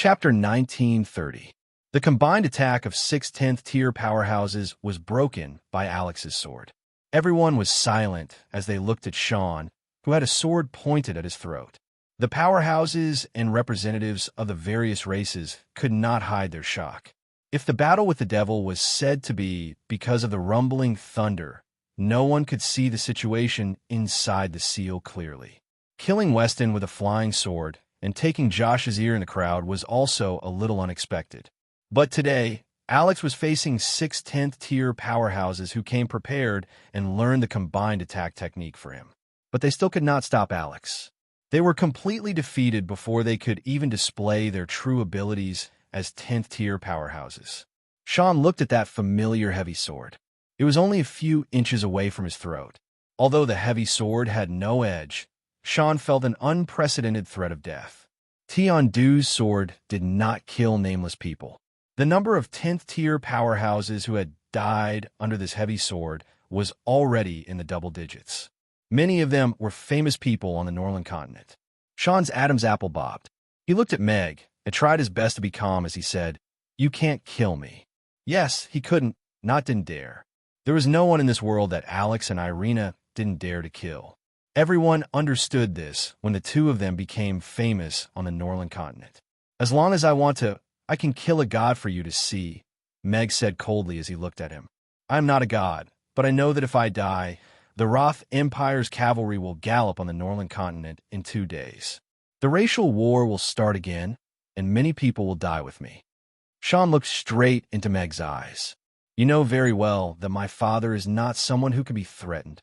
Chapter 1930. The combined attack of 6 10th-tier powerhouses was broken by Alex's sword. Everyone was silent as they looked at Sean, who had a sword pointed at his throat. The powerhouses and representatives of the various races could not hide their shock. If the battle with the devil was said to be because of the rumbling thunder, no one could see the situation inside the seal clearly. Killing Weston with a flying sword and taking Josh's ear in the crowd was also a little unexpected. But today, Alex was facing 6 10th-tier powerhouses who came prepared and learned the combined attack technique for him. But they still could not stop Alex. They were completely defeated before they could even display their true abilities as 10th-tier powerhouses. Sean looked at that familiar heavy sword. It was only a few inches away from his throat. Although the heavy sword had no edge, Sean felt an unprecedented threat of death. Tiandu's sword did not kill nameless people. The number of 10th-tier powerhouses who had died under this heavy sword was already in the double digits. Many of them were famous people on the Northern continent. Sean's Adam's apple bobbed. He looked at Meg and tried his best to be calm as he said, "You can't kill me." Yes, he couldn't, didn't dare. There was no one in this world that Alex and Irina didn't dare to kill. Everyone understood this when the two of them became famous on the Northern continent. "As long as I want to, I can kill a god for you to see," Meg said coldly as he looked at him. "I am not a god, but I know that if I die, the Roth Empire's cavalry will gallop on the Northern continent in 2 days. The racial war will start again, and many people will die with me." Sean looked straight into Meg's eyes. "You know very well that my father is not someone who can be threatened."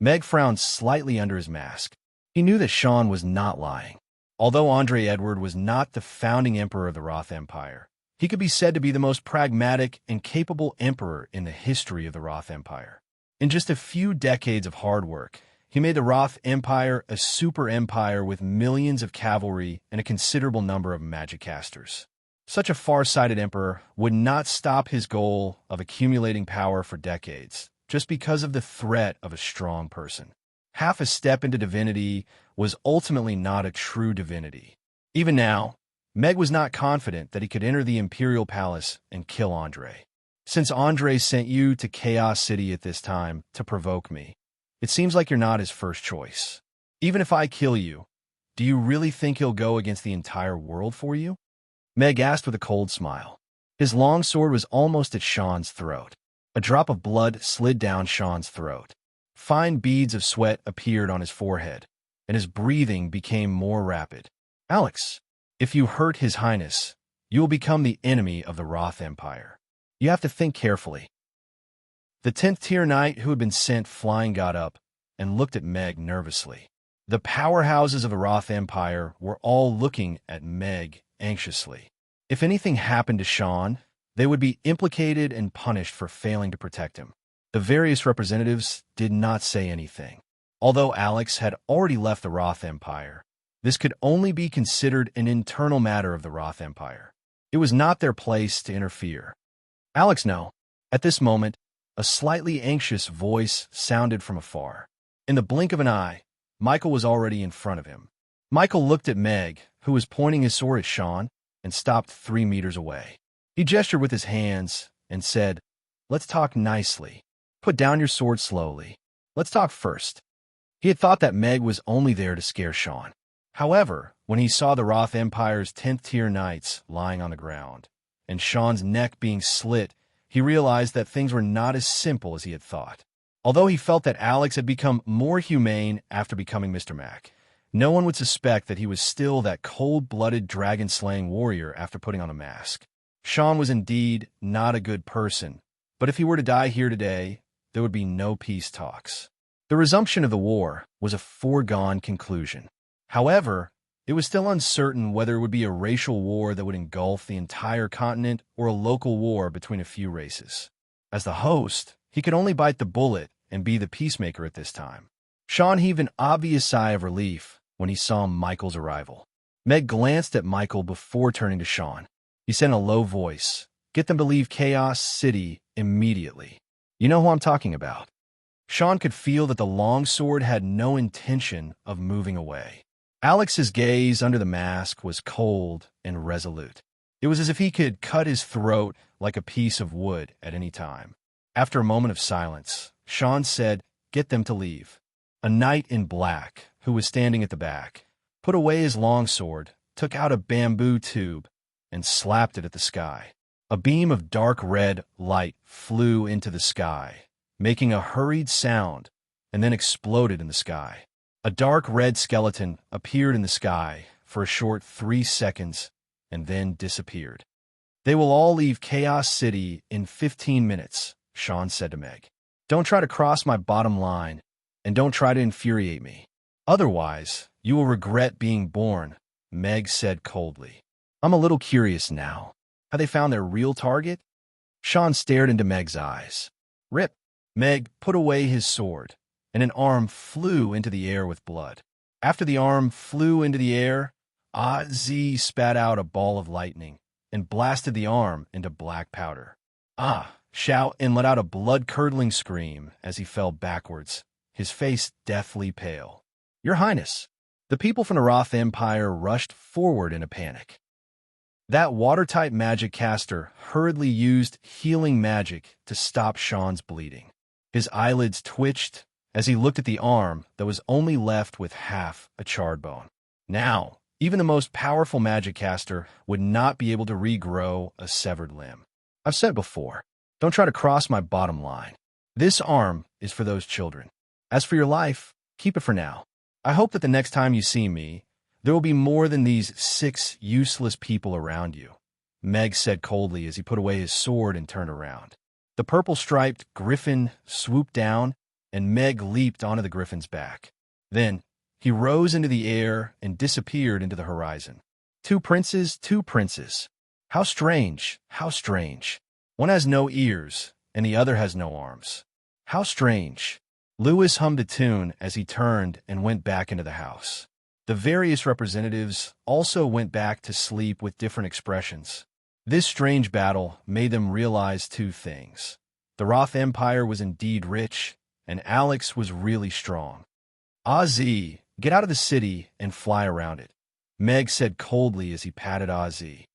Meg frowned slightly under his mask. He knew that Sean was not lying. Although Andre Edward was not the founding emperor of the Roth Empire, he could be said to be the most pragmatic and capable emperor in the history of the Roth Empire. In just a few decades of hard work, he made the Roth Empire a super empire with millions of cavalry and a considerable number of magic casters. Such a far-sighted emperor would not stop his goal of accumulating power for decades, just because of the threat of a strong person. Half a step into divinity was ultimately not a true divinity. Even now, Meg was not confident that he could enter the Imperial Palace and kill Andre. "Since Andre sent you to Chaos City at this time to provoke me, it seems like you're not his first choice. Even if I kill you, do you really think he'll go against the entire world for you?" Meg asked with a cold smile. His long sword was almost at Sean's throat. A drop of blood slid down Sean's throat. Fine beads of sweat appeared on his forehead, and his breathing became more rapid. "Alex, if you hurt His Highness, you will become the enemy of the Roth Empire. You have to think carefully." The 10th-tier knight who had been sent flying got up and looked at Meg nervously. The powerhouses of the Roth Empire were all looking at Meg anxiously. If anything happened to Sean, they would be implicated and punished for failing to protect him. The various representatives did not say anything. Although Alex had already left the Roth Empire, this could only be considered an internal matter of the Roth Empire. It was not their place to interfere. "Alex, no." At this moment, a slightly anxious voice sounded from afar. In the blink of an eye, Michael was already in front of him. Michael looked at Meg, who was pointing his sword at Sean, and stopped 3 meters away. He gestured with his hands and said, "Let's talk nicely. Put down your sword slowly. Let's talk first." He had thought that Meg was only there to scare Sean. However, when he saw the Roth Empire's 10th-tier knights lying on the ground, and Sean's neck being slit, he realized that things were not as simple as he had thought. Although he felt that Alex had become more humane after becoming Mr. Mac, no one would suspect that he was still that cold-blooded dragon-slaying warrior after putting on a mask. Sean was indeed not a good person, but if he were to die here today, there would be no peace talks. The resumption of the war was a foregone conclusion. However, it was still uncertain whether it would be a racial war that would engulf the entire continent or a local war between a few races. As the host, he could only bite the bullet and be the peacemaker at this time. Sean heaved an obvious sigh of relief when he saw Michael's arrival. Meg glanced at Michael before turning to Sean. He said in a low voice, "Get them to leave Chaos City immediately. You know who I'm talking about." Sean could feel that the longsword had no intention of moving away. Alex's gaze under the mask was cold and resolute. It was as if he could cut his throat like a piece of wood at any time. After a moment of silence, Sean said, "Get them to leave." A knight in black, who was standing at the back, put away his longsword, took out a bamboo tube, and slapped it at the sky. A beam of dark red light flew into the sky, making a hurried sound, and then exploded in the sky. A dark red skeleton appeared in the sky for a short 3 seconds and then disappeared. "They will all leave Chaos City in 15 minutes, Sean said to Meg. "Don't try to cross my bottom line, and don't try to infuriate me. Otherwise, you will regret being born," Meg said coldly. "I'm a little curious now. Have they found their real target?" Sean stared into Meg's eyes. "Rip." Meg put away his sword, and an arm flew into the air with blood. After the arm flew into the air, Ozzy spat out a ball of lightning and blasted the arm into black powder. Shout and let out a blood-curdling scream as he fell backwards, his face deathly pale. "Your Highness!" The people from the Roth Empire rushed forward in a panic. That watertight magic caster hurriedly used healing magic to stop Sean's bleeding. His eyelids twitched as he looked at the arm that was only left with half a charred bone. Now, even the most powerful magic caster would not be able to regrow a severed limb. "I've said before, don't try to cross my bottom line. This arm is for those children. As for your life, keep it for now. I hope that the next time you see me, there will be more than these 6 useless people around you," Meg said coldly as he put away his sword and turned around. The purple-striped griffin swooped down, and Meg leaped onto the griffin's back. Then, he rose into the air and disappeared into the horizon. Two princes, two princes. How strange, how strange. One has no ears, and the other has no arms. How strange. Lewis hummed a tune as he turned and went back into the house. The various representatives also went back to sleep with different expressions. This strange battle made them realize 2 things. The Roth Empire was indeed rich, and Alex was really strong. "Ozzy, get out of the city and fly around it," Meg said coldly as he patted Ozzy.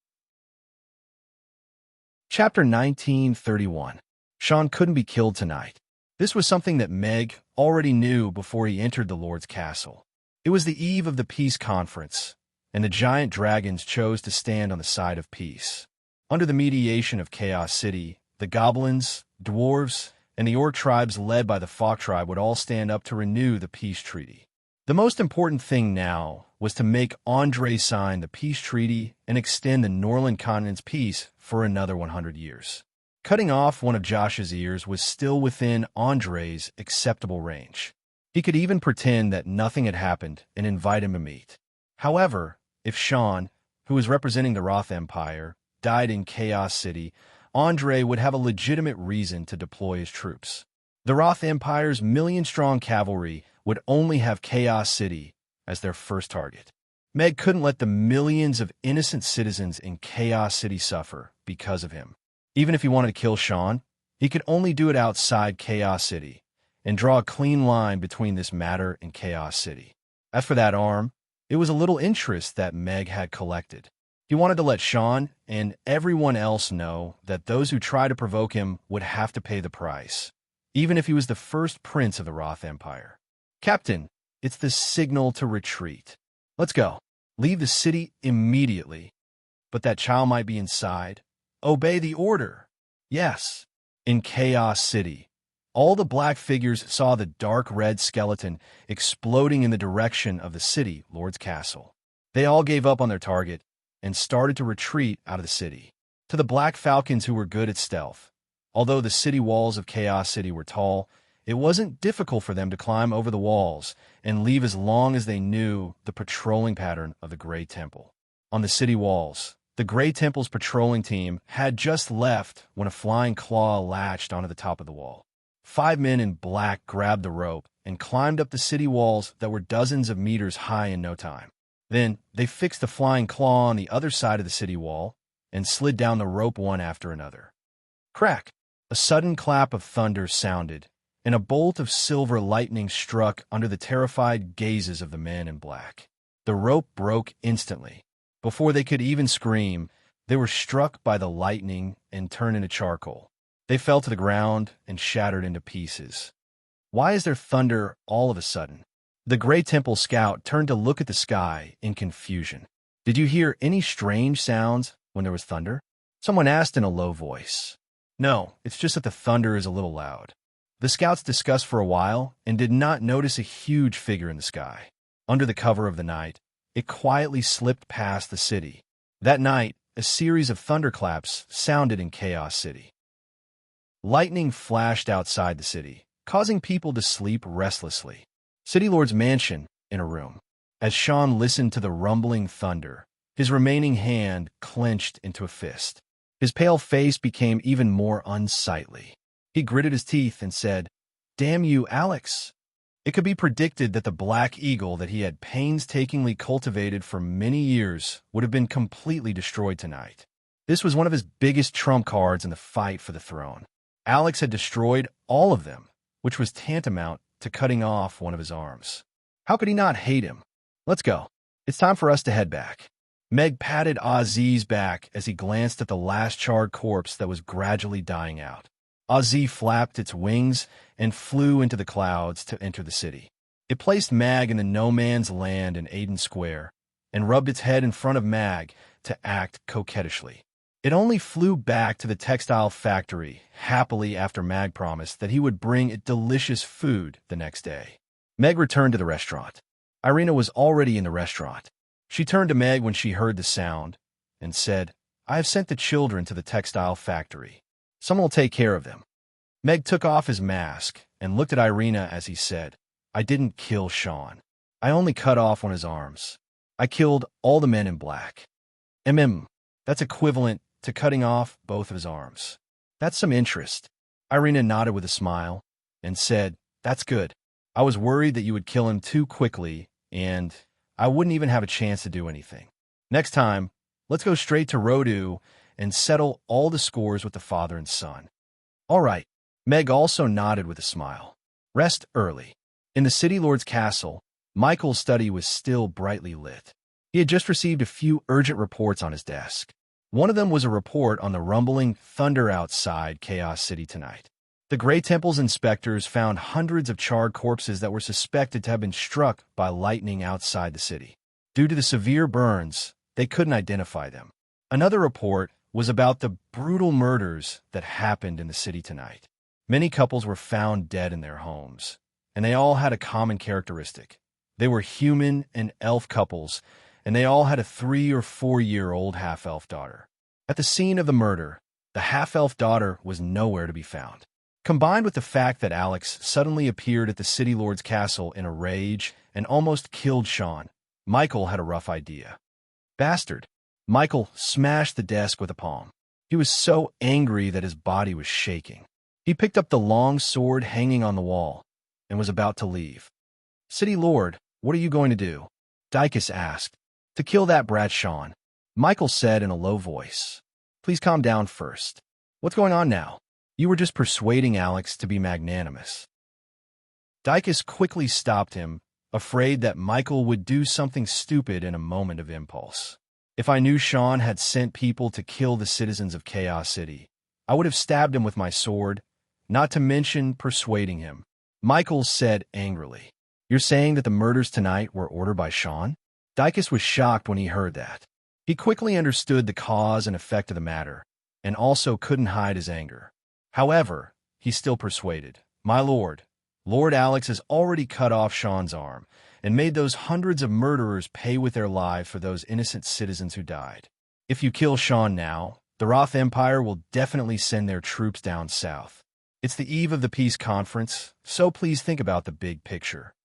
Chapter 1931. Sean couldn't be killed tonight. This was something that Meg already knew before he entered the Lord's castle. It was the eve of the peace conference, and the giant dragons chose to stand on the side of peace. Under the mediation of Chaos City, the goblins, dwarves, and the orc tribes led by the Fok tribe would all stand up to renew the peace treaty. The most important thing now was to make Andre sign the peace treaty and extend the Norland continent's peace for another 100 years. Cutting off one of Josh's ears was still within Andre's acceptable range. He could even pretend that nothing had happened and invite him to meet. However, if Sean, who was representing the Roth Empire, died in Chaos City, Andre would have a legitimate reason to deploy his troops. The Roth Empire's million-strong cavalry would only have Chaos City as their first target. Meg couldn't let the millions of innocent citizens in Chaos City suffer because of him. Even if he wanted to kill Sean, he could only do it outside Chaos City and draw a clean line between this matter and Chaos City. As for that arm, it was a little interest that Meg had collected. He wanted to let Sean and everyone else know that those who try to provoke him would have to pay the price, even if he was the first prince of the Roth Empire. "Captain, it's the signal to retreat. Let's go. Leave the city immediately." "But that child might be inside." "Obey the order." "Yes." In Chaos City, all the black figures saw the dark red skeleton exploding in the direction of the city lord's castle. They all gave up on their target and started to retreat out of the city. To the black falcons who were good at stealth, although the city walls of Chaos City were tall, it wasn't difficult for them to climb over the walls and leave as long as they knew the patrolling pattern of the Grey Temple. On the city walls, the Grey Temple's patrolling team had just left when a flying claw latched onto the top of the wall. 5 men in black grabbed the rope and climbed up the city walls that were dozens of meters high in no time. Then they fixed the flying claw on the other side of the city wall and slid down the rope one after another. Crack! A sudden clap of thunder sounded, and a bolt of silver lightning struck under the terrified gazes of the men in black. The rope broke instantly. Before they could even scream, they were struck by the lightning and turned into charcoal. They fell to the ground and shattered into pieces. Why is there thunder all of a sudden? The Gray Temple scout turned to look at the sky in confusion. Did you hear any strange sounds when there was thunder? Someone asked in a low voice. No, it's just that the thunder is a little loud. The scouts discussed for a while and did not notice a huge figure in the sky. Under the cover of the night, it quietly slipped past the city. That night, a series of thunderclaps sounded in Chaos City. Lightning flashed outside the city, causing people to sleep restlessly. City Lord's mansion, in a room. As Sean listened to the rumbling thunder, his remaining hand clenched into a fist. His pale face became even more unsightly. He gritted his teeth and said, "Damn you, Alex." It could be predicted that the black eagle that he had painstakingly cultivated for many years would have been completely destroyed tonight. This was one of his biggest trump cards in the fight for the throne. Alex had destroyed all of them, which was tantamount to cutting off one of his arms. How could he not hate him? Let's go. It's time for us to head back. Meg patted Ozzy's back as he glanced at the last charred corpse that was gradually dying out. Ozzy flapped its wings and flew into the clouds to enter the city. It placed Mag in the no-man's land in Aiden Square and rubbed its head in front of Mag to act coquettishly. It only flew back to the textile factory happily after Mag promised that he would bring it delicious food the next day. Meg returned to the restaurant. Irina was already in the restaurant. She turned to Meg when she heard the sound and said, "I have sent the children to the textile factory. Someone will take care of them." Meg took off his mask and looked at Irina as he said, "I didn't kill Sean. I only cut off one of his arms. I killed all the men in black." That's equivalent to cutting off both of his arms. That's some interest. Irina nodded with a smile and said, "That's good. I was worried that you would kill him too quickly and I wouldn't even have a chance to do anything. Next time, let's go straight to Rodu and settle all the scores with the father and son." "All right." Meg also nodded with a smile. Rest early. In the City Lord's castle, Michael's study was still brightly lit. He had just received a few urgent reports on his desk. One of them was a report on the rumbling thunder outside Chaos City tonight. The Gray Temple's inspectors found hundreds of charred corpses that were suspected to have been struck by lightning outside the city. Due to the severe burns, they couldn't identify them. Another report was about the brutal murders that happened in the city tonight. Many couples were found dead in their homes, and they all had a common characteristic. They were human and elf couples, and they all had a 3 or 4-year-old half-elf daughter. At the scene of the murder, the half-elf daughter was nowhere to be found. Combined with the fact that Alex suddenly appeared at the City Lord's castle in a rage and almost killed Sean, Michael had a rough idea. "Bastard." Michael smashed the desk with a palm. He was so angry that his body was shaking. He picked up the long sword hanging on the wall and was about to leave. "City Lord, what are you going to do?" Dicus asked. "To kill that brat Sean," Michael said in a low voice. "Please calm down first. What's going on now? You were just persuading Alex to be magnanimous." Dicus quickly stopped him, afraid that Michael would do something stupid in a moment of impulse. "If I knew Sean had sent people to kill the citizens of Chaos City, I would have stabbed him with my sword, not to mention persuading him," Michael said angrily. "You're saying that the murders tonight were ordered by Sean?" Dicus was shocked when he heard that. He quickly understood the cause and effect of the matter, and also couldn't hide his anger. However, he still persuaded, "My lord, Lord Alex has already cut off Sean's arm and made those hundreds of murderers pay with their lives for those innocent citizens who died. If you kill Sean now, the Roth Empire will definitely send their troops down south. It's the eve of the peace conference, so please think about the big picture."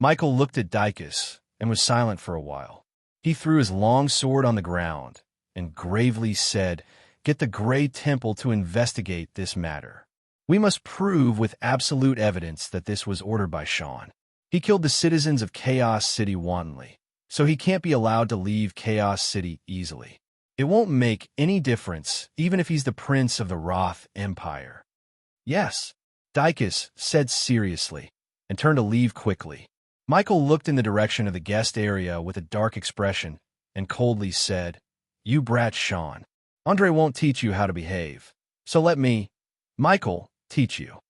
Michael looked at Dicus and was silent for a while. He threw his long sword on the ground and gravely said, "Get the Gray Temple to investigate this matter. We must prove with absolute evidence that this was ordered by Sean. He killed the citizens of Chaos City wantonly, so he can't be allowed to leave Chaos City easily. It won't make any difference, even if he's the prince of the Roth Empire." "Yes," Dicus said seriously, and turned to leave quickly. Michael looked in the direction of the guest area with a dark expression and coldly said, "You brat Sean. Andre won't teach you how to behave. So let me, Michael, teach you."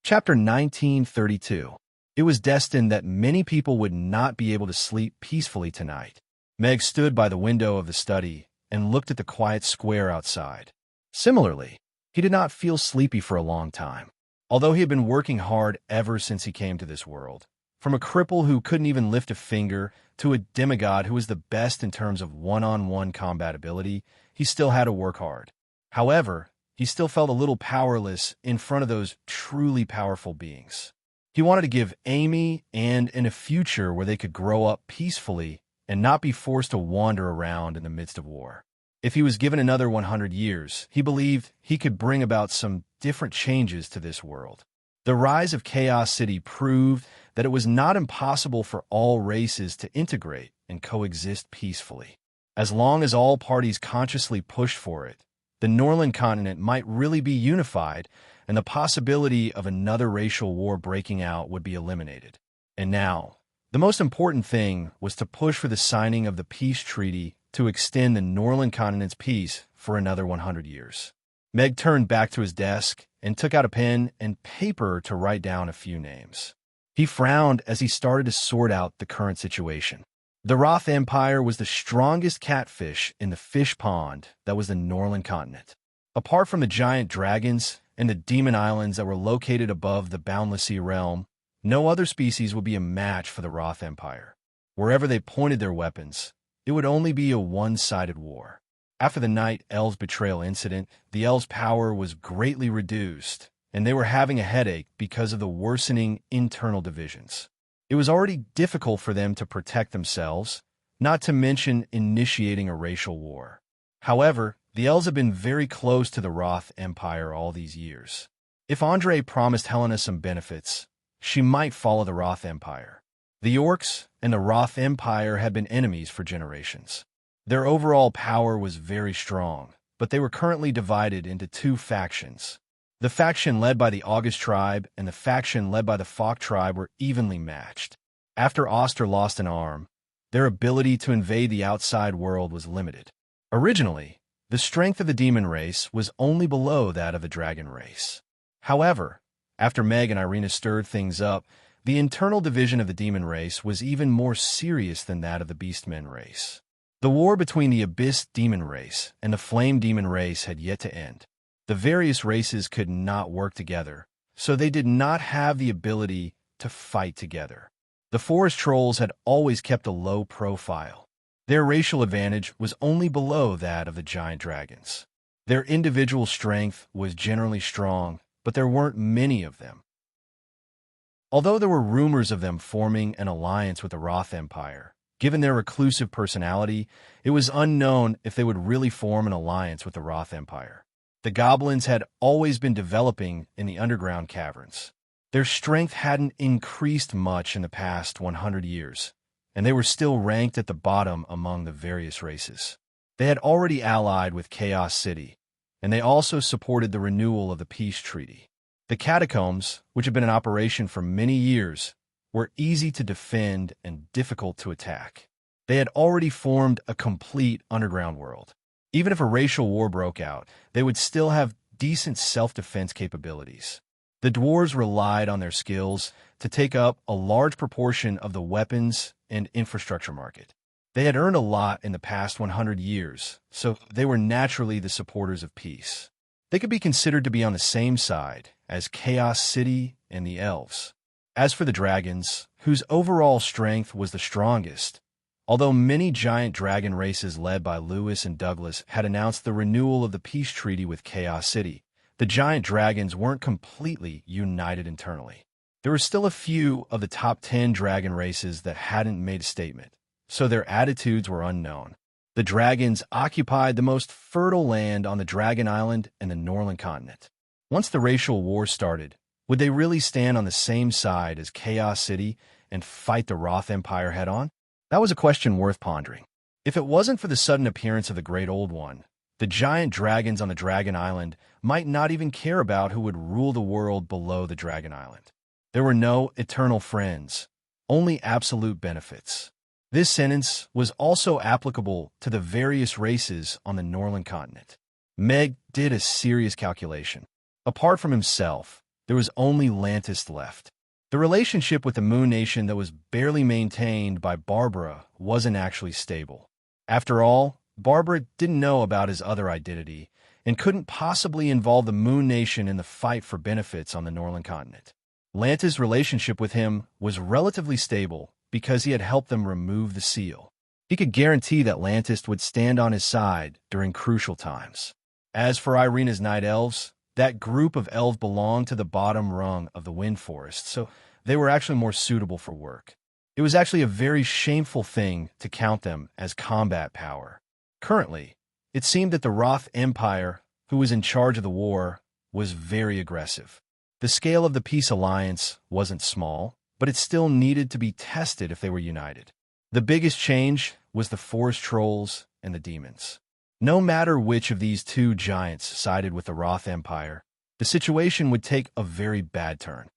Chapter 1932. It was destined that many people would not be able to sleep peacefully tonight. Meg stood by the window of the study and looked at the quiet square outside. Similarly, he did not feel sleepy for a long time, although he had been working hard ever since he came to this world. From a cripple who couldn't even lift a finger to a demigod who was the best in terms of one-on-one combat ability, he still had to work hard. However, he still felt a little powerless in front of those truly powerful beings. He wanted to give Amy and in a future where they could grow up peacefully and not be forced to wander around in the midst of war. If he was given another 100 years, he believed he could bring about some different changes to this world. The rise of Chaos City proved that it was not impossible for all races to integrate and coexist peacefully. As long as all parties consciously pushed for it, the Norland continent might really be unified, and the possibility of another racial war breaking out would be eliminated. And now, the most important thing was to push for the signing of the peace treaty to extend the Norland continent's peace for another 100 years. Meg turned back to his desk and took out a pen and paper to write down a few names. He frowned as he started to sort out the current situation. The Roth Empire was the strongest catfish in the fish pond that was the Norland continent. Apart from the giant dragons and the demon islands that were located above the Boundless Sea realm, no other species would be a match for the Roth Empire. Wherever they pointed their weapons, it would only be a one-sided war. After the Night Elves' betrayal incident, the elves' power was greatly reduced, and they were having a headache because of the worsening internal divisions. It was already difficult for them to protect themselves, not to mention initiating a racial war. However, the elves have been very close to the Roth Empire all these years. If Andre promised Helena some benefits, she might follow the Roth Empire. The Orcs and the Roth Empire had been enemies for generations. Their overall power was very strong, but they were currently divided into two factions. The faction led by the August tribe and the faction led by the Falk tribe were evenly matched. After Oster lost an arm, their ability to invade the outside world was limited. Originally, the strength of the demon race was only below that of the dragon race. However, after Meg and Irina stirred things up, the internal division of the demon race was even more serious than that of the beastmen race. The war between the Abyss demon race and the Flame demon race had yet to end. The various races could not work together, so they did not have the ability to fight together. The forest trolls had always kept a low profile. Their racial advantage was only below that of the giant dragons. Their individual strength was generally strong, but there weren't many of them. Although there were rumors of them forming an alliance with the Roth Empire, given their reclusive personality, it was unknown if they would really form an alliance with the Roth Empire. The goblins had always been developing in the underground caverns. Their strength hadn't increased much in the past 100 years, and they were still ranked at the bottom among the various races. They had already allied with Chaos City, and they also supported the renewal of the peace treaty. The catacombs, which had been in operation for many years, were easy to defend and difficult to attack. They had already formed a complete underground world. Even if a racial war broke out, they would still have decent self-defense capabilities. The dwarves relied on their skills to take up a large proportion of the weapons and infrastructure market. They had earned a lot in the past 100 years, so they were naturally the supporters of peace. They could be considered to be on the same side as Chaos City and the elves. As for the dragons, whose overall strength was the strongest, although many giant dragon races led by Lewis and Douglas had announced the renewal of the peace treaty with Chaos City, the giant dragons weren't completely united internally. There were still a few of the top 10 dragon races that hadn't made a statement, so their attitudes were unknown. The dragons occupied the most fertile land on the Dragon Island and the Norland continent. Once the racial war started, would they really stand on the same side as Chaos City and fight the Roth Empire head-on? That was a question worth pondering. If it wasn't for the sudden appearance of the Great Old One, the giant dragons on the Dragon Island might not even care about who would rule the world below the Dragon Island. There were no eternal friends, only absolute benefits. This sentence was also applicable to the various races on the Norland continent. Meg did a serious calculation. Apart from himself, there was only Lantis left. The relationship with the Moon Nation that was barely maintained by Barbara wasn't actually stable. After all, Barbara didn't know about his other identity and couldn't possibly involve the Moon Nation in the fight for benefits on the Norland continent. Lantis' relationship with him was relatively stable because he had helped them remove the seal. He could guarantee that Lantis would stand on his side during crucial times. As for Irina's night elves, that group of elves belonged to the bottom rung of the wind forest, so they were actually more suitable for work. It was actually a very shameful thing to count them as combat power. Currently, it seemed that the Roth Empire, who was in charge of the war, was very aggressive. The scale of the peace alliance wasn't small, but it still needed to be tested if they were united. The biggest change was the forest trolls and the demons. No matter which of these two giants sided with the Roth Empire, the situation would take a very bad turn.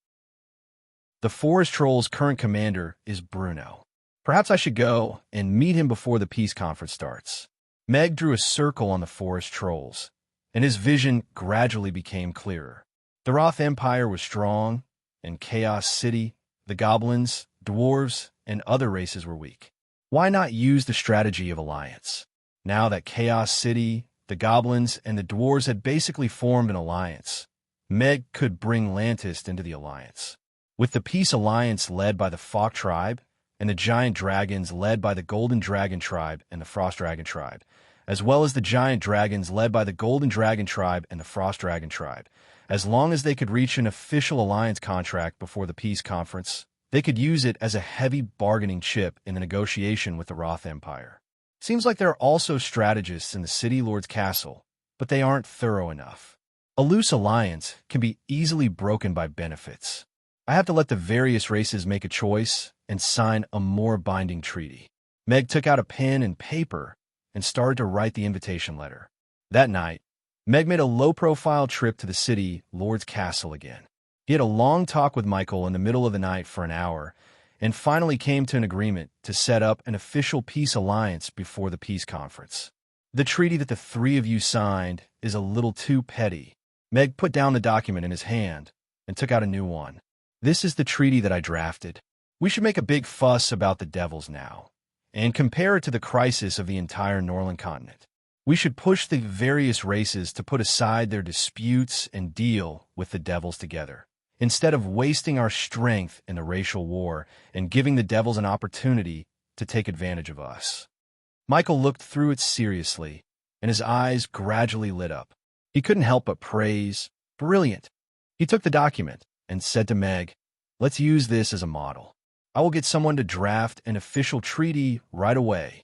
The forest trolls' current commander is Bruno. Perhaps I should go and meet him before the peace conference starts. Meg drew a circle on the forest trolls, and his vision gradually became clearer. The Roth Empire was strong, and Chaos City, the goblins, dwarves, and other races were weak. Why not use the strategy of alliance? Now that Chaos City, the goblins, and the dwarves had basically formed an alliance, Meg could bring Lantis into the alliance. With the Peace Alliance led by the Fok tribe, and the Giant Dragons led by the Golden Dragon tribe and the Frost Dragon tribe, as well as the Giant Dragons led by the Golden Dragon tribe and the Frost Dragon tribe, as long as they could reach an official alliance contract before the peace conference, they could use it as a heavy bargaining chip in the negotiation with the Roth Empire. Seems like there are also strategists in the City Lord's castle, but they aren't thorough enough. A loose alliance can be easily broken by benefits. I have to let the various races make a choice and sign a more binding treaty. Meg took out a pen and paper and started to write the invitation letter. That night, Meg made a low-profile trip to the City Lord's castle again. He had a long talk with Michael in the middle of the night for an hour and finally came to an agreement to set up an official peace alliance before the peace conference. The treaty that the three of you signed is a little too petty. Meg put down the document in his hand and took out a new one. This is the treaty that I drafted. We should make a big fuss about the devils now and compare it to the crisis of the entire Norland continent. We should push the various races to put aside their disputes and deal with the devils together, instead of wasting our strength in the racial war and giving the devils an opportunity to take advantage of us. Michael looked through it seriously, and his eyes gradually lit up. He couldn't help but praise, "Brilliant." He took the document and said to Meg, "Let's use this as a model. I will get someone to draft an official treaty right away."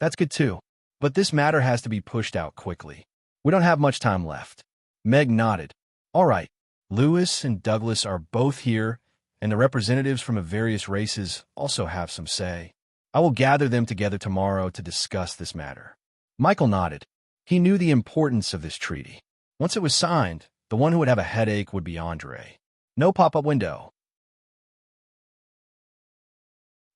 "That's good too. But this matter has to be pushed out quickly. We don't have much time left." Meg nodded. "All right. Lewis and Douglas are both here, and the representatives from the various races also have some say. I will gather them together tomorrow to discuss this matter." Michael nodded. He knew the importance of this treaty. Once it was signed, the one who would have a headache would be Andre. No pop-up window.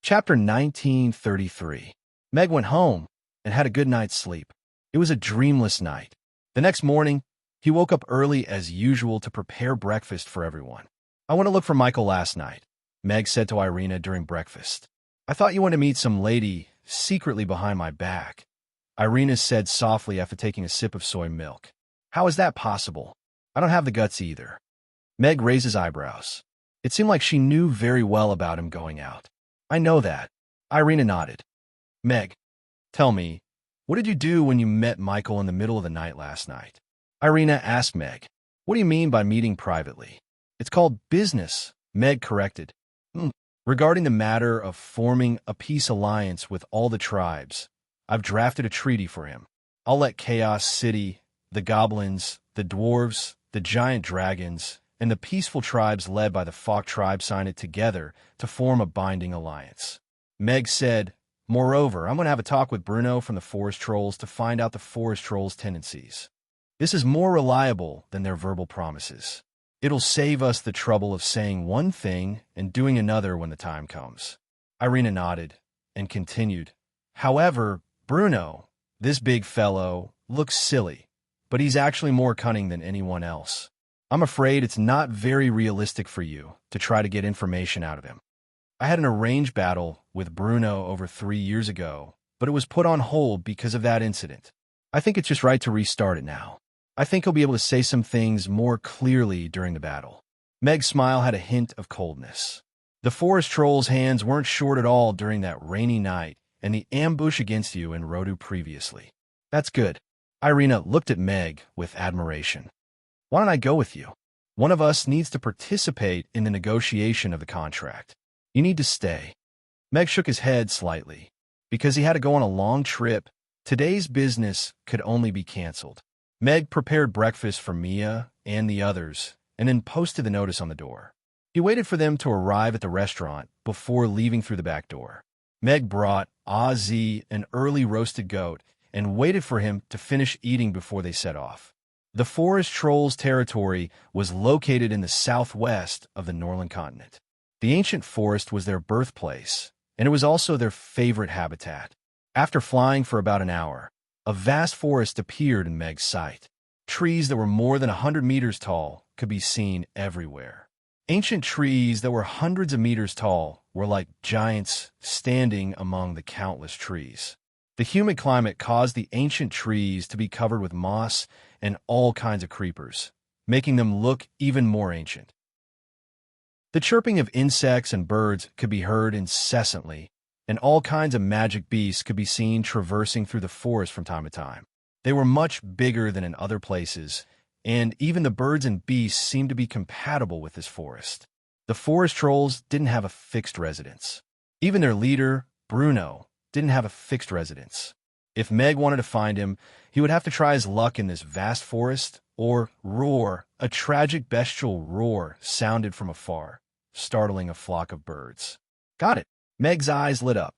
Chapter 1933. Meg went home and had a good night's sleep. It was a dreamless night. The next morning, he woke up early as usual to prepare breakfast for everyone. "I went to look for Michael last night," Meg said to Irina during breakfast. "I thought you wanted to meet some lady secretly behind my back," Irina said softly after taking a sip of soy milk. "How is that possible? I don't have the guts either." Meg raised his eyebrows. It seemed like she knew very well about him going out. "I know that." Irina nodded. "Meg, tell me, what did you do when you met Michael in the middle of the night last night?" Irina asked Meg. "What do you mean by meeting privately?" "It's called business," Meg corrected. "Regarding the matter of forming a peace alliance with all the tribes, I've drafted a treaty for him. I'll let Chaos City, the goblins, the dwarves, the giant dragons, and the peaceful tribes led by the Fok tribe sign it together to form a binding alliance." Meg said, "Moreover, I'm going to have a talk with Bruno from the Forest Trolls to find out the Forest Trolls' tendencies. This is more reliable than their verbal promises." It'll save us the trouble of saying one thing and doing another when the time comes. Irina nodded and continued. However, Bruno, this big fellow, looks silly, but he's actually more cunning than anyone else. I'm afraid it's not very realistic for you to try to get information out of him. I had an arranged battle with Bruno over 3 years ago, but it was put on hold because of that incident. I think it's just right to restart it now. I think he'll be able to say some things more clearly during the battle. Meg's smile had a hint of coldness. The forest troll's hands weren't short at all during that rainy night and the ambush against you in Rodu previously. That's good. Irina looked at Meg with admiration. Why don't I go with you? One of us needs to participate in the negotiation of the contract. You need to stay. Meg shook his head slightly. Because he had to go on a long trip, today's business could only be canceled. Meg prepared breakfast for Mia and the others, and then posted the notice on the door. He waited for them to arrive at the restaurant before leaving through the back door. Meg brought Ozzy an early roasted goat and waited for him to finish eating before they set off. The forest troll's territory was located in the southwest of the Norland continent. The ancient forest was their birthplace, and it was also their favorite habitat. After flying for about an hour, a vast forest appeared in Meg's sight. Trees that were more than 100 meters tall could be seen everywhere. Ancient trees that were hundreds of meters tall were like giants standing among the countless trees. The humid climate caused the ancient trees to be covered with moss and all kinds of creepers, making them look even more ancient. The chirping of insects and birds could be heard incessantly, and all kinds of magic beasts could be seen traversing through the forest from time to time. They were much bigger than in other places, and even the birds and beasts seemed to be compatible with this forest. The forest trolls didn't have a fixed residence. Even their leader, Bruno, didn't have a fixed residence. If Meg wanted to find him, he would have to try his luck in this vast forest, or roar. A tragic bestial roar sounded from afar, startling a flock of birds. Got it. Meg's eyes lit up.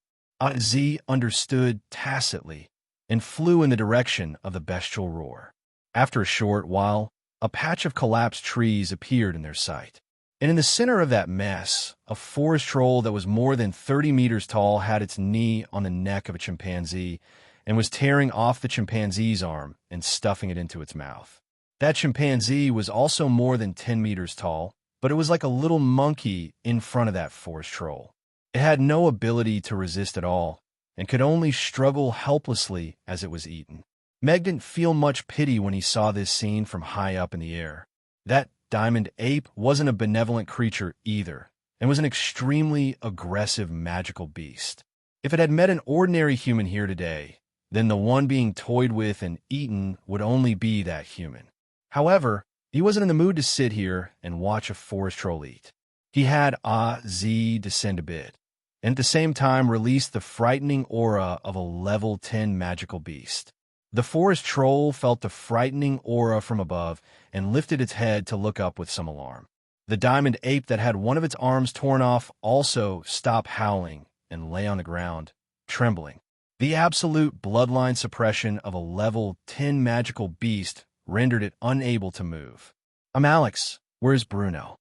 Z understood tacitly and flew in the direction of the bestial roar. After a short while, a patch of collapsed trees appeared in their sight. And in the center of that mess, a forest troll that was more than 30 meters tall had its knee on the neck of a chimpanzee and was tearing off the chimpanzee's arm and stuffing it into its mouth. That chimpanzee was also more than 10 meters tall, but it was like a little monkey in front of that forest troll. It had no ability to resist at all and could only struggle helplessly as it was eaten. Meg didn't feel much pity when he saw this scene from high up in the air. That diamond ape wasn't a benevolent creature either, and was an extremely aggressive magical beast. If it had met an ordinary human here today, then the one being toyed with and eaten would only be that human. However, he wasn't in the mood to sit here and watch a forest troll eat. He had Z descend a bit, and at the same time release the frightening aura of a level 10 magical beast. The forest troll felt the frightening aura from above and lifted its head to look up with some alarm. The diamond ape that had one of its arms torn off also stopped howling and lay on the ground, trembling. The absolute bloodline suppression of a level 10 magical beast rendered it unable to move. I'm Alex. Where's Bruno?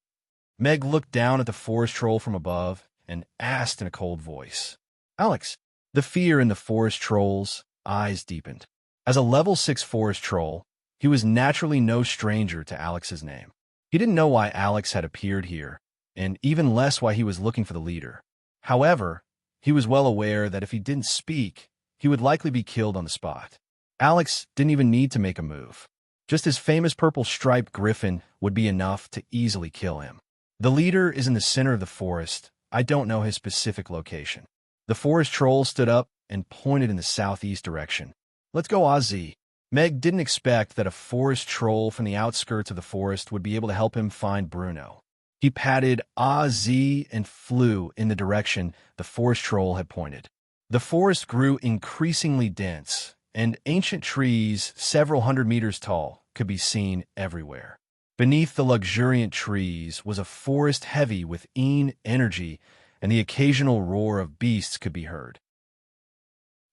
Meg looked down at the forest troll from above and asked in a cold voice. Alex. The fear in the forest troll's eyes deepened. As a level 6 forest troll, he was naturally no stranger to Alex's name. He didn't know why Alex had appeared here, and even less why he was looking for the leader. However, he was well aware that if he didn't speak, he would likely be killed on the spot. Alex didn't even need to make a move. Just his famous purple-striped griffin would be enough to easily kill him. The leader is in the center of the forest. I don't know his specific location. The forest troll stood up and pointed in the southeast direction. Let's go, Ozzy. Meg didn't expect that a forest troll from the outskirts of the forest would be able to help him find Bruno. He patted Ozzy and flew in the direction the forest troll had pointed. The forest grew increasingly dense, and ancient trees several hundred meters tall could be seen everywhere. Beneath the luxuriant trees was a forest heavy with energy, and the occasional roar of beasts could be heard.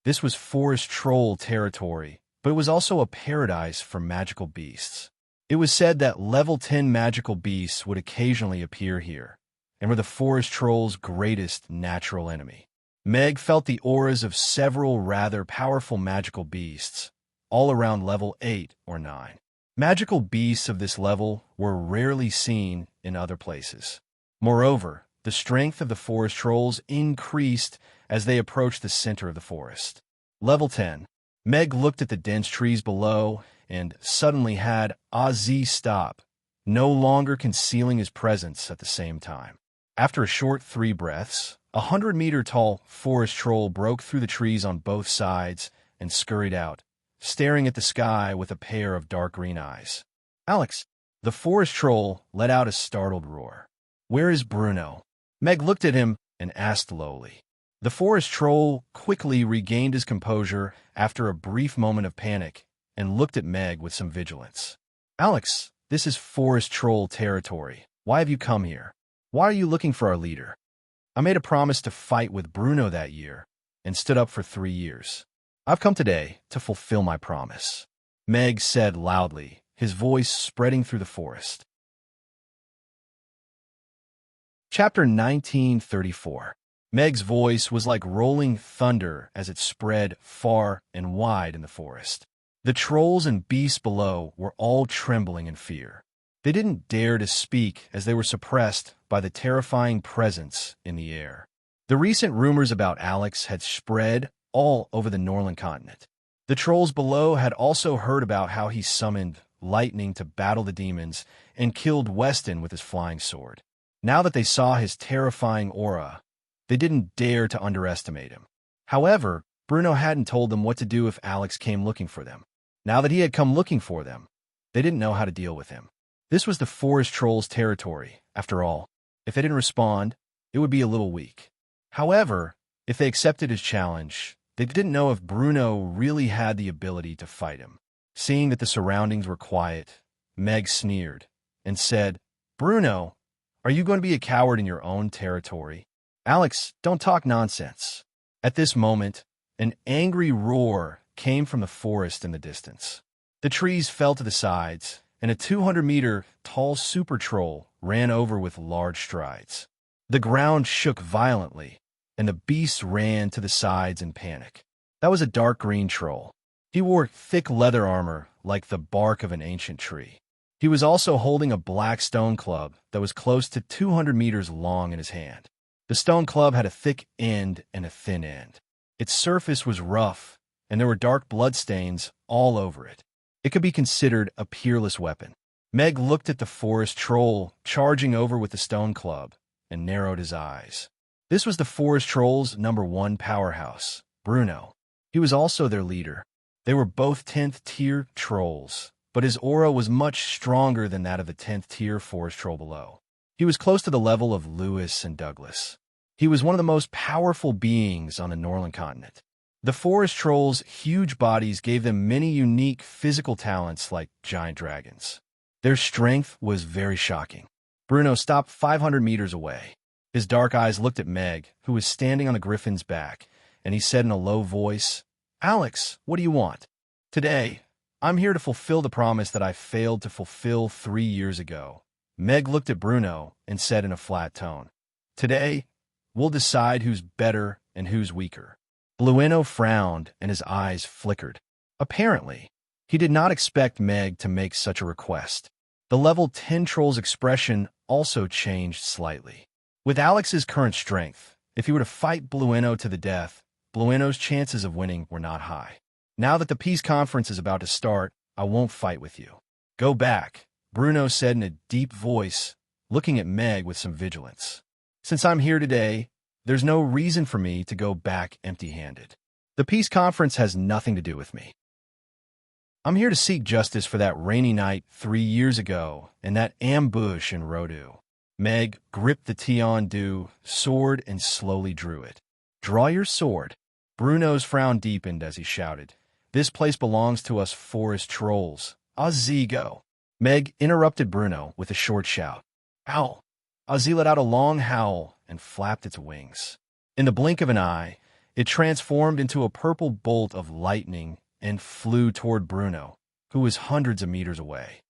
This was forest troll territory, but it was also a paradise for magical beasts. It was said that level 10 magical beasts would occasionally appear here, and were the forest troll's greatest natural enemy. Meg felt the auras of several rather powerful magical beasts, all around level 8 or 9. Magical beasts of this level were rarely seen in other places. Moreover, the strength of the forest trolls increased as they approached the center of the forest. Level 10. Meg looked at the dense trees below and suddenly had Ozzy stop, no longer concealing his presence at the same time. After a short 3 breaths, a 100-meter-tall forest troll broke through the trees on both sides and scurried out, staring at the sky with a pair of dark green eyes. Alex, the forest troll let out a startled roar. Where is Bruno? Meg looked at him and asked lowly. The forest troll quickly regained his composure after a brief moment of panic and looked at Meg with some vigilance. Alex, this is forest troll territory. Why have you come here? Why are you looking for our leader? I made a promise to fight with Bruno that year and stood up for 3 years. I've come today to fulfill my promise, Meg said loudly, his voice spreading through the forest. Chapter 1934. Meg's voice was like rolling thunder as it spread far and wide in the forest. The trolls and beasts below were all trembling in fear. They didn't dare to speak as they were suppressed by the terrifying presence in the air. The recent rumors about Alex had spread all over the Norland continent. The trolls below had also heard about how he summoned lightning to battle the demons and killed Weston with his flying sword. Now that they saw his terrifying aura, they didn't dare to underestimate him. However, Bruno hadn't told them what to do if Alex came looking for them. Now that he had come looking for them, they didn't know how to deal with him. This was the forest troll's territory, after all. If they didn't respond, it would be a little weak. However, if they accepted his challenge, they didn't know if Bruno really had the ability to fight him. Seeing that the surroundings were quiet, Meg sneered and said, Bruno, are you going to be a coward in your own territory? Alex, don't talk nonsense. At this moment, an angry roar came from the forest in the distance. The trees fell to the sides, and a 200-meter tall super troll ran over with large strides. The ground shook violently, and the beasts ran to the sides in panic. That was a dark green troll. He wore thick leather armor like the bark of an ancient tree. He was also holding a black stone club that was close to 200 meters long in his hand. The stone club had a thick end and a thin end. Its surface was rough, and there were dark bloodstains all over it. It could be considered a peerless weapon. Meg looked at the forest troll charging over with the stone club and narrowed his eyes. This was the forest troll's #1 powerhouse, Bruno. He was also their leader. They were both 10th tier trolls, but his aura was much stronger than that of the 10th tier forest troll below. He was close to the level of Lewis and Douglas. He was one of the most powerful beings on the Norland continent. The forest trolls' huge bodies gave them many unique physical talents like giant dragons. Their strength was very shocking. Bruno stopped 500 meters away. His dark eyes looked at Meg, who was standing on the griffin's back, and he said in a low voice, Alex, what do you want? Today, I'm here to fulfill the promise that I failed to fulfill 3 years ago. Meg looked at Bruno and said in a flat tone, Today, we'll decide who's better and who's weaker. Blueno frowned and his eyes flickered. Apparently, he did not expect Meg to make such a request. The level 10 troll's expression also changed slightly. With Alex's current strength, if he were to fight Blueno to the death, Blueno's chances of winning were not high. Now that the peace conference is about to start, I won't fight with you. Go back, Bruno said in a deep voice, looking at Meg with some vigilance. Since I'm here today, there's no reason for me to go back empty-handed. The peace conference has nothing to do with me. I'm here to seek justice for that rainy night 3 years ago and that ambush in Rodu. Meg gripped the Tion-Du sword and slowly drew it. Draw your sword. Bruno's frown deepened as he shouted, This place belongs to us forest trolls. Ozzy, go. Meg interrupted Bruno with a short shout. Ow! Ozzy let out a long howl and flapped its wings. In the blink of an eye, it transformed into a purple bolt of lightning and flew toward Bruno, who was hundreds of meters away.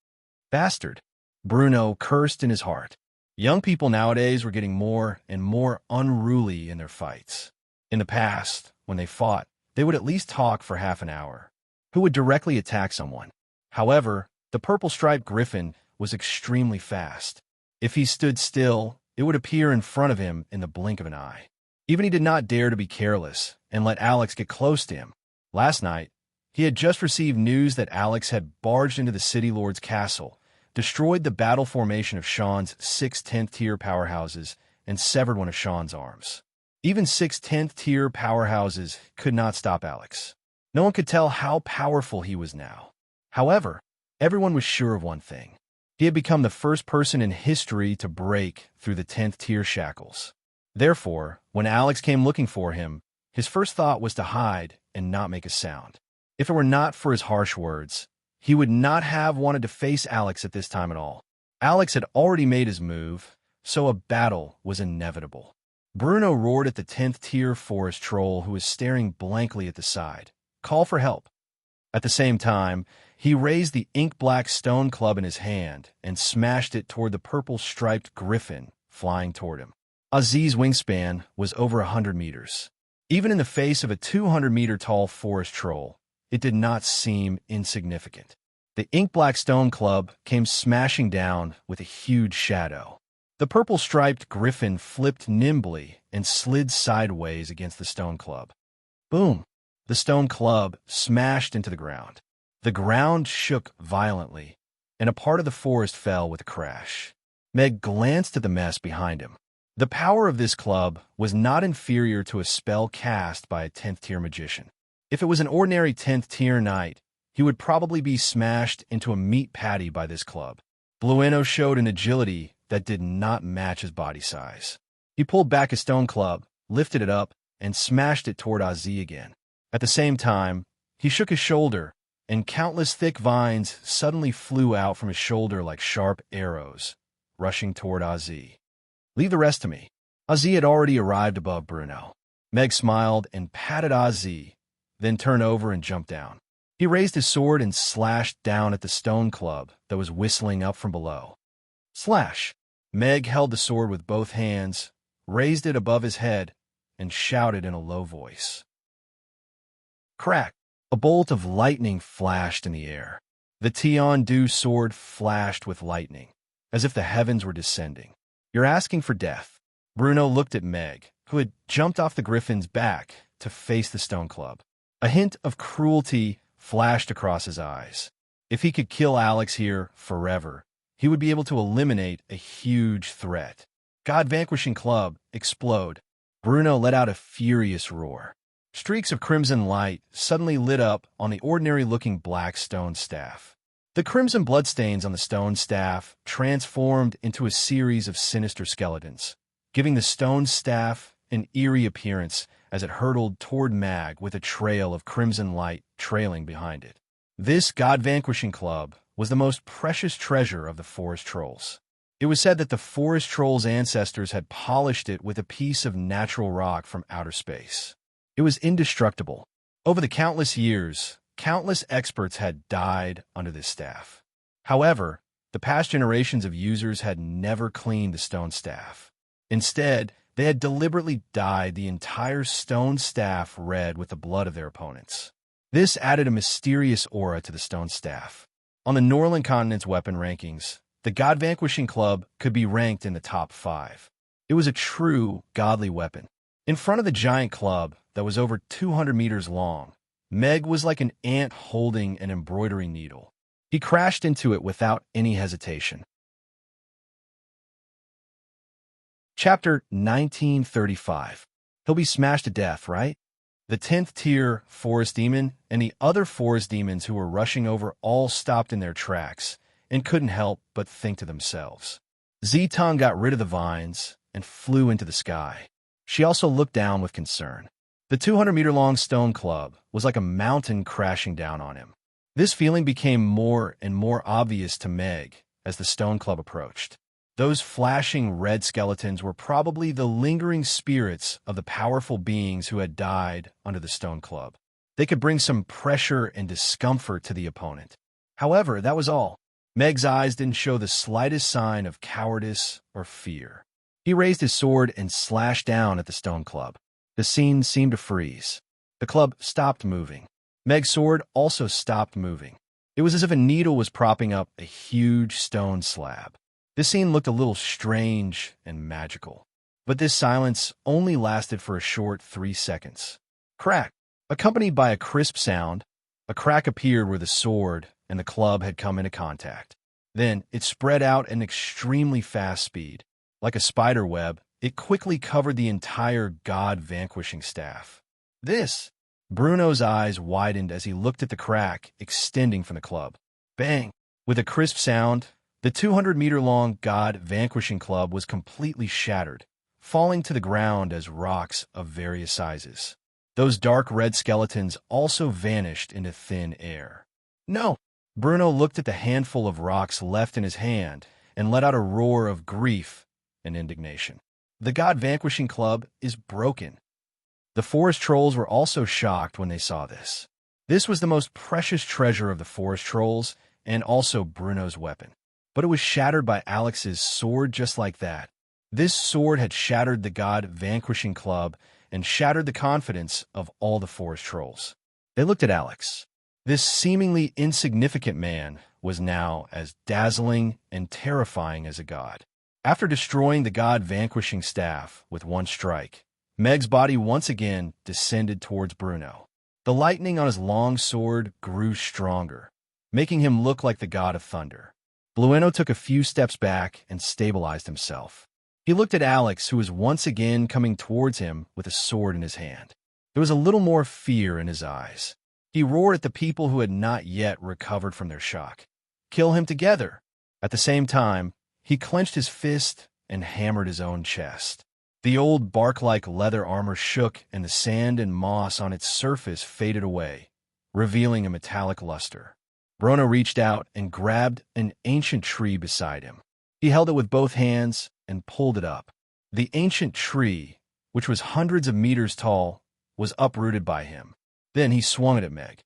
Bastard! Bruno cursed in his heart. Young people nowadays were getting more and more unruly in their fights. In the past, when they fought, they would at least talk for half an hour. Who would directly attack someone? However, the purple-striped griffin was extremely fast. If he stood still, it would appear in front of him in the blink of an eye. Even he did not dare to be careless and let Alex get close to him. Last night, he had just received news that Alex had barged into the city lord's castle, destroyed the battle formation of Sean's 6 10th-tier powerhouses, and severed one of Sean's arms. Even 6 10th-tier powerhouses could not stop Alex. No one could tell how powerful he was now. However, everyone was sure of one thing. He had become the first person in history to break through the 10th-tier shackles. Therefore, when Alex came looking for him, his first thought was to hide and not make a sound. If it were not for his harsh words, he would not have wanted to face Alex at this time at all. Alex had already made his move, so a battle was inevitable. Bruno roared at the 10th-tier forest troll who was staring blankly at the side. Call for help. At the same time, he raised the ink-black stone club in his hand and smashed it toward the purple-striped griffin flying toward him. Aziz's wingspan was over 100 meters. Even in the face of a 200-meter-tall forest troll, it did not seem insignificant. The ink-black stone club came smashing down with a huge shadow. The purple-striped griffin flipped nimbly and slid sideways against the stone club. Boom! The stone club smashed into the ground. The ground shook violently, and a part of the forest fell with a crash. Meg glanced at the mess behind him. The power of this club was not inferior to a spell cast by a 10th-tier magician. If it was an ordinary 10th-tier knight, he would probably be smashed into a meat patty by this club. Blueno showed an agility that did not match his body size. He pulled back his stone club, lifted it up, and smashed it toward Aziz again. At the same time, he shook his shoulder, and countless thick vines suddenly flew out from his shoulder like sharp arrows, rushing toward Aziz. Leave the rest to me. Aziz had already arrived above Bruno. Meg smiled and patted Aziz, then turned over and jumped down. He raised his sword and slashed down at the stone club that was whistling up from below. Slash! Meg held the sword with both hands, raised it above his head, and shouted in a low voice. Crack! A bolt of lightning flashed in the air. The Tian-Du sword flashed with lightning, as if the heavens were descending. You're asking for death. Bruno looked at Meg, who had jumped off the griffin's back to face the stone club. A hint of cruelty flashed across his eyes. If he could kill Alex here forever, he would be able to eliminate a huge threat. God-vanquishing club, explode. Bruno let out a furious roar. Streaks of crimson light suddenly lit up on the ordinary-looking black stone staff. The crimson bloodstains on the stone staff transformed into a series of sinister skeletons, giving the stone staff an eerie appearance as it hurtled toward Mag with a trail of crimson light trailing behind it. This god-vanquishing club was the most precious treasure of the forest trolls. It was said that the forest trolls' ancestors had polished it with a piece of natural rock from outer space. It was indestructible. Over the countless years, countless experts had died under this staff. However, the past generations of users had never cleaned the stone staff. Instead, they had deliberately dyed the entire stone staff red with the blood of their opponents. This added a mysterious aura to the stone staff. On the Norland continent's weapon rankings, the God-vanquishing club could be ranked in the top 5. It was a true, godly weapon. In front of the giant club that was over 200 meters long, Meg was like an ant holding an embroidery needle. He crashed into it without any hesitation. Chapter 1935. He'll be smashed to death, right? The 10th tier forest demon and the other forest demons who were rushing over all stopped in their tracks and couldn't help but think to themselves. Zitong got rid of the vines and flew into the sky. She also looked down with concern. The 200-meter-long stone club was like a mountain crashing down on him. This feeling became more and more obvious to Meg as the stone club approached. Those flashing red skeletons were probably the lingering spirits of the powerful beings who had died under the stone club. They could bring some pressure and discomfort to the opponent. However, that was all. Meg's eyes didn't show the slightest sign of cowardice or fear. He raised his sword and slashed down at the stone club. The scene seemed to freeze. The club stopped moving. Meg's sword also stopped moving. It was as if a needle was propping up a huge stone slab. This scene looked a little strange and magical. But this silence only lasted for a short 3 seconds. Crack! Accompanied by a crisp sound, a crack appeared where the sword and the club had come into contact. Then it spread out at an extremely fast speed. Like a spider web, it quickly covered the entire god-vanquishing staff. This! Bruno's eyes widened as he looked at the crack extending from the club. Bang! With a crisp sound, the 200-meter-long god-vanquishing club was completely shattered, falling to the ground as rocks of various sizes. Those dark red skeletons also vanished into thin air. No! Bruno looked at the handful of rocks left in his hand and let out a roar of grief and indignation. The god-vanquishing club is broken. The forest trolls were also shocked when they saw this. This was the most precious treasure of the forest trolls and also Bruno's weapon. But it was shattered by Alex's sword just like that. This sword had shattered the god-vanquishing club and shattered the confidence of all the forest trolls. They looked at Alex. This seemingly insignificant man was now as dazzling and terrifying as a god. After destroying the god-vanquishing staff with one strike, Meg's body once again descended towards Bruno. The lightning on his long sword grew stronger, making him look like the god of thunder. Blueno took a few steps back and stabilized himself. He looked at Alex, who was once again coming towards him with a sword in his hand. There was a little more fear in his eyes. He roared at the people who had not yet recovered from their shock. Kill him together! At the same time, he clenched his fist and hammered his own chest. The old bark-like leather armor shook and the sand and moss on its surface faded away, revealing a metallic luster. Bruno reached out and grabbed an ancient tree beside him. He held it with both hands and pulled it up. The ancient tree, which was hundreds of meters tall, was uprooted by him. Then he swung it at Meg.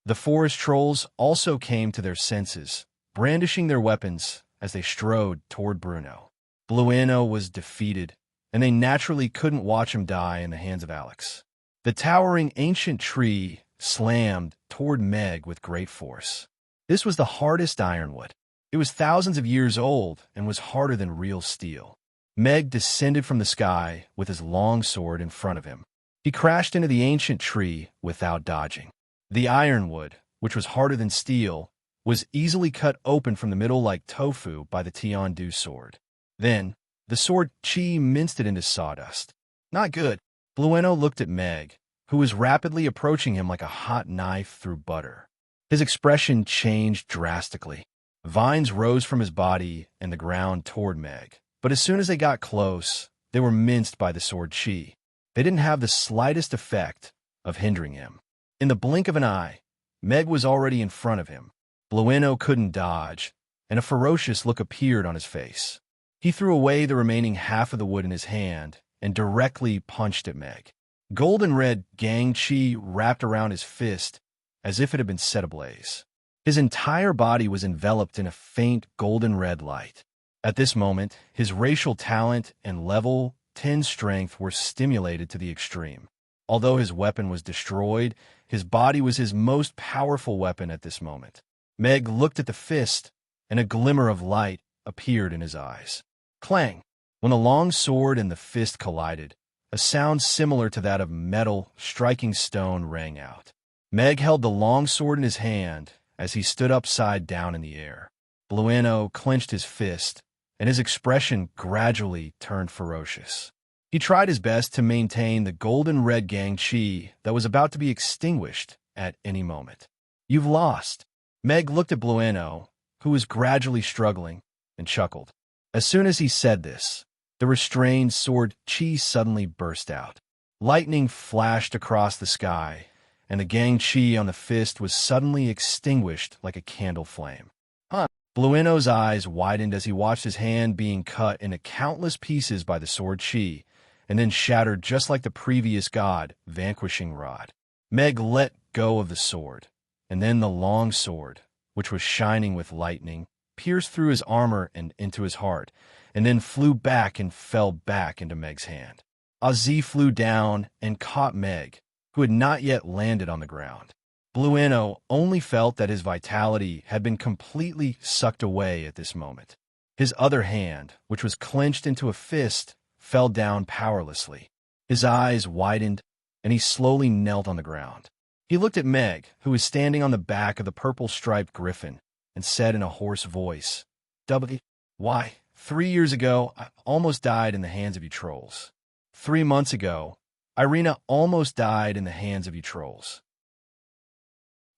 The forest trolls also came to their senses, brandishing their weapons as they strode toward Bruno. Blueno was defeated, and they naturally couldn't watch him die in the hands of Alex. The towering ancient tree slammed toward Meg with great force. This was the hardest ironwood. It was thousands of years old and was harder than real steel. Meg descended from the sky with his long sword in front of him. He crashed into the ancient tree without dodging. The ironwood, which was harder than steel, was easily cut open from the middle like tofu by the Tiandu sword. Then, the sword Chi minced it into sawdust. Not good. Blueno looked at Meg, who was rapidly approaching him like a hot knife through butter. His expression changed drastically. Vines rose from his body and the ground toward Meg, but as soon as they got close, they were minced by the sword Chi. They didn't have the slightest effect of hindering him. In the blink of an eye, Meg was already in front of him. Blueno couldn't dodge, and a ferocious look appeared on his face. He threw away the remaining half of the wood in his hand and directly punched at Meg. Golden red gang chi wrapped around his fist as if it had been set ablaze. His entire body was enveloped in a faint golden red light. At this moment, his racial talent and level 10 strength were stimulated to the extreme. Although his weapon was destroyed, his body was his most powerful weapon at this moment. Meg looked at the fist, and a glimmer of light appeared in his eyes. Clang! When the long sword and the fist collided, a sound similar to that of metal striking stone rang out. Meg held the long sword in his hand as he stood upside down in the air. Blueno clenched his fist, and his expression gradually turned ferocious. He tried his best to maintain the golden red gang chi that was about to be extinguished at any moment. You've lost. Meg looked at Blueno, who was gradually struggling, and chuckled. As soon as he said this, the restrained sword chi suddenly burst out. Lightning flashed across the sky, and the gang chi on the fist was suddenly extinguished like a candle flame. Blueno's eyes widened as he watched his hand being cut into countless pieces by the sword chi, and then shattered just like the previous god, vanquishing rod. Meg let go of the sword, and then the long sword, which was shining with lightning, pierced through his armor and into his heart, and then flew back and fell back into Meg's hand. Ozzy flew down and caught Meg, who had not yet landed on the ground. Blueno only felt that his vitality had been completely sucked away at this moment. His other hand, which was clenched into a fist, fell down powerlessly. His eyes widened, and he slowly knelt on the ground. He looked at Meg, who was standing on the back of the purple-striped griffin, and said in a hoarse voice, "Why, 3 years ago, I almost died in the hands of you trolls. 3 months ago, Irina almost died in the hands of you trolls.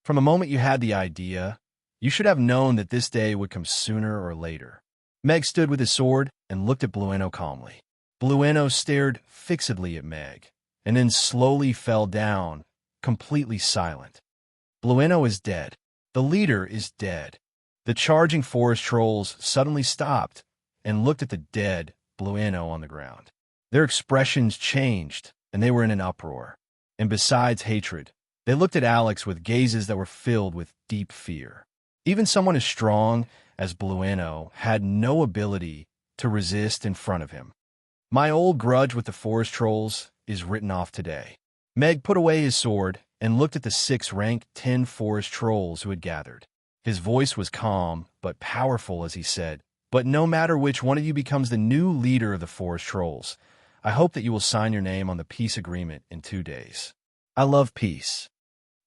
From the moment you had the idea, you should have known that this day would come sooner or later." Meg stood with his sword and looked at Blueno calmly. Blueno stared fixedly at Meg, and then slowly fell down, completely silent. Blueno is dead. The leader is dead. The charging forest trolls suddenly stopped and looked at the dead Blueno on the ground. Their expressions changed, and they were in an uproar. And besides hatred, they looked at Alex with gazes that were filled with deep fear. Even someone as strong as Blueno had no ability to resist in front of him. My old grudge with the forest trolls is written off today. Meg put away his sword and looked at the 6 rank 10 forest trolls who had gathered. His voice was calm but powerful as he said, "But no matter which one of you becomes the new leader of the forest trolls, I hope that you will sign your name on the peace agreement in 2 days. I love peace."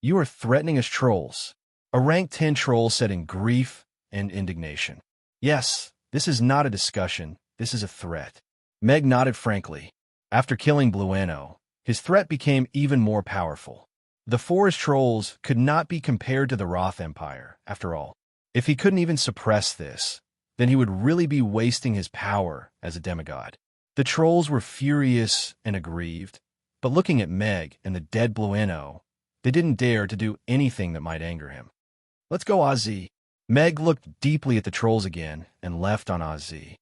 "You are threatening us trolls," a rank 10 troll said in grief and indignation. "Yes, this is not a discussion, this is a threat." Meg nodded frankly. After killing Blueno, his threat became even more powerful. The forest trolls could not be compared to the Roth Empire, after all. If he couldn't even suppress this, then he would really be wasting his power as a demigod. The trolls were furious and aggrieved, but looking at Meg and the dead Blueno, they didn't dare to do anything that might anger him. "Let's go, Ozzy." Meg looked deeply at the trolls again and left on Ozzy.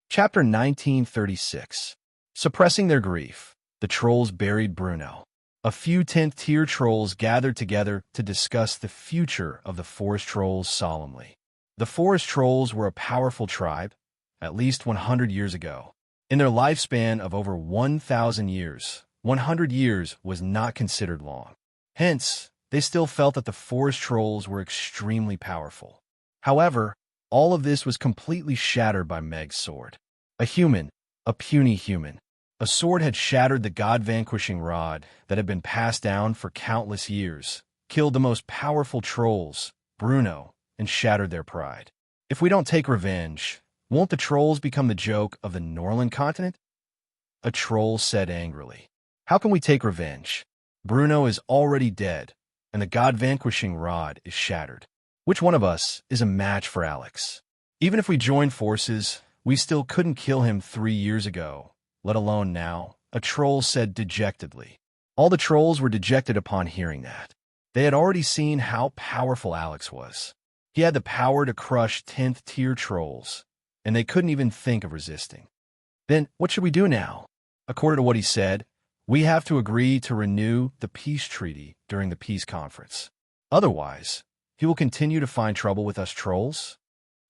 Chapter 1936. Suppressing their grief, the trolls buried Bruno. A few 10th tier trolls gathered together to discuss the future of the forest trolls solemnly. The forest trolls were a powerful tribe, at least 100 years ago. In their lifespan of over 1,000 years, 100 years was not considered long. Hence, they still felt that the forest trolls were extremely powerful. However, all of this was completely shattered by Meg's sword. A human, a puny human. A sword had shattered the god-vanquishing rod that had been passed down for countless years, killed the most powerful trolls, Bruno, and shattered their pride. If we don't take revenge, won't the trolls become the joke of the Norland continent? A troll said angrily. How can we take revenge? Bruno is already dead, and the god-vanquishing rod is shattered. Which one of us is a match for Alex? Even if we joined forces, we still couldn't kill him 3 years ago, let alone now, a troll said dejectedly. All the trolls were dejected upon hearing that. They had already seen how powerful Alex was. He had the power to crush 10th tier trolls, and they couldn't even think of resisting. Then, what should we do now? According to what he said, we have to agree to renew the peace treaty during the peace conference. Otherwise, he will continue to find trouble with us trolls.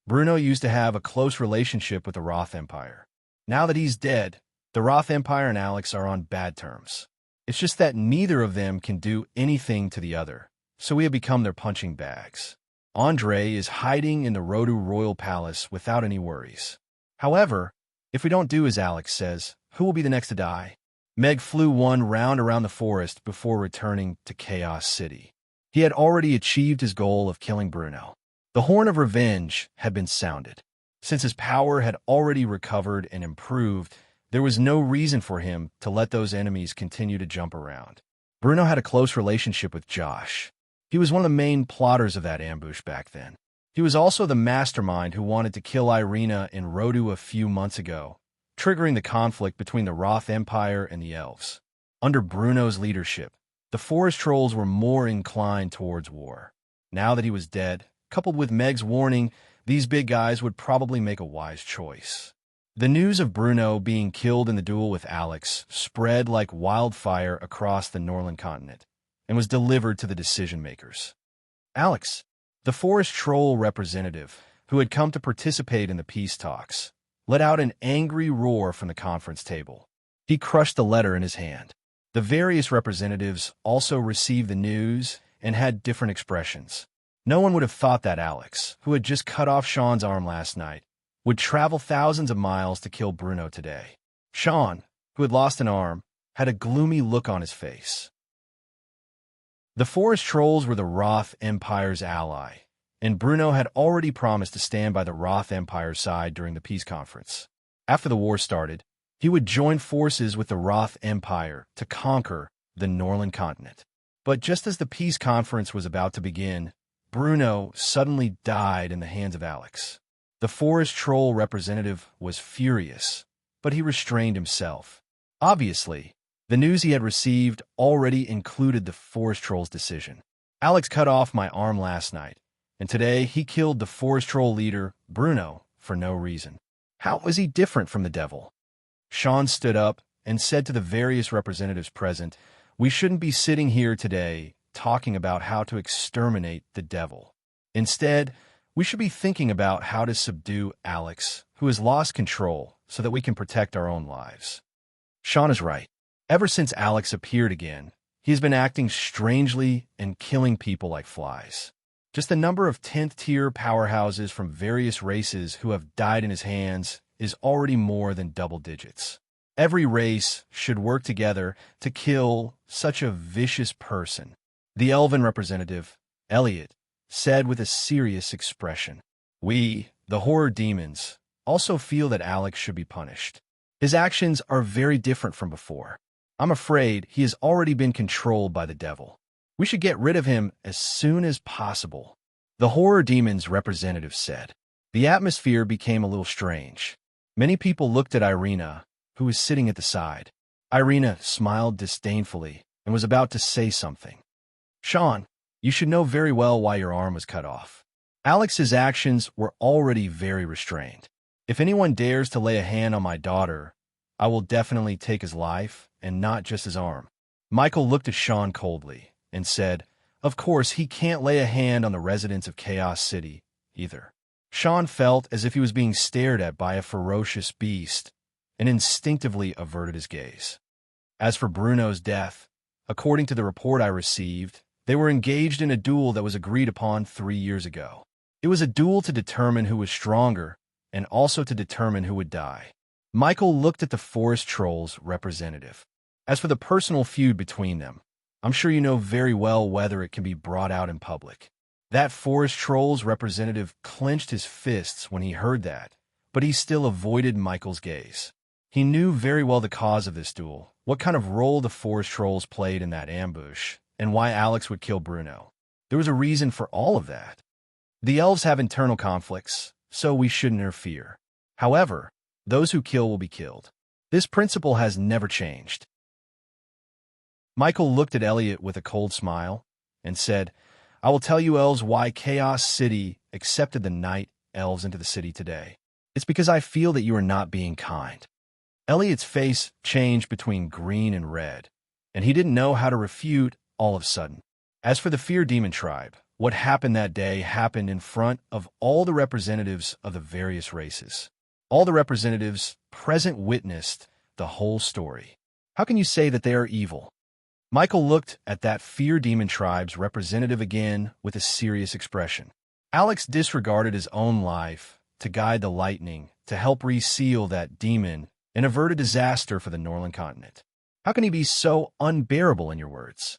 Bruno used to have a close relationship with the Roth Empire. Now that he's dead, the Roth Empire and Alex are on bad terms. It's just that neither of them can do anything to the other, so we have become their punching bags. Andre is hiding in the Rodu Royal Palace without any worries. However, if we don't do as Alex says, who will be the next to die? Meg flew one round around the forest before returning to Chaos City. He had already achieved his goal of killing Bruno. The horn of revenge had been sounded. Since his power had already recovered and improved, there was no reason for him to let those enemies continue to jump around. Bruno had a close relationship with Josh. He was one of the main plotters of that ambush back then. He was also the mastermind who wanted to kill Irina in Rodu a few months ago, triggering the conflict between the Roth Empire and the elves. Under Bruno's leadership, the forest trolls were more inclined towards war. Now that he was dead, coupled with Meg's warning, these big guys would probably make a wise choice. The news of Bruno being killed in the duel with Alex spread like wildfire across the Norland continent, and was delivered to the decision-makers. Alex, the forest troll representative, who had come to participate in the peace talks, let out an angry roar from the conference table. He crushed the letter in his hand. The various representatives also received the news and had different expressions. No one would have thought that Alex, who had just cut off Sean's arm last night, would travel thousands of miles to kill Bruno today. Sean, who had lost an arm, had a gloomy look on his face. The forest trolls were the Roth Empire's ally, and Bruno had already promised to stand by the Roth Empire's side during the peace conference. After the war started, he would join forces with the Roth Empire to conquer the Norland continent. But just as the peace conference was about to begin, Bruno suddenly died in the hands of Alex. The forest troll representative was furious, but he restrained himself. Obviously, the news he had received already included the forest troll's decision. Alex cut off my arm last night, and today he killed the forest troll leader, Bruno, for no reason. How was he different from the devil? Sean stood up and said to the various representatives present, "We shouldn't be sitting here today talking about how to exterminate the devil. Instead, we should be thinking about how to subdue Alex, who has lost control, so that we can protect our own lives." Sean is right. Ever since Alex appeared again, he has been acting strangely and killing people like flies. Just the number of 10th-tier powerhouses from various races who have died in his hands is already more than double digits. Every race should work together to kill such a vicious person. The elven representative, Elliot, said with a serious expression. We, the horror demons, also feel that Alex should be punished. His actions are very different from before. I'm afraid he has already been controlled by the devil. We should get rid of him as soon as possible. The horror demons representative said. The atmosphere became a little strange. Many people looked at Irina, who was sitting at the side. Irina smiled disdainfully and was about to say something. Sean, you should know very well why your arm was cut off. Alex's actions were already very restrained. If anyone dares to lay a hand on my daughter, I will definitely take his life and not just his arm. Michael looked at Sean coldly and said, of course, he can't lay a hand on the residents of Chaos City, either. Sean felt as if he was being stared at by a ferocious beast and instinctively averted his gaze. As for Bruno's death, according to the report I received, they were engaged in a duel that was agreed upon 3 years ago. It was a duel to determine who was stronger and also to determine who would die. Michael looked at the forest troll's representative. As for the personal feud between them, I'm sure you know very well whether it can be brought out in public. That forest troll's representative clenched his fists when he heard that, but he still avoided Michael's gaze. He knew very well the cause of this duel, what kind of role the forest trolls played in that ambush, and why Alex would kill Bruno. There was a reason for all of that. The elves have internal conflicts, so we shouldn't interfere. However, those who kill will be killed. This principle has never changed. Michael looked at Elliot with a cold smile and said, I will tell you elves why Chaos City accepted the night elves into the city today. It's because I feel that you are not being kind. Elliot's face changed between green and red, and he didn't know how to refute all of a sudden. As for the Fear Demon tribe, what happened that day happened in front of all the representatives of the various races. All the representatives present witnessed the whole story. How can you say that they are evil? Michael looked at that Fear Demon tribe's representative again with a serious expression. Alex disregarded his own life to guide the lightning to help reseal that demon and avert a disaster for the Norland continent. How can he be so unbearable in your words?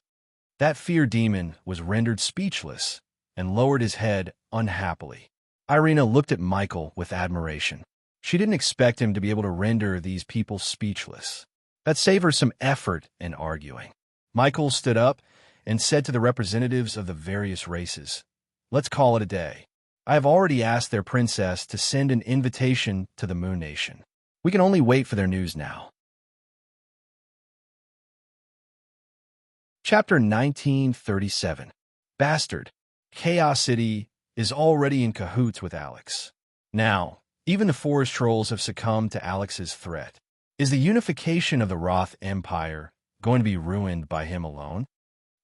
That Fear Demon was rendered speechless and lowered his head unhappily. Irina looked at Michael with admiration. She didn't expect him to be able to render these people speechless. That saved her some effort in arguing. Michael stood up and said to the representatives of the various races, let's call it a day. I have already asked their princess to send an invitation to the Moon Nation. We can only wait for their news now. Chapter 1937. Bastard. Chaos City is already in cahoots with Alex. Now, even the forest trolls have succumbed to Alex's threat. Is the unification of the Roth Empire going to be ruined by him alone?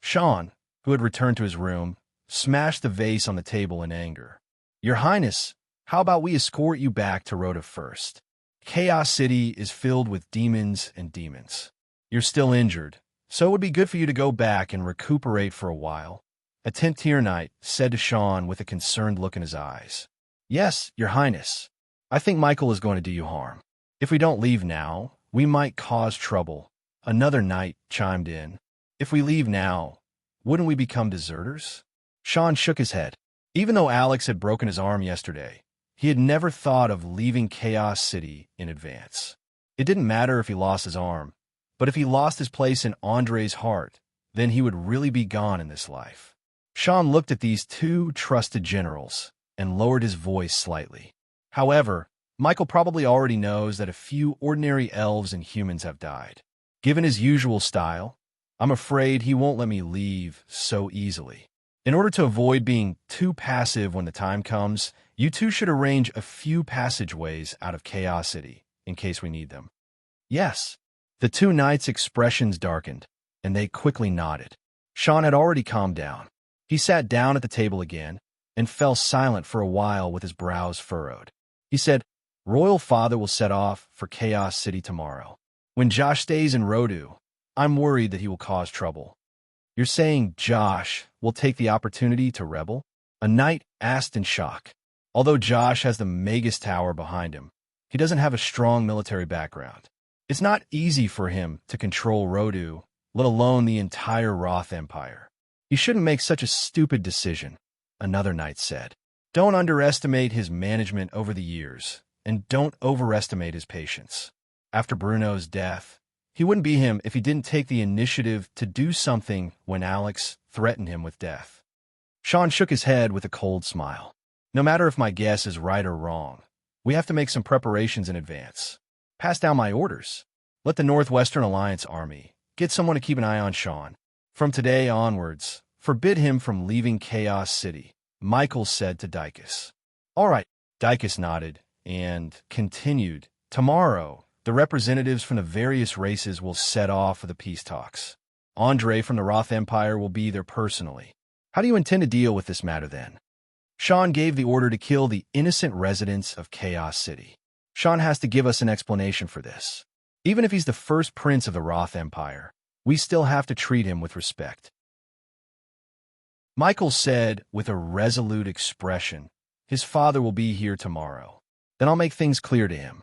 Sean, who had returned to his room, smashed the vase on the table in anger. Your Highness, how about we escort you back to Rhoda first? Chaos City is filled with demons and demons. You're still injured, so it would be good for you to go back and recuperate for a while. A 10th tier knight said to Sean with a concerned look in his eyes. Yes, Your Highness. I think Michael is going to do you harm. If we don't leave now, we might cause trouble. Another knight chimed in. If we leave now, wouldn't we become deserters? Sean shook his head. Even though Alex had broken his arm yesterday, he had never thought of leaving Chaos City in advance. It didn't matter if he lost his arm, but if he lost his place in Andre's heart, then he would really be gone in this life. Sean looked at these two trusted generals and lowered his voice slightly. However, Michael probably already knows that a few ordinary elves and humans have died. Given his usual style, I'm afraid he won't let me leave so easily. In order to avoid being too passive when the time comes, you two should arrange a few passageways out of Chaos City, in case we need them. Yes. The two knights' expressions darkened, and they quickly nodded. Sean had already calmed down. He sat down at the table again and fell silent for a while with his brows furrowed. He said, Royal Father will set off for Chaos City tomorrow. When Josh stays in Rodu, I'm worried that he will cause trouble. You're saying Josh will take the opportunity to rebel? A knight asked in shock. Although Josh has the Magus Tower behind him, he doesn't have a strong military background. It's not easy for him to control Rodu, let alone the entire Roth Empire. He shouldn't make such a stupid decision, another knight said. Don't underestimate his management over the years, and don't overestimate his patience. After Bruno's death, he wouldn't be him if he didn't take the initiative to do something when Alex threatened him with death. Sean shook his head with a cold smile. No matter if my guess is right or wrong, we have to make some preparations in advance. Pass down my orders. Let the Northwestern Alliance Army get someone to keep an eye on Sean. From today onwards, forbid him from leaving Chaos City, Michael said to Dicus. All right, Dicus nodded and continued. Tomorrow, the representatives from the various races will set off for the peace talks. Andre from the Roth Empire will be there personally. How do you intend to deal with this matter then? Sean gave the order to kill the innocent residents of Chaos City. Sean has to give us an explanation for this. Even if he's the first prince of the Roth Empire, we still have to treat him with respect. Michael said with a resolute expression, his father will be here tomorrow. Then I'll make things clear to him.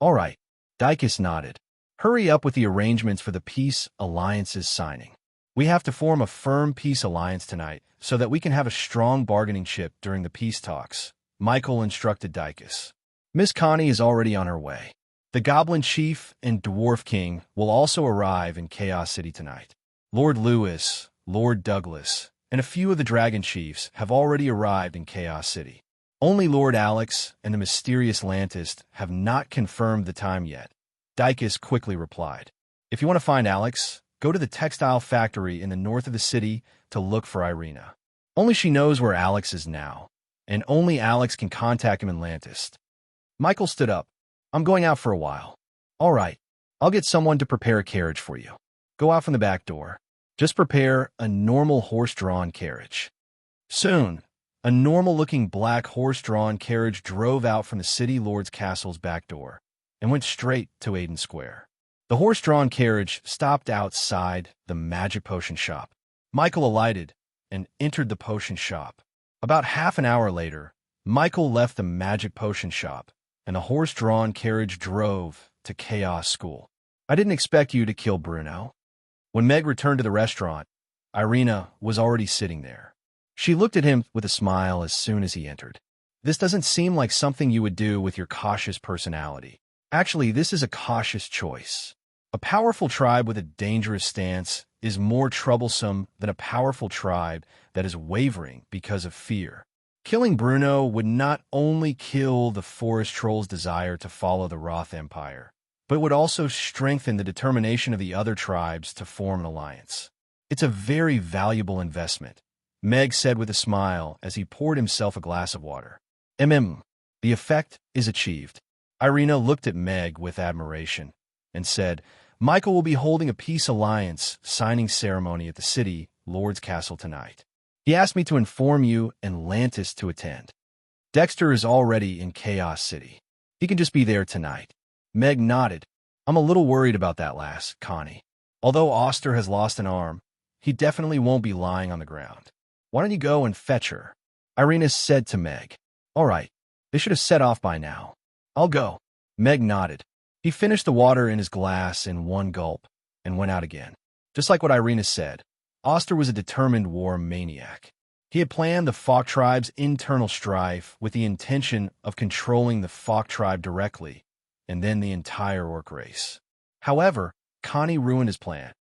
All right, Dicus nodded. Hurry up with the arrangements for the peace alliance's signing. We have to form a firm peace alliance tonight so that we can have a strong bargaining chip during the peace talks, Michael instructed Dicus. Miss Connie is already on her way. The Goblin Chief and Dwarf King will also arrive in Chaos City tonight. Lord Lewis, Lord Douglas, and a few of the Dragon Chiefs have already arrived in Chaos City. Only Lord Alex and the mysterious Lantist have not confirmed the time yet. Dicus quickly replied. If you want to find Alex, go to the textile factory in the north of the city to look for Irina. Only she knows where Alex is now, and only Alex can contact him in Lantist. Michael stood up. I'm going out for a while. All right, I'll get someone to prepare a carriage for you. Go out from the back door. Just prepare a normal horse-drawn carriage. Soon, a normal-looking black horse-drawn carriage drove out from the city lord's castle's back door and went straight to Aiden Square. The horse-drawn carriage stopped outside the magic potion shop. Michael alighted and entered the potion shop. About half an hour later, Michael left the magic potion shop, and the horse-drawn carriage drove to Chaos School. I didn't expect you to kill Bruno. When Meg returned to the restaurant, Irina was already sitting there. She looked at him with a smile as soon as he entered. This doesn't seem like something you would do with your cautious personality. Actually, this is a cautious choice. A powerful tribe with a dangerous stance is more troublesome than a powerful tribe that is wavering because of fear. Killing Bruno would not only kill the forest troll's desire to follow the Roth Empire, but would also strengthen the determination of the other tribes to form an alliance. It's a very valuable investment, Meg said with a smile as he poured himself a glass of water. The effect is achieved. Irina looked at Meg with admiration and said, Michael will be holding a peace alliance signing ceremony at the city Lord's castle tonight. He asked me to inform you and Lantis to attend. Dexter is already in Chaos City. He can just be there tonight." Meg nodded. "I'm a little worried about that lass, Connie. Although Oster has lost an arm, he definitely won't be lying on the ground. Why don't you go and fetch her?" Irina said to Meg. "All right. They should have set off by now. I'll go." Meg nodded. He finished the water in his glass in one gulp and went out again. Just like what Irina said, Oster was a determined war maniac. He had planned the Fok tribe's internal strife with the intention of controlling the Fok tribe directly, and then the entire orc race. However, Connie ruined his plan.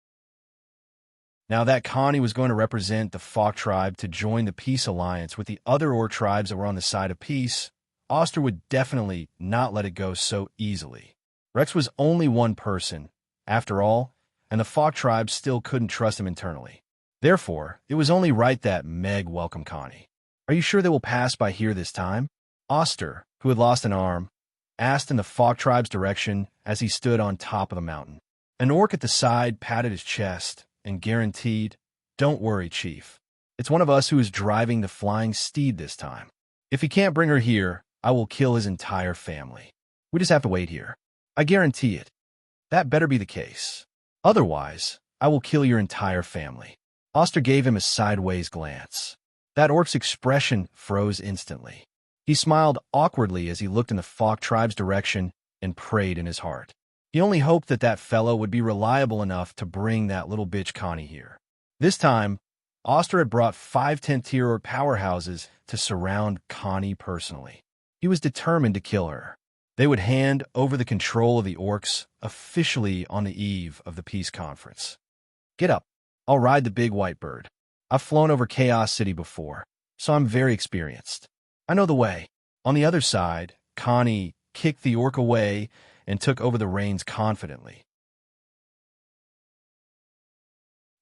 Now that Connie was going to represent the Fok tribe to join the peace alliance with the other orc tribes that were on the side of peace, Oster would definitely not let it go so easily. Rex was only one person, after all, and the Fok tribe still couldn't trust him internally. Therefore, it was only right that Meg welcome Connie. "Are you sure they will pass by here this time?" Oster, who had lost an arm, asked in the Fok tribe's direction as he stood on top of the mountain. An orc at the side patted his chest and guaranteed, "Don't worry, Chief. It's one of us who is driving the flying steed this time. If he can't bring her here, I will kill his entire family. We just have to wait here. I guarantee it. That better be the case. Otherwise, I will kill your entire family." Oster gave him a sideways glance. That orc's expression froze instantly. He smiled awkwardly as he looked in the Fok tribe's direction and prayed in his heart. He only hoped that that fellow would be reliable enough to bring that little bitch Connie here. This time, Oster had brought 5 10th-tier orc powerhouses to surround Connie personally. He was determined to kill her. They would hand over the control of the orcs officially on the eve of the peace conference. "Get up. I'll ride the big white bird. I've flown over Chaos City before, so I'm very experienced. I know the way." On the other side, Connie kicked the orc away and took over the reins confidently.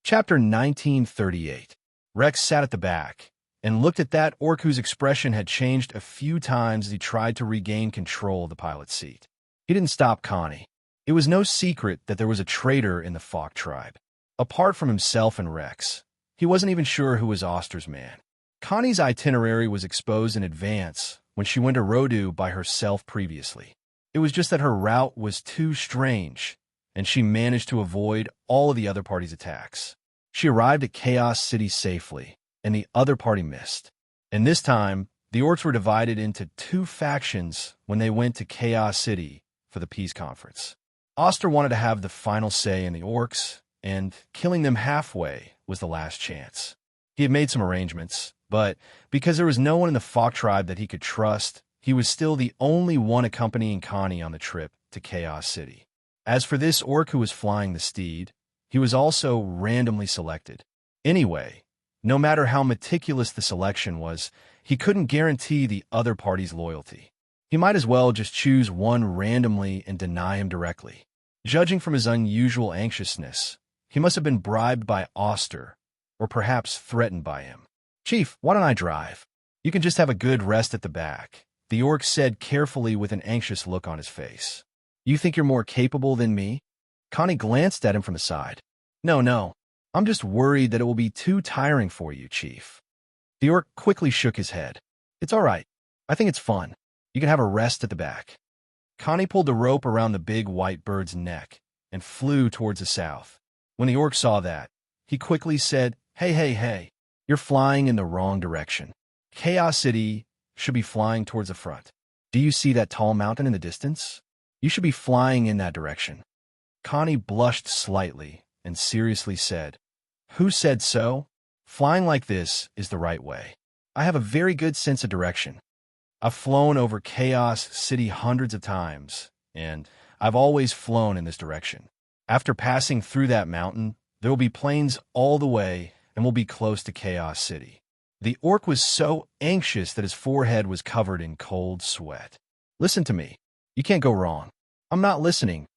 Chapter 1938. Rex sat at the back and looked at that orc whose expression had changed a few times as he tried to regain control of the pilot's seat. He didn't stop Connie. It was no secret that there was a traitor in the Fok tribe. Apart from himself and Rex, he wasn't even sure who was Oster's man. Connie's itinerary was exposed in advance when she went to Rodu by herself previously. It was just that her route was too strange, and she managed to avoid all of the other party's attacks. She arrived at Chaos City safely, and the other party missed. And this time, the orcs were divided into 2 factions when they went to Chaos City for the peace conference. Oster wanted to have the final say in the orcs, and killing them halfway was the last chance. He had made some arrangements, but because there was no one in the Fok tribe that he could trust, he was still the only one accompanying Connie on the trip to Chaos City. As for this orc who was flying the steed, he was also randomly selected. Anyway, no matter how meticulous the selection was, he couldn't guarantee the other party's loyalty. He might as well just choose one randomly and deny him directly. Judging from his unusual anxiousness, he must have been bribed by Oster, or perhaps threatened by him. "Chief, why don't I drive? You can just have a good rest at the back," the orc said carefully with an anxious look on his face. "You think you're more capable than me?" Connie glanced at him from the side. No. I'm just worried that it will be too tiring for you, Chief." The orc quickly shook his head. "It's all right. I think it's fun. You can have a rest at the back." Connie pulled the rope around the big white bird's neck and flew towards the south. When the orc saw that, he quickly said, Hey, you're flying in the wrong direction. Chaos City should be flying towards the front. Do you see that tall mountain in the distance? You should be flying in that direction." Connie blushed slightly and seriously said, "Who said so? Flying like this is the right way. I have a very good sense of direction. I've flown over Chaos City hundreds of times, and I've always flown in this direction. After passing through that mountain, there will be plains all the way, and we'll be close to Chaos City." The orc was so anxious that his forehead was covered in cold sweat. "Listen to me. You can't go wrong." I'm not listening.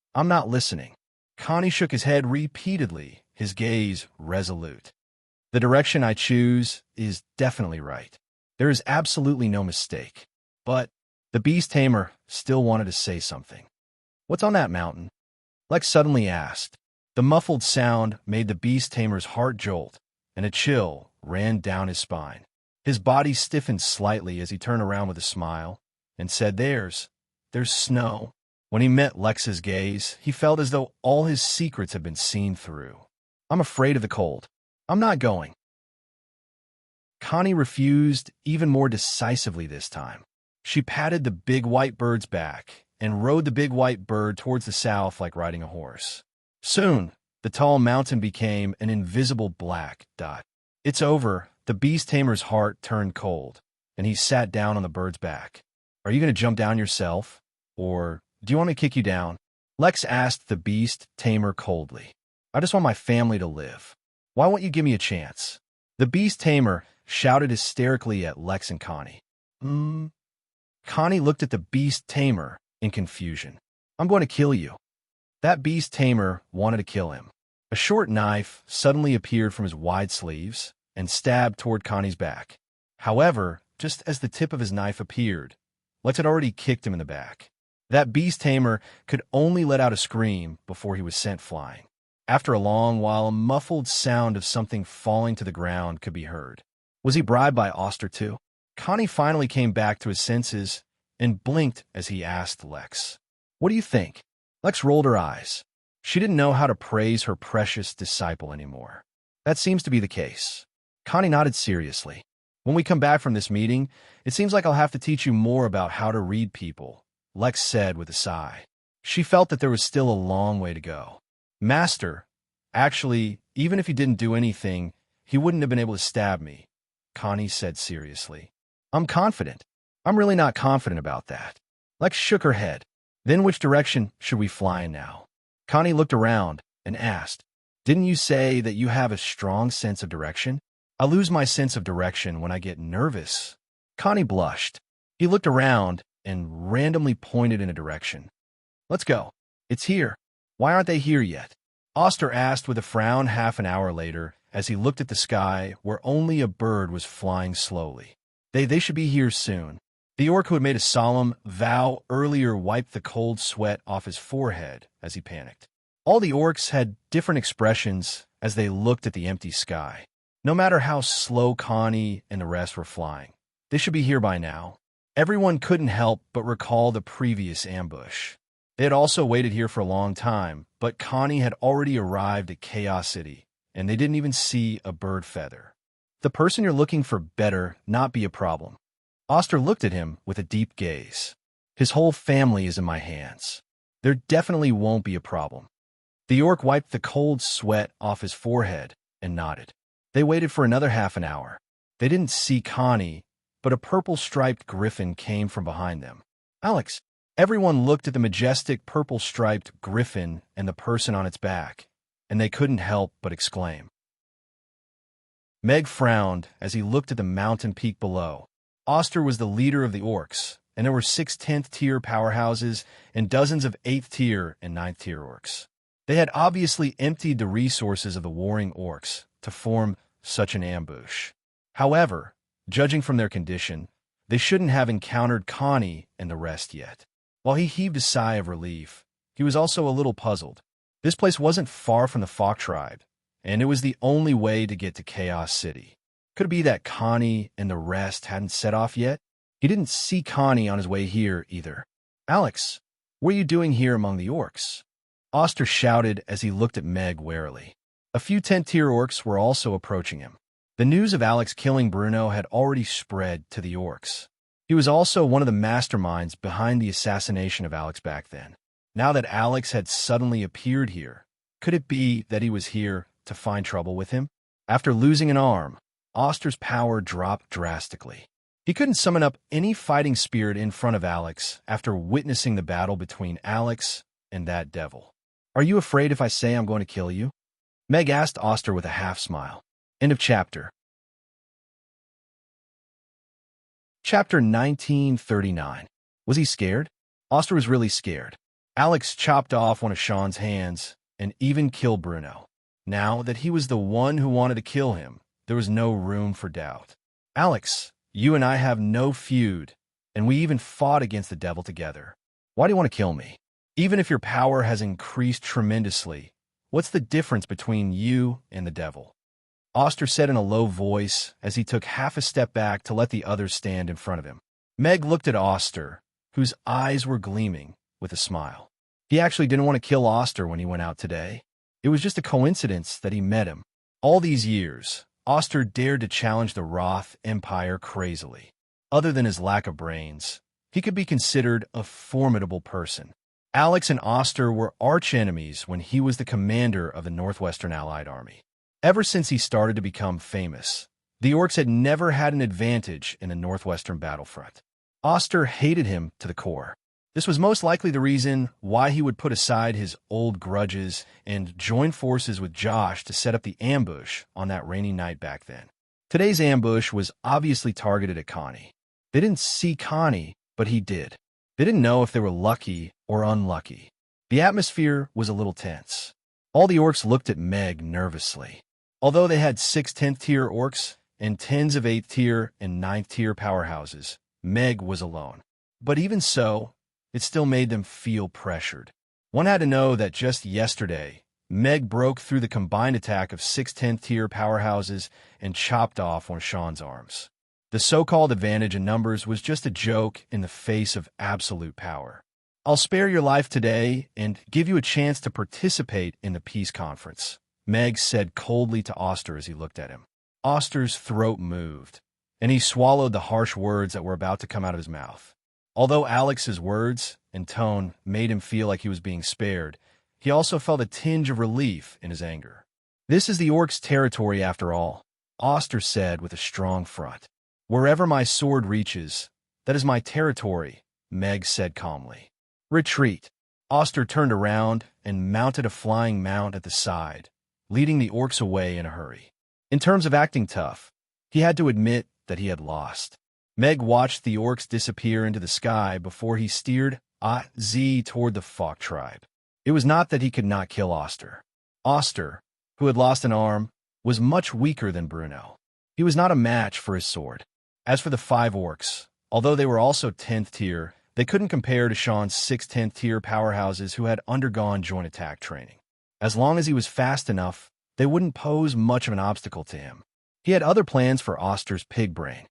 Connie shook his head repeatedly, his gaze resolute. "The direction I choose is definitely right. There is absolutely no mistake." But the beast tamer still wanted to say something. "What's on that mountain?" Lex suddenly asked. The muffled sound made the beast tamer's heart jolt, and a chill ran down his spine. His body stiffened slightly as he turned around with a smile and said, there's snow. When he met Lex's gaze, he felt as though all his secrets had been seen through. I'm afraid of the cold. I'm not going. Connie refused even more decisively this time. She patted the big white bird's back and rode the big white bird towards the south like riding a horse. Soon, the tall mountain became an invisible black dot. It's over. The beast tamer's heart turned cold, and he sat down on the bird's back. Are you going to jump down yourself? Or do you want me to kick you down? Lex asked the beast tamer coldly. I just want my family to live. Why won't you give me a chance? The beast tamer shouted hysterically at Lex and Connie. Connie looked at the beast tamer in confusion. I'm going to kill you. That beast tamer wanted to kill him. A short knife suddenly appeared from his wide sleeves and stabbed toward Connie's back. However, just as the tip of his knife appeared, Lex had already kicked him in the back. That beast tamer could only let out a scream before he was sent flying. After a long while, a muffled sound of something falling to the ground could be heard. Was he bribed by Oster too? Connie finally came back to his senses and blinked as he asked Lex, what do you think? Lex rolled her eyes. She didn't know how to praise her precious disciple anymore. That seems to be the case. Connie nodded seriously. When we come back from this meeting, it seems like I'll have to teach you more about how to read people, Lex said with a sigh. She felt that there was still a long way to go. Master, actually, even if he didn't do anything, he wouldn't have been able to stab me, Connie said seriously. I'm confident. I'm really not confident about that. Lex shook her head. Then which direction should we fly in now? Connie looked around and asked, didn't you say that you have a strong sense of direction? I lose my sense of direction when I get nervous. Connie blushed. He looked around and randomly pointed in a direction. Let's go. It's here. Why aren't they here yet? Oster asked with a frown half an hour later as he looked at the sky where only a bird was flying slowly. They should be here soon. The orc who had made a solemn vow earlier wiped the cold sweat off his forehead as he panicked. All the orcs had different expressions as they looked at the empty sky. No matter how slow Connie and the rest were flying, they should be here by now. Everyone couldn't help but recall the previous ambush. They had also waited here for a long time, but Connie had already arrived at Chaos City, and they didn't even see a bird feather. The person you're looking for better not be a problem. Oster looked at him with a deep gaze. His whole family is in my hands. There definitely won't be a problem. The orc wiped the cold sweat off his forehead and nodded. They waited for another half an hour. They didn't see Connie, but a purple-striped griffin came from behind them. Alex. Everyone looked at the majestic purple-striped griffin and the person on its back, and they couldn't help but exclaim. Meg frowned as he looked at the mountain peak below. Oster was the leader of the orcs, and there were 6 10th-tier powerhouses and dozens of 8th-tier and 9th-tier orcs. They had obviously emptied the resources of the warring orcs to form such an ambush. However, judging from their condition, they shouldn't have encountered Connie and the rest yet. While he heaved a sigh of relief, he was also a little puzzled. This place wasn't far from the Fok tribe, and it was the only way to get to Chaos City. Could it be that Connie and the rest hadn't set off yet? He didn't see Connie on his way here either. Alex, what are you doing here among the orcs? Oster shouted as he looked at Meg warily. A few 10th-tier orcs were also approaching him. The news of Alex killing Bruno had already spread to the orcs. He was also one of the masterminds behind the assassination of Alex back then. Now that Alex had suddenly appeared here, could it be that he was here to find trouble with him? After losing an arm, Oster's power dropped drastically. He couldn't summon up any fighting spirit in front of Alex after witnessing the battle between Alex and that devil. Are you afraid if I say I'm going to kill you? Meg asked Oster with a half-smile. End of chapter. Chapter 1939. Was he scared? Oster was really scared. Alex chopped off one of Sean's hands and even killed Bruno. Now that he was the one who wanted to kill him, there was no room for doubt. Alex, you and I have no feud, and we even fought against the devil together. Why do you want to kill me? Even if your power has increased tremendously, what's the difference between you and the devil? Oster said in a low voice as he took half a step back to let the others stand in front of him. Meg looked at Oster, whose eyes were gleaming, with a smile. He actually didn't want to kill Oster when he went out today. It was just a coincidence that he met him. All these years, Oster dared to challenge the Roth Empire crazily. Other than his lack of brains, he could be considered a formidable person. Alex and Oster were arch-enemies when he was the commander of the Northwestern Allied Army. Ever since he started to become famous, the Orcs had never had an advantage in the Northwestern battlefront. Oster hated him to the core. This was most likely the reason why he would put aside his old grudges and join forces with Josh to set up the ambush on that rainy night back then. Today's ambush was obviously targeted at Connie. They didn't see Connie, but he did. They didn't know if they were lucky or unlucky. The atmosphere was a little tense. All the Orcs looked at Meg nervously. Although they had 6 10th-tier Orcs and tens of 8th-tier and 9th-tier powerhouses, Meg was alone. But even so, it still made them feel pressured. One had to know that just yesterday, Meg broke through the combined attack of 6 10th-tier powerhouses and chopped off one of Sean's arms. The so-called advantage in numbers was just a joke in the face of absolute power. I'll spare your life today and give you a chance to participate in the peace conference, Meg said coldly to Oster as he looked at him. Oster's throat moved, and he swallowed the harsh words that were about to come out of his mouth. Although Alex's words and tone made him feel like he was being spared, he also felt a tinge of relief in his anger. This is the Orcs' territory after all, Oster said with a strong front. Wherever my sword reaches, that is my territory, Meg said calmly. Retreat. Oster turned around and mounted a flying mount at the side, leading the Orcs away in a hurry. In terms of acting tough, he had to admit that he had lost. Meg watched the Orcs disappear into the sky before he steered Z toward the Falk tribe. It was not that he could not kill Oster. Oster, who had lost an arm, was much weaker than Bruno. He was not a match for his sword. As for the 5 Orcs, although they were also 10th tier, they couldn't compare to Sean's 6 10th tier powerhouses who had undergone joint attack training. As long as he was fast enough, they wouldn't pose much of an obstacle to him. He had other plans for Oster's pig brain.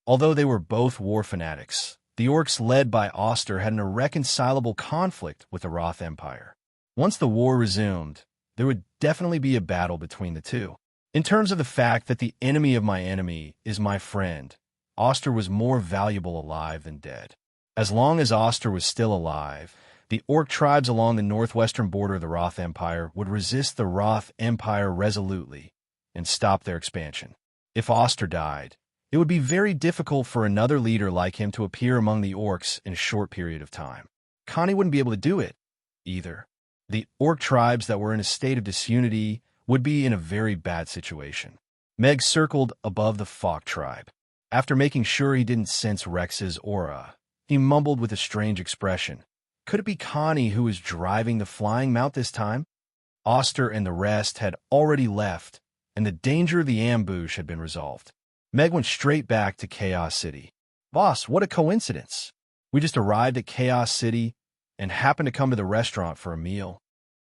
Although they were both war fanatics, the Orcs led by Oster had an irreconcilable conflict with the Roth Empire. Once the war resumed, there would definitely be a battle between the two. In terms of the fact that the enemy of my enemy is my friend, Oster was more valuable alive than dead. As long as Oster was still alive, the Orc tribes along the northwestern border of the Roth Empire would resist the Roth Empire resolutely and stop their expansion. If Oster died, it would be very difficult for another leader like him to appear among the Orcs in a short period of time. Connie wouldn't be able to do it, either. The Orc tribes that were in a state of disunity would be in a very bad situation. Meg circled above the Falk tribe. After making sure he didn't sense Rex's aura, he mumbled with a strange expression. Could it be Connie who was driving the flying mount this time? Oster and the rest had already left, and the danger of the ambush had been resolved. Meg went straight back to Chaos City. Boss, what a coincidence. We just arrived at Chaos City and happened to come to the restaurant for a meal.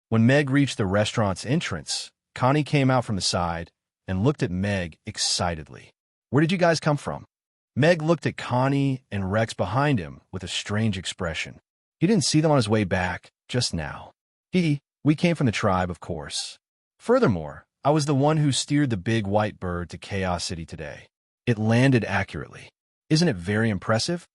When Meg reached the restaurant's entrance, Connie came out from the side and looked at Meg excitedly. Where did you guys come from? Meg looked at Connie and Rex behind him with a strange expression. He didn't see them on his way back, just now. We came from the tribe, of course. Furthermore, I was the one who steered the big white bird to Chaos City today. It landed accurately. Isn't it very impressive?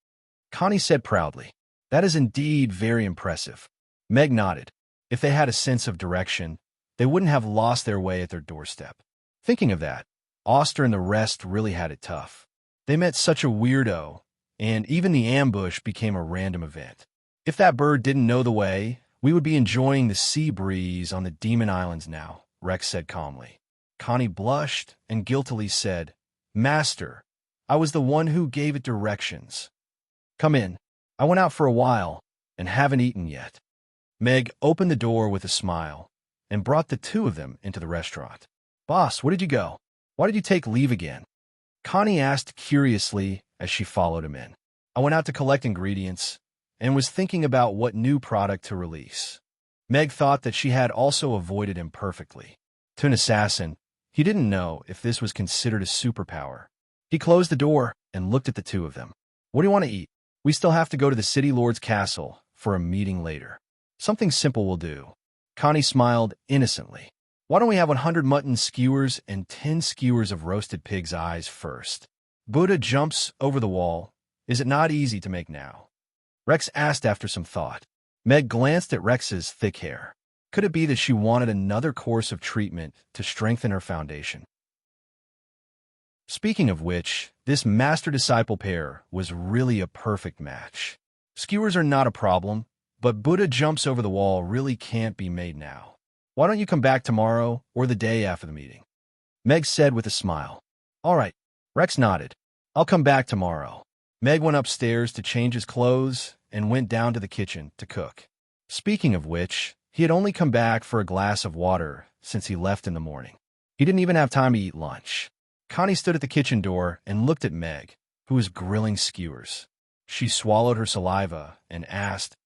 Connie said proudly. That is indeed very impressive. Meg nodded. If they had a sense of direction, they wouldn't have lost their way at their doorstep. Thinking of that, Oster and the rest really had it tough. They met such a weirdo, and even the ambush became a random event. If that bird didn't know the way, we would be enjoying the sea breeze on the Demon Islands now, Rex said calmly. Connie blushed and guiltily said, Master, I was the one who gave it directions. Come in. I went out for a while and haven't eaten yet. Meg opened the door with a smile and brought the two of them into the restaurant. Boss, where did you go? Why did you take leave again? Connie asked curiously as she followed him in. I went out to collect ingredients and was thinking about what new product to release. Meg thought that she had also avoided him perfectly. To an assassin, He didn't know if this was considered a superpower. He closed the door and looked at the two of them. What do you want to eat? We still have to go to the city lord's castle for a meeting later. Something simple will do. Connie smiled innocently. Why don't we have 100 mutton skewers and 10 skewers of roasted pig's eyes first? Buddha jumps over the wall. Is it not easy to make now? Rex asked after some thought. Meg glanced at Rex's thick hair. Could it be that she wanted another course of treatment to strengthen her foundation? Speaking of which, this master-disciple pair was really a perfect match. Skewers are not a problem, but Buddha jumps over the wall really can't be made now. Why don't you come back tomorrow or the day after the meeting? Meg said with a smile. All right. Rex nodded. I'll come back tomorrow. Meg went upstairs to change his clothes and went down to the kitchen to cook. Speaking of which, he had only come back for a glass of water since he left in the morning. He didn't even have time to eat lunch. Connie stood at the kitchen door and looked at Meg, who was grilling skewers. She swallowed her saliva and asked,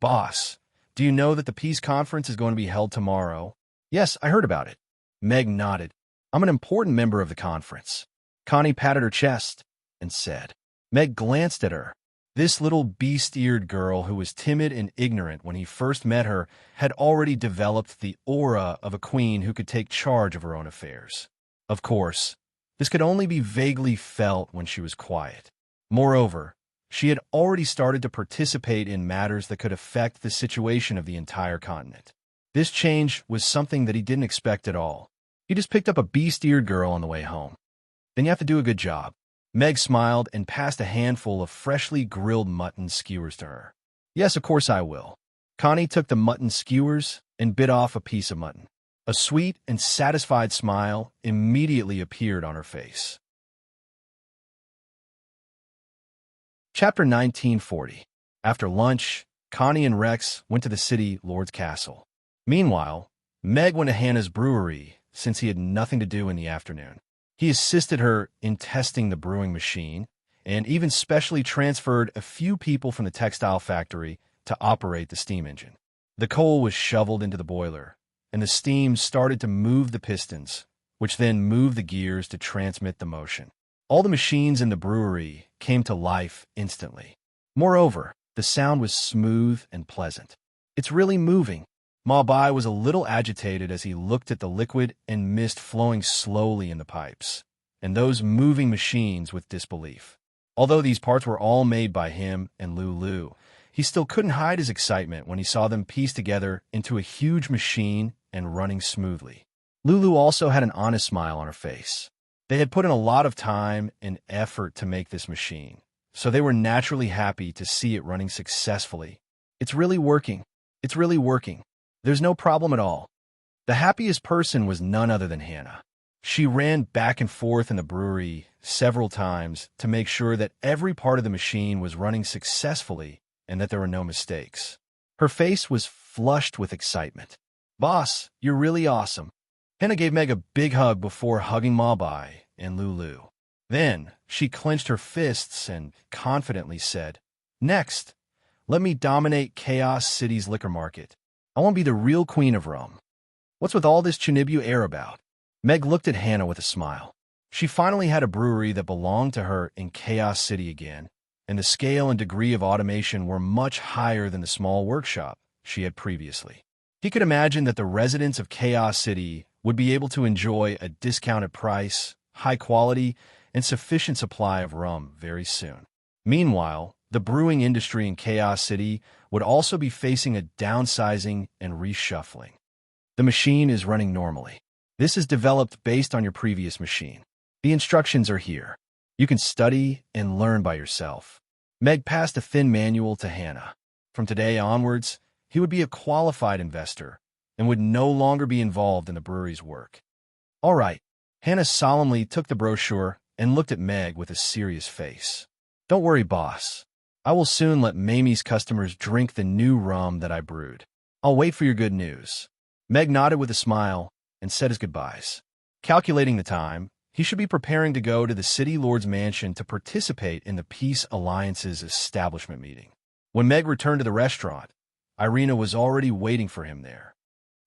Boss, do you know that the peace conference is going to be held tomorrow? Yes, I heard about it. Meg nodded. I'm an important member of the conference. Connie patted her chest and said. Meg glanced at her. This little beast-eared girl who was timid and ignorant when he first met her had already developed the aura of a queen who could take charge of her own affairs. Of course, this could only be vaguely felt when she was quiet. Moreover, she had already started to participate in matters that could affect the situation of the entire continent. This change was something that he didn't expect at all. He just picked up a beast-eared girl on the way home. Then you have to do a good job. Meg smiled and passed a handful of freshly grilled mutton skewers to her. Yes, of course I will. Connie took the mutton skewers and bit off a piece of mutton. A sweet and satisfied smile immediately appeared on her face. Chapter 1940. After lunch, Connie and Rex went to the city lord's castle. Meanwhile, Meg went to Hannah's brewery since he had nothing to do in the afternoon. He assisted her in testing the brewing machine and even specially transferred a few people from the textile factory to operate the steam engine. The coal was shoveled into the boiler, and the steam started to move the pistons, which then moved the gears to transmit the motion. All the machines in the brewery came to life instantly. Moreover, the sound was smooth and pleasant. It's really moving. Ma Bai was a little agitated as he looked at the liquid and mist flowing slowly in the pipes, and those moving machines with disbelief. Although these parts were all made by him and Lulu, he still couldn't hide his excitement when he saw them pieced together into a huge machine and running smoothly. Lulu also had an honest smile on her face. They had put in a lot of time and effort to make this machine, so they were naturally happy to see it running successfully. It's really working. It's really working. There's no problem at all. The happiest person was none other than Hannah. She ran back and forth in the brewery several times to make sure that every part of the machine was running successfully and that there were no mistakes. Her face was flushed with excitement. Boss, you're really awesome. Hannah gave Meg a big hug before hugging Ma Bai and Lulu. Then she clenched her fists and confidently said, Next, let me dominate Chaos City's liquor market. I want to be the real queen of rum. What's with all this Chinibu air about? Meg looked at Hannah with a smile. She finally had a brewery that belonged to her in Chaos City again, and the scale and degree of automation were much higher than the small workshop she had previously. He could imagine that the residents of Chaos City would be able to enjoy a discounted price, high quality, and sufficient supply of rum very soon. Meanwhile, the brewing industry in Chaos City would also be facing a downsizing and reshuffling. The machine is running normally. This is developed based on your previous machine. The instructions are here. You can study and learn by yourself. Meg passed a thin manual to Hannah. From today onwards, he would be a qualified investor and would no longer be involved in the brewery's work. All right. Hannah solemnly took the brochure and looked at Meg with a serious face. Don't worry, boss. I will soon let Mamie's customers drink the new rum that I brewed. I'll wait for your good news. Meg nodded with a smile and said his goodbyes. Calculating the time, he should be preparing to go to the city lord's mansion to participate in the Peace Alliance's establishment meeting. When Meg returned to the restaurant, Irina was already waiting for him there.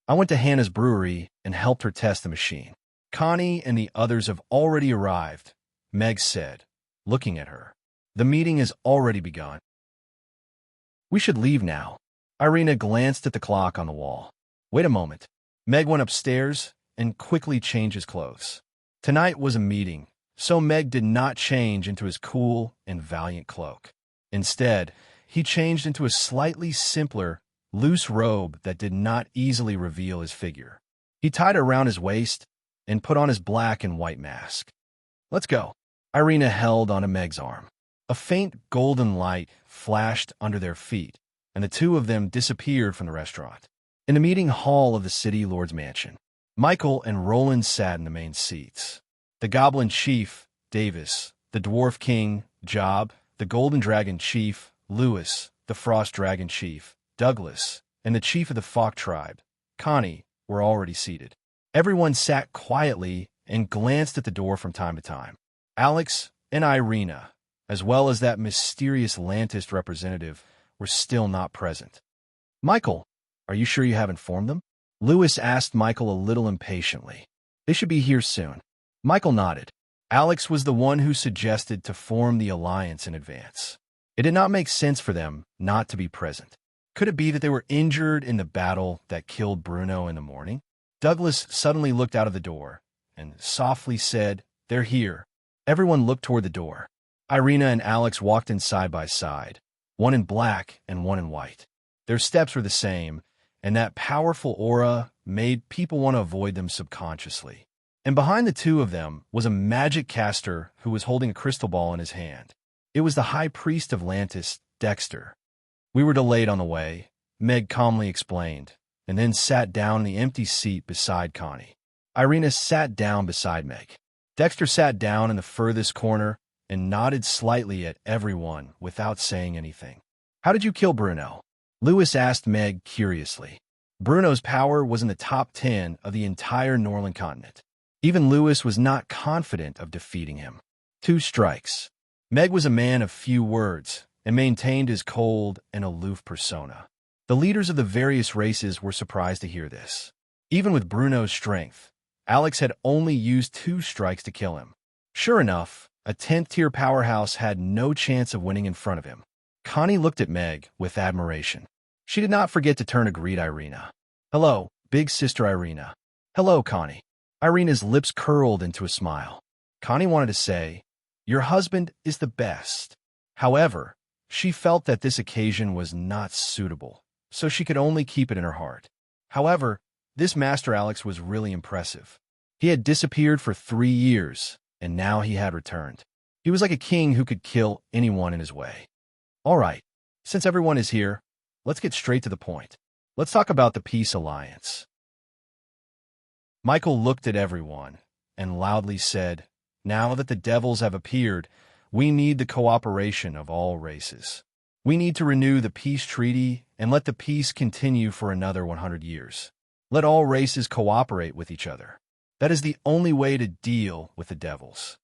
I went to Hannah's brewery and helped her test the machine. Connie and the others have already arrived, Meg said, looking at her. The meeting has already begun. We should leave now. Irina glanced at the clock on the wall. Wait a moment. Meg went upstairs and quickly changed his clothes. Tonight was a meeting, so Meg did not change into his cool and valiant cloak. Instead, he changed into a slightly simpler, loose robe that did not easily reveal his figure. He tied it around his waist and put on his black and white mask. Let's go. Irina held onto Meg's arm. A faint golden light flashed under their feet, and the two of them disappeared from the restaurant. In the meeting hall of the city lord's mansion, Michael and Roland sat in the main seats. The Goblin Chief, Davis, the Dwarf King, Job, the Golden Dragon Chief, Lewis, the Frost Dragon Chief, Douglas, and the Chief of the Fawk Tribe, Connie, were already seated. Everyone sat quietly and glanced at the door from time to time. Alex and Irina, as well as that mysterious Lantist representative, were still not present. Michael, are you sure you have informed them? Lewis asked Michael a little impatiently. They should be here soon. Michael nodded. Alex was the one who suggested to form the alliance in advance. It did not make sense for them not to be present. Could it be that they were injured in the battle that killed Bruno in the morning? Douglas suddenly looked out of the door and softly said, "They're here." Everyone looked toward the door. Irina and Alex walked in side by side, one in black and one in white. Their steps were the same, and that powerful aura made people want to avoid them subconsciously. And behind the two of them was a magic caster who was holding a crystal ball in his hand. It was the High Priest of Lantis, Dexter. We were delayed on the way, Meg calmly explained, and then sat down in the empty seat beside Connie. Irina sat down beside Meg. Dexter sat down in the furthest corner and nodded slightly at everyone without saying anything. How did you kill Bruno? Lewis asked Meg curiously. Bruno's power was in the top 10 of the entire Norland continent. Even Lewis was not confident of defeating him. 2 strikes. Meg was a man of few words and maintained his cold and aloof persona. The leaders of the various races were surprised to hear this. Even with Bruno's strength, Alex had only used 2 strikes to kill him. Sure enough, a 10th-tier powerhouse had no chance of winning in front of him. Connie looked at Meg with admiration. She did not forget to turn to greet Irina. Hello, big sister Irina. Hello, Connie. Irina's lips curled into a smile. Connie wanted to say, your husband is the best. However, she felt that this occasion was not suitable, so she could only keep it in her heart. However, this Master Alex was really impressive. He had disappeared for 3 years, and now he had returned. He was like a king who could kill anyone in his way. All right, since everyone is here, let's get straight to the point. Let's talk about the Peace Alliance. Michael looked at everyone and loudly said, now that the devils have appeared, we need the cooperation of all races. We need to renew the peace treaty and let the peace continue for another 100 years. Let all races cooperate with each other. That is the only way to deal with the devils.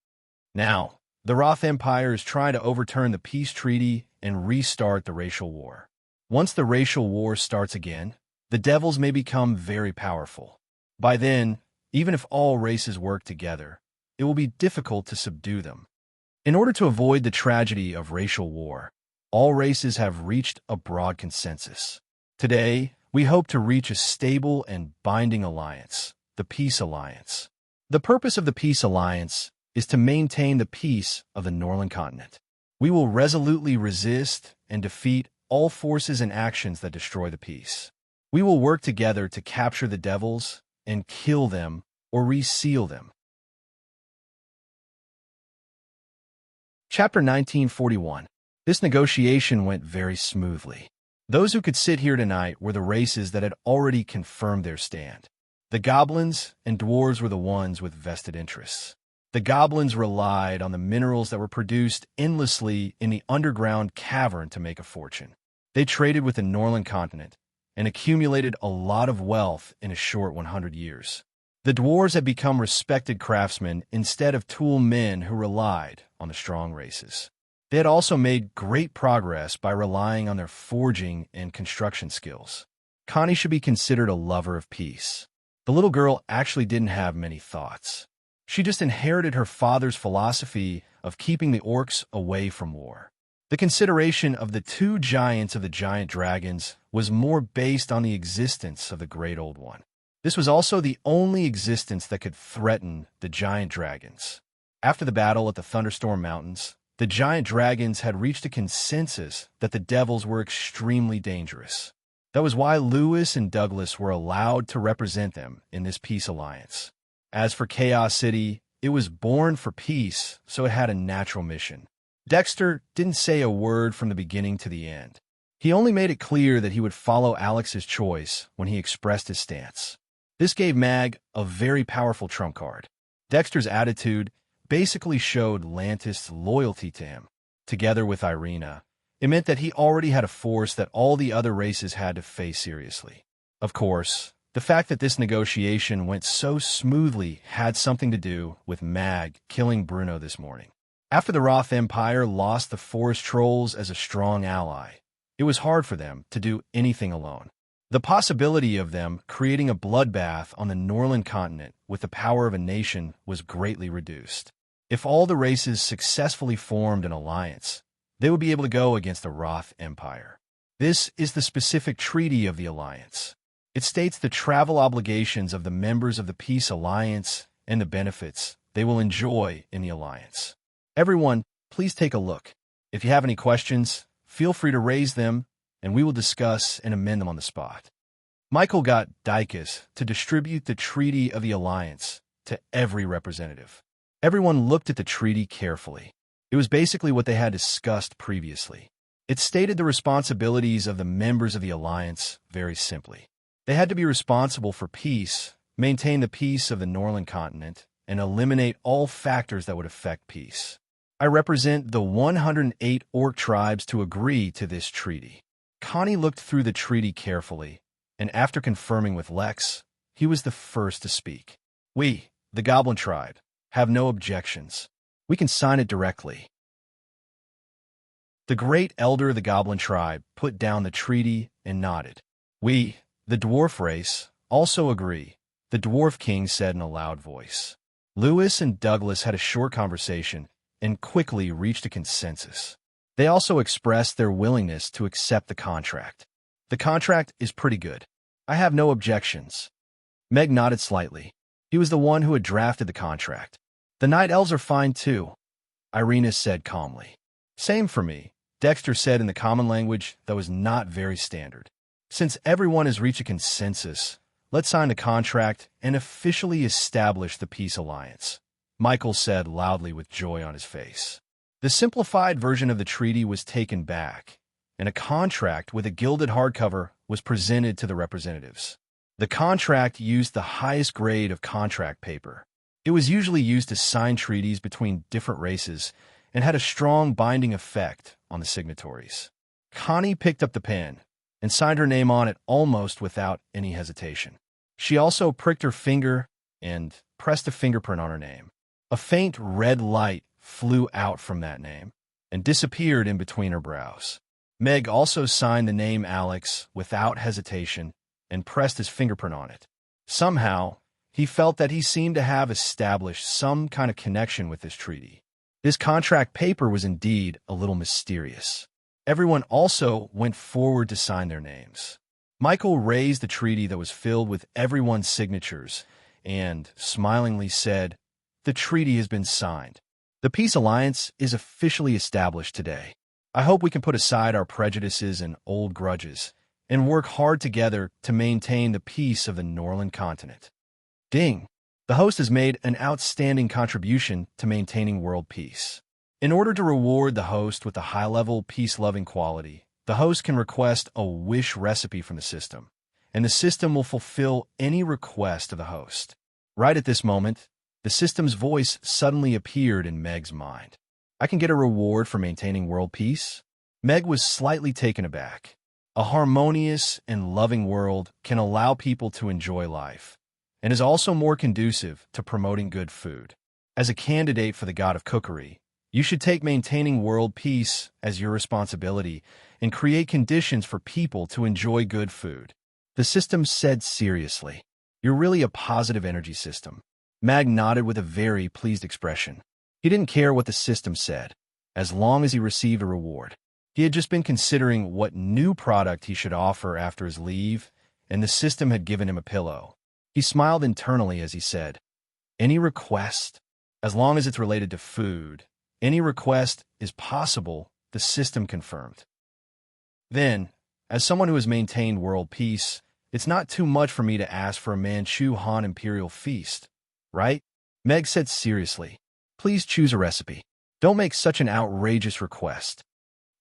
Now, the Roth Empire is trying to overturn the peace treaty and restart the racial war. Once the racial war starts again, the devils may become very powerful. By then, even if all races work together, it will be difficult to subdue them. In order to avoid the tragedy of racial war, all races have reached a broad consensus. Today, we hope to reach a stable and binding alliance, the Peace Alliance. The purpose of the Peace Alliance is to maintain the peace of the Norland continent. We will resolutely resist and defeat all forces and actions that destroy the peace. We will work together to capture the devils and kill them or reseal them. Chapter 1941. This negotiation went very smoothly. Those who could sit here tonight were the races that had already confirmed their stand. The goblins and dwarves were the ones with vested interests. The goblins relied on the minerals that were produced endlessly in the underground cavern to make a fortune. They traded with the Norland continent and accumulated a lot of wealth in a short 100 years. The dwarves had become respected craftsmen instead of tool men who relied on the strong races. They had also made great progress by relying on their forging and construction skills. Connie should be considered a lover of peace. The little girl actually didn't have many thoughts. She just inherited her father's philosophy of keeping the orcs away from war. The consideration of the two giants of the giant dragons was more based on the existence of the Great Old One. This was also the only existence that could threaten the giant dragons. After the battle at the Thunderstorm Mountains, the giant dragons had reached a consensus that the devils were extremely dangerous. That was why Lewis and Douglas were allowed to represent them in this peace alliance. As for Chaos City, it was born for peace, so it had a natural mission. Dexter didn't say a word from the beginning to the end. He only made it clear that he would follow Alex's choice when he expressed his stance. This gave Mag a very powerful trump card. Dexter's attitude basically showed Lantis' loyalty to him. Together with Irina, it meant that he already had a force that all the other races had to face seriously. Of course, the fact that this negotiation went so smoothly had something to do with Mag killing Bruno this morning. After the Roth Empire lost the Forest Trolls as a strong ally, it was hard for them to do anything alone. The possibility of them creating a bloodbath on the Norland continent with the power of a nation was greatly reduced. If all the races successfully formed an alliance, they would be able to go against the Roth Empire. This is the specific treaty of the alliance. It states the travel obligations of the members of the Peace Alliance and the benefits they will enjoy in the alliance. Everyone, please take a look. If you have any questions, feel free to raise them, and we will discuss and amend them on the spot. Michael got Dicus to distribute the Treaty of the Alliance to every representative. Everyone looked at the treaty carefully. It was basically what they had discussed previously. It stated the responsibilities of the members of the Alliance very simply. They had to be responsible for peace, maintain the peace of the Norland continent, and eliminate all factors that would affect peace. I represent the 108 orc tribes to agree to this treaty. Connie looked through the treaty carefully, and after confirming with Lex, he was the first to speak. We, the Goblin tribe, have no objections. We can sign it directly. The great elder of the Goblin tribe put down the treaty and nodded. We, the dwarf race, also agree, the dwarf king said in a loud voice. Lewis and Douglas had a short conversation and quickly reached a consensus. They also expressed their willingness to accept the contract. The contract is pretty good. I have no objections. Meg nodded slightly. He was the one who had drafted the contract. The Night Elves are fine too, Irina said calmly. Same for me, Dexter said in the common language that was not very standard. Since everyone has reached a consensus, let's sign the contract and officially establish the Peace Alliance, Michael said loudly with joy on his face. The simplified version of the treaty was taken back, and a contract with a gilded hardcover was presented to the representatives. The contract used the highest grade of contract paper. It was usually used to sign treaties between different races and had a strong binding effect on the signatories. Connie picked up the pen and signed her name on it almost without any hesitation. She also pricked her finger and pressed a fingerprint on her name. A faint red light flew out from that name and disappeared in between her brows. Meg also signed the name Alex without hesitation and pressed his fingerprint on it. Somehow, he felt that he seemed to have established some kind of connection with this treaty. This contract paper was indeed a little mysterious. Everyone also went forward to sign their names. Michael raised the treaty that was filled with everyone's signatures and smilingly said, "The treaty has been signed. The Peace Alliance is officially established today. I hope we can put aside our prejudices and old grudges and work hard together to maintain the peace of the Norland continent." Ding! The host has made an outstanding contribution to maintaining world peace. In order to reward the host with a high-level peace-loving quality, the host can request a wish recipe from the system, and the system will fulfill any request of the host. Right at this moment, the system's voice suddenly appeared in Meg's mind. I can get a reward for maintaining world peace? Meg was slightly taken aback. A harmonious and loving world can allow people to enjoy life, and is also more conducive to promoting good food. As a candidate for the god of cookery, you should take maintaining world peace as your responsibility and create conditions for people to enjoy good food, the system said seriously. You're really a positive energy system. Meg nodded with a very pleased expression. He didn't care what the system said, as long as he received a reward. He had just been considering what new product he should offer after his leave, and the system had given him a pillow. He smiled internally as he said, "Any request? As long as it's related to food, any request is possible," the system confirmed. Then, as someone who has maintained world peace, it's not too much for me to ask for a Manchu Han Imperial feast, right? Meg said seriously. Please choose a recipe. Don't make such an outrageous request.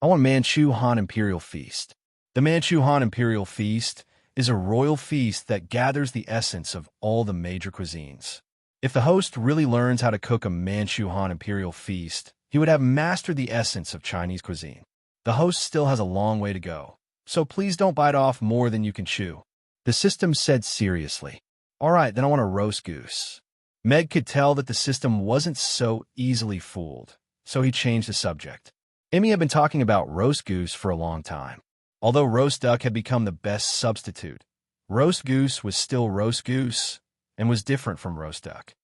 I want Manchu Han Imperial feast. The Manchu Han Imperial feast is a royal feast that gathers the essence of all the major cuisines. If the host really learns how to cook a Manchu Han Imperial feast, he would have mastered the essence of Chinese cuisine. The host still has a long way to go, so please don't bite off more than you can chew. The system said seriously. All right, then I want a roast goose. Meg could tell that the system wasn't so easily fooled, so he changed the subject. Emmy had been talking about roast goose for a long time. Although roast duck had become the best substitute, roast goose was still roast goose and was different from roast duck.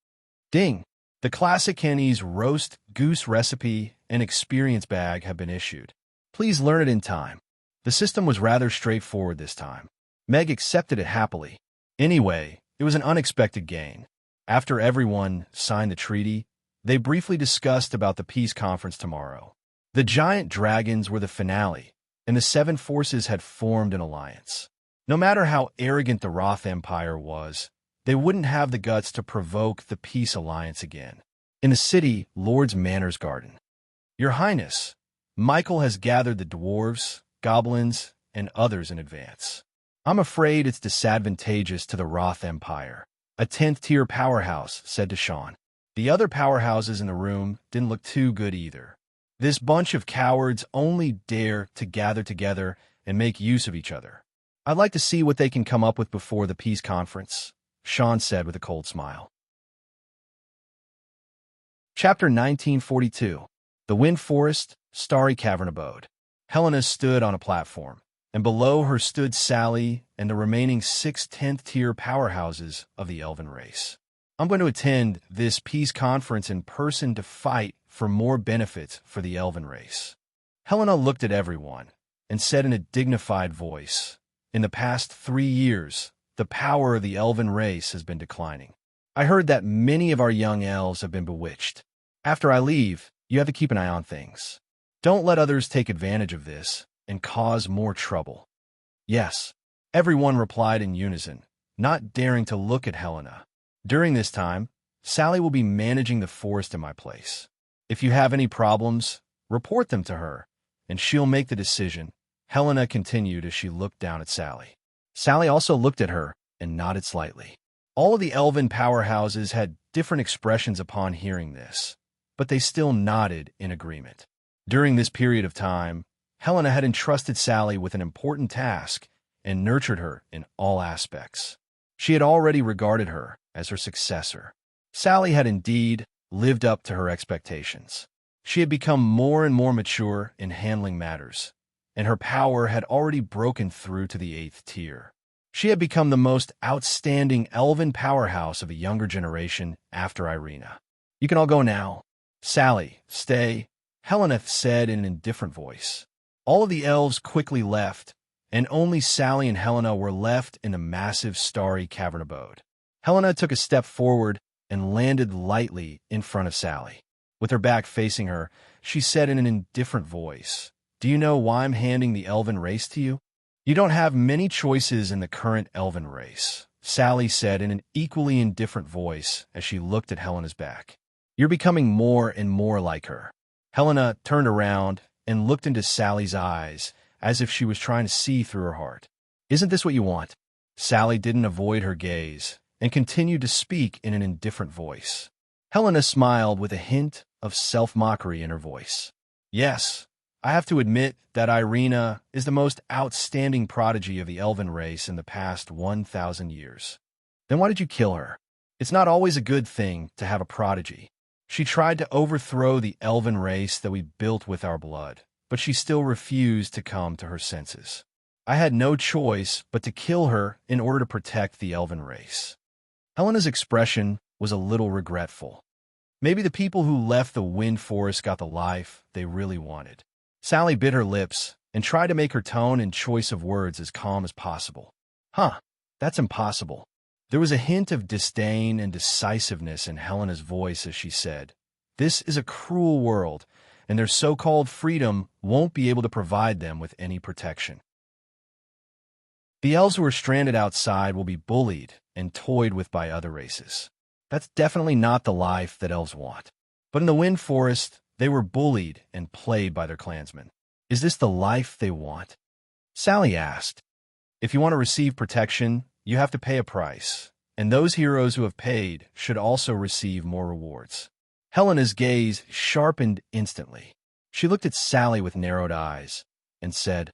Ding! The classic Kenny's roast goose recipe and experience bag have been issued. Please learn it in time. The system was rather straightforward this time. Meg accepted it happily. Anyway, it was an unexpected gain. After everyone signed the treaty, they briefly discussed about the peace conference tomorrow. The giant dragons were the finale, and the seven forces had formed an alliance. No matter how arrogant the Roth Empire was, they wouldn't have the guts to provoke the peace alliance again. In the city, Lord's Manor's garden. Your Highness, Michael has gathered the dwarves, goblins, and others in advance. I'm afraid it's disadvantageous to the Roth Empire, a 10th-tier powerhouse said to Sean. The other powerhouses in the room didn't look too good either. This bunch of cowards only dare to gather together and make use of each other. I'd like to see what they can come up with before the peace conference, Sean said with a cold smile. Chapter 1942. The Wind Forest, Starry Cavern Abode. Helena stood on a platform, and below her stood Sally and the remaining 6 10th-tier powerhouses of the elven race. I'm going to attend this peace conference in person to fight for more benefits for the elven race. Helena looked at everyone and said in a dignified voice, in the past 3 years, the power of the elven race has been declining. I heard that many of our young elves have been bewitched. After I leave, you have to keep an eye on things. Don't let others take advantage of this and cause more trouble. Yes, everyone replied in unison, not daring to look at Helena. During this time, Sally will be managing the forest in my place. If you have any problems, report them to her, and she'll make the decision, Helena continued as she looked down at Sally. Sally also looked at her and nodded slightly. All of the elven powerhouses had different expressions upon hearing this, but they still nodded in agreement. During this period of time, Helena had entrusted Sally with an important task and nurtured her in all aspects. She had already regarded her as her successor. Sally had indeed lived up to her expectations. She had become more and more mature in handling matters, and her power had already broken through to the 8th tier. She had become the most outstanding elven powerhouse of a younger generation after Irina. You can all go now. Sally, stay, Helena said in an indifferent voice. All of the elves quickly left, and only Sally and Helena were left in the massive starry cavern abode. Helena took a step forward and landed lightly in front of Sally. With her back facing her, she said in an indifferent voice, "Do you know why I'm handing the elven race to you? You don't have many choices in the current elven race," Sally said in an equally indifferent voice as she looked at Helena's back. "You're becoming more and more like her." Helena turned around and looked into Sally's eyes as if she was trying to see through her heart. "Isn't this what you want?" Sally didn't avoid her gaze and continued to speak in an indifferent voice. Helena smiled with a hint of self-mockery in her voice. "Yes, I have to admit that Irina is the most outstanding prodigy of the elven race in the past 1,000 years. Then why did you kill her? It's not always a good thing to have a prodigy. She tried to overthrow the elven race that we built with our blood, but she still refused to come to her senses. I had no choice but to kill her in order to protect the elven race." Helena's expression was a little regretful. Maybe the people who left the wind forest got the life they really wanted. Sally bit her lips and tried to make her tone and choice of words as calm as possible. Huh, that's impossible. There was a hint of disdain and decisiveness in Helena's voice as she said, "This is a cruel world, and their so-called freedom won't be able to provide them with any protection. The elves who are stranded outside will be bullied and toyed with by other races. That's definitely not the life that elves want. But in the Wind Forest, they were bullied and played by their clansmen. Is this the life they want?" Sally asked. "If you want to receive protection, you have to pay a price, and those heroes who have paid should also receive more rewards." Helena's gaze sharpened instantly. She looked at Sally with narrowed eyes and said,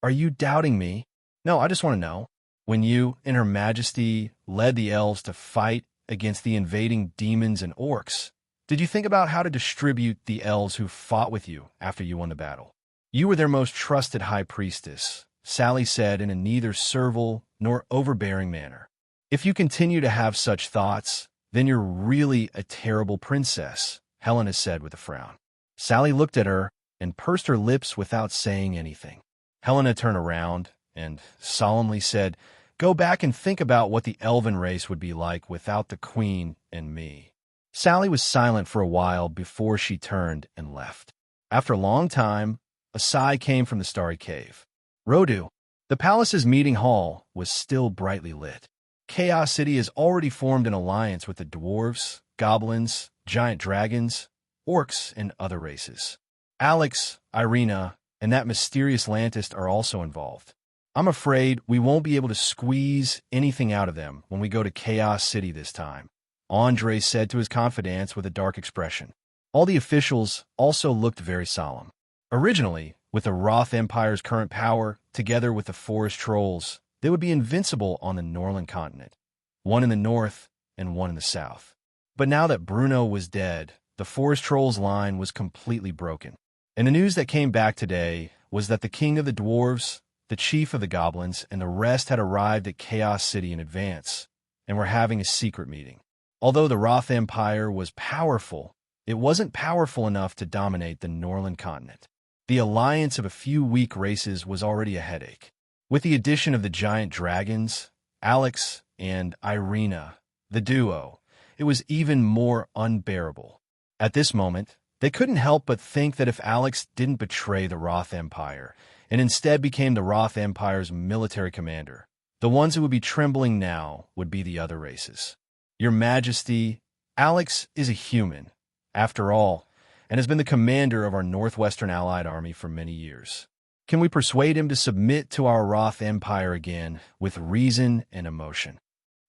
"Are you doubting me?" "No, I just want to know. When you, in Her Majesty, led the elves to fight against the invading demons and orcs, did you think about how to distribute the elves who fought with you after you won the battle?" "You were their most trusted high priestess," Sally said in a neither servile nor overbearing manner. "If you continue to have such thoughts, then you're really a terrible princess," Helena said with a frown. Sally looked at her and pursed her lips without saying anything. Helena turned around and solemnly said, "Go back and think about what the elven race would be like without the queen and me." Sally was silent for a while before she turned and left. After a long time, a sigh came from the starry cave. Rodu, the palace's meeting hall, was still brightly lit. Chaos City has already formed an alliance with the dwarves, goblins, giant dragons, orcs, and other races. Alex, Irina, and that mysterious Lantist are also involved. I'm afraid we won't be able to squeeze anything out of them when we go to Chaos City this time," Andre said to his confidants with a dark expression. All the officials also looked very solemn. Originally, with the Roth Empire's current power, together with the forest trolls, they would be invincible on the Norland continent, one in the north and one in the south. But now that Bruno was dead, the forest trolls' line was completely broken. And the news that came back today was that the king of the dwarves, the chief of the goblins, and the rest had arrived at Chaos City in advance, and were having a secret meeting. Although the Roth Empire was powerful, it wasn't powerful enough to dominate the Norland continent. The alliance of a few weak races was already a headache. With the addition of the giant dragons, Alex and Irina, the duo, it was even more unbearable. At this moment, they couldn't help but think that if Alex didn't betray the Roth Empire, and instead became the Roth Empire's military commander, the ones who would be trembling now would be the other races. "Your Majesty, Alex is a human, after all, and has been the commander of our Northwestern Allied Army for many years. Can we persuade him to submit to our Roth Empire again with reason and emotion?"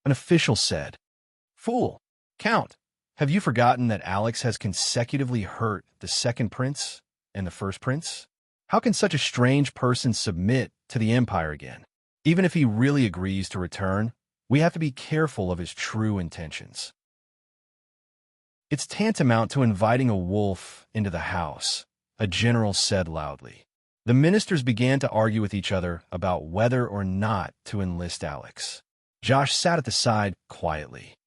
An official said. "Fool, Count, have you forgotten that Alex has consecutively hurt the second prince and the first prince? How can such a strange person submit to the Empire again? Even if he really agrees to return, we have to be careful of his true intentions." "It's tantamount to inviting a wolf into the house," a general said loudly. The ministers began to argue with each other about whether or not to enlist Alex. Josh sat at the side quietly.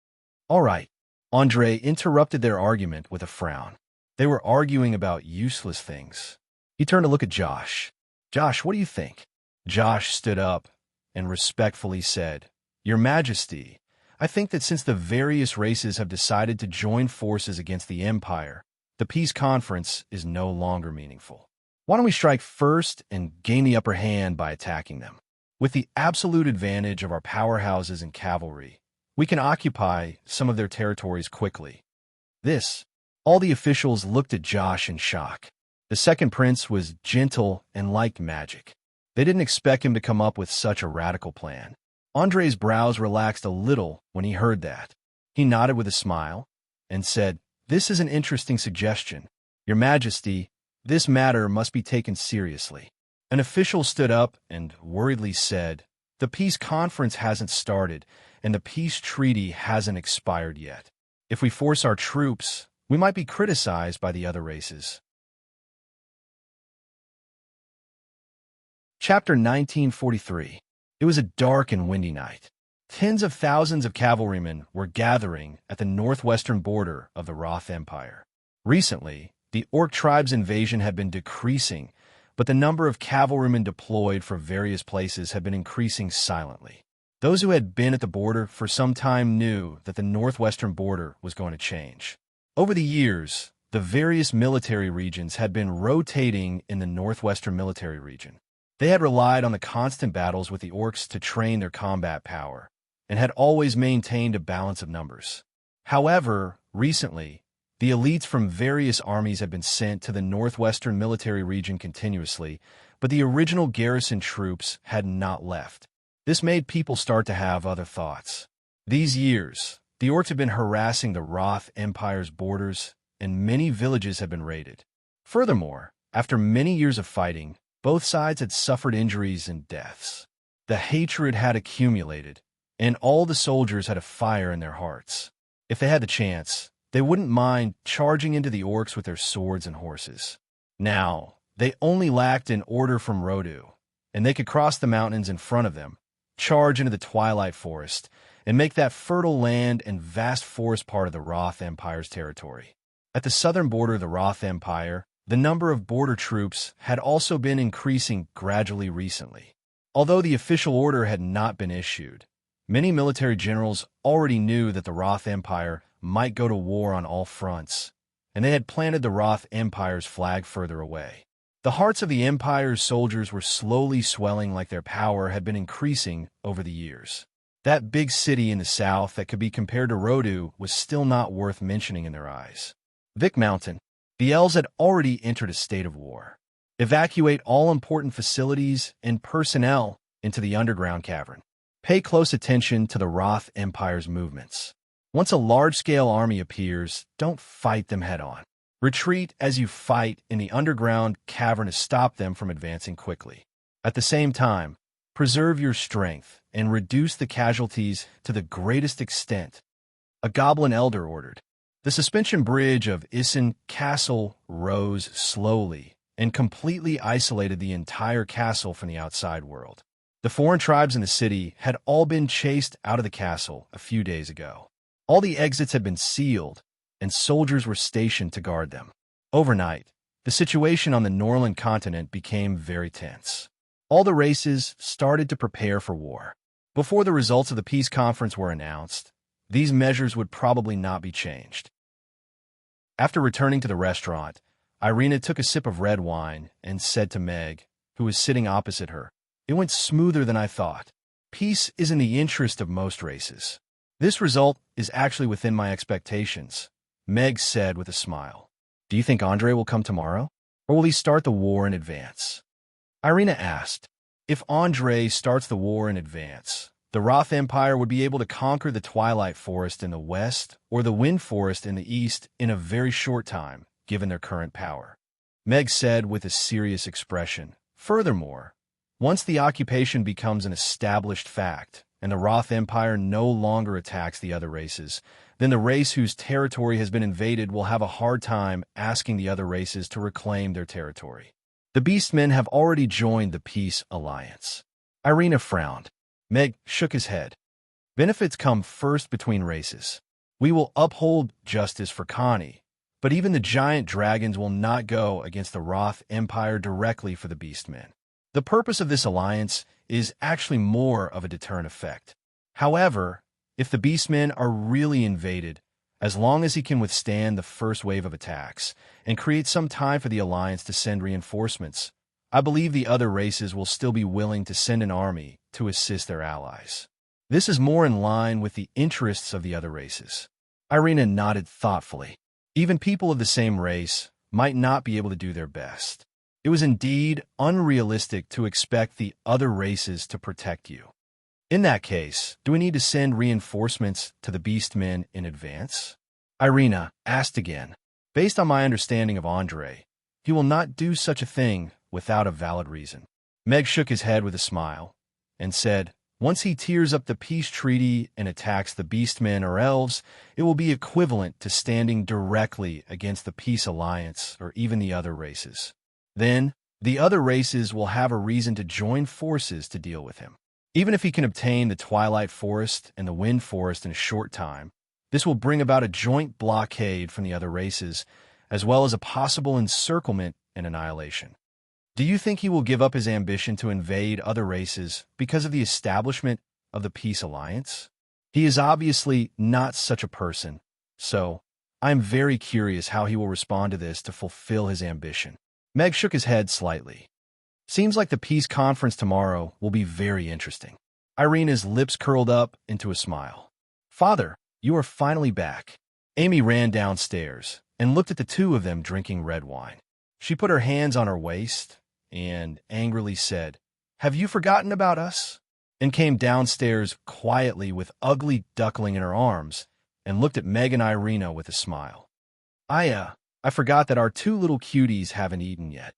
"All right," Andre interrupted their argument with a frown. They were arguing about useless things. He turned to look at Josh. "Josh, what do you think?" Josh stood up and respectfully said, "Your Majesty, I think that since the various races have decided to join forces against the Empire, the peace conference is no longer meaningful. Why don't we strike first and gain the upper hand by attacking them? With the absolute advantage of our powerhouses and cavalry, we can occupy some of their territories quickly." All the officials looked at Josh in shock. The second prince was gentle and liked magic. They didn't expect him to come up with such a radical plan. Andre's brows relaxed a little when he heard that. He nodded with a smile and said, "This is an interesting suggestion. Your Majesty, this matter must be taken seriously." An official stood up and worriedly said, "The peace conference hasn't started, and the peace treaty hasn't expired yet. If we force our troops, we might be criticized by the other races." Chapter 1943. It was a dark and windy night. Tens of thousands of cavalrymen were gathering at the northwestern border of the Roth Empire. Recently, the Orc tribe's invasion had been decreasing, but the number of cavalrymen deployed for various places had been increasing silently. Those who had been at the border for some time knew that the northwestern border was going to change. Over the years, the various military regions had been rotating in the northwestern military region. They had relied on the constant battles with the Orcs to train their combat power, and had always maintained a balance of numbers. However, recently, the elites from various armies had been sent to the northwestern military region continuously, but the original garrison troops had not left. This made people start to have other thoughts. These years, the Orcs had been harassing the Roth Empire's borders, and many villages had been raided. Furthermore, after many years of fighting, both sides had suffered injuries and deaths. The hatred had accumulated, and all the soldiers had a fire in their hearts. If they had the chance, they wouldn't mind charging into the Orcs with their swords and horses. Now, they only lacked an order from Rodu, and they could cross the mountains in front of them, charge into the Twilight Forest, and make that fertile land and vast forest part of the Roth Empire's territory. At the southern border of the Roth Empire, the number of border troops had also been increasing gradually recently. Although the official order had not been issued, many military generals already knew that the Roth Empire might go to war on all fronts, and they had planted the Roth Empire's flag further away. The hearts of the Empire's soldiers were slowly swelling like their power had been increasing over the years. That big city in the south that could be compared to Rodu was still not worth mentioning in their eyes. Vic Mountain. The elves had already entered a state of war. Evacuate all important facilities and personnel into the underground cavern. Pay close attention to the Roth Empire's movements. Once a large-scale army appears, don't fight them head-on. Retreat as you fight in the underground cavern to stop them from advancing quickly. At the same time, preserve your strength and reduce the casualties to the greatest extent. A goblin elder ordered. The suspension bridge of Issen Castle rose slowly and completely isolated the entire castle from the outside world. The foreign tribes in the city had all been chased out of the castle a few days ago. All the exits had been sealed, and soldiers were stationed to guard them. Overnight, the situation on the Norland continent became very tense. All the races started to prepare for war. Before the results of the peace conference were announced, these measures would probably not be changed. After returning to the restaurant, Irina took a sip of red wine and said to Meg, who was sitting opposite her, "It went smoother than I thought. Peace is in the interest of most races. This result is actually within my expectations," Meg said with a smile. "Do you think Andre will come tomorrow, or will he start the war in advance?" Irina asked. If Andre starts the war in advance, the Roth Empire would be able to conquer the Twilight Forest in the west or the Wind Forest in the east in a very short time, given their current power. Meg said with a serious expression. Furthermore, once the occupation becomes an established fact, and the Roth Empire no longer attacks the other races, then the race whose territory has been invaded will have a hard time asking the other races to reclaim their territory. The Beastmen have already joined the Peace Alliance. Irina frowned. Meg shook his head. Benefits come first between races. We will uphold justice for Connie, but even the giant dragons will not go against the Roth Empire directly for the Beastmen. The purpose of this alliance is actually more of a deterrent effect. However, if the Beastmen are really invaded, as long as he can withstand the first wave of attacks and create some time for the Alliance to send reinforcements, I believe the other races will still be willing to send an army to assist their allies. This is more in line with the interests of the other races. Irina nodded thoughtfully. Even people of the same race might not be able to do their best. It was indeed unrealistic to expect the other races to protect you. In that case, do we need to send reinforcements to the Beastmen in advance? Irina asked again. Based on my understanding of Andre, he will not do such a thing without a valid reason. Meg shook his head with a smile and said, once he tears up the peace treaty and attacks the Beastmen or elves, it will be equivalent to standing directly against the Peace Alliance or even the other races. Then, the other races will have a reason to join forces to deal with him. Even if he can obtain the Twilight Forest and the Wind Forest in a short time, this will bring about a joint blockade from the other races, as well as a possible encirclement and annihilation. Do you think he will give up his ambition to invade other races because of the establishment of the Peace Alliance? He is obviously not such a person, so I am very curious how he will respond to this to fulfill his ambition. Meg shook his head slightly. Seems like the peace conference tomorrow will be very interesting. Irina's lips curled up into a smile. Father, you are finally back. Amy ran downstairs and looked at the two of them drinking red wine. She put her hands on her waist and angrily said, "Have you forgotten about us?" and came downstairs quietly with Ugly Duckling in her arms and looked at Meg and Irina with a smile. I forgot that our two little cuties haven't eaten yet.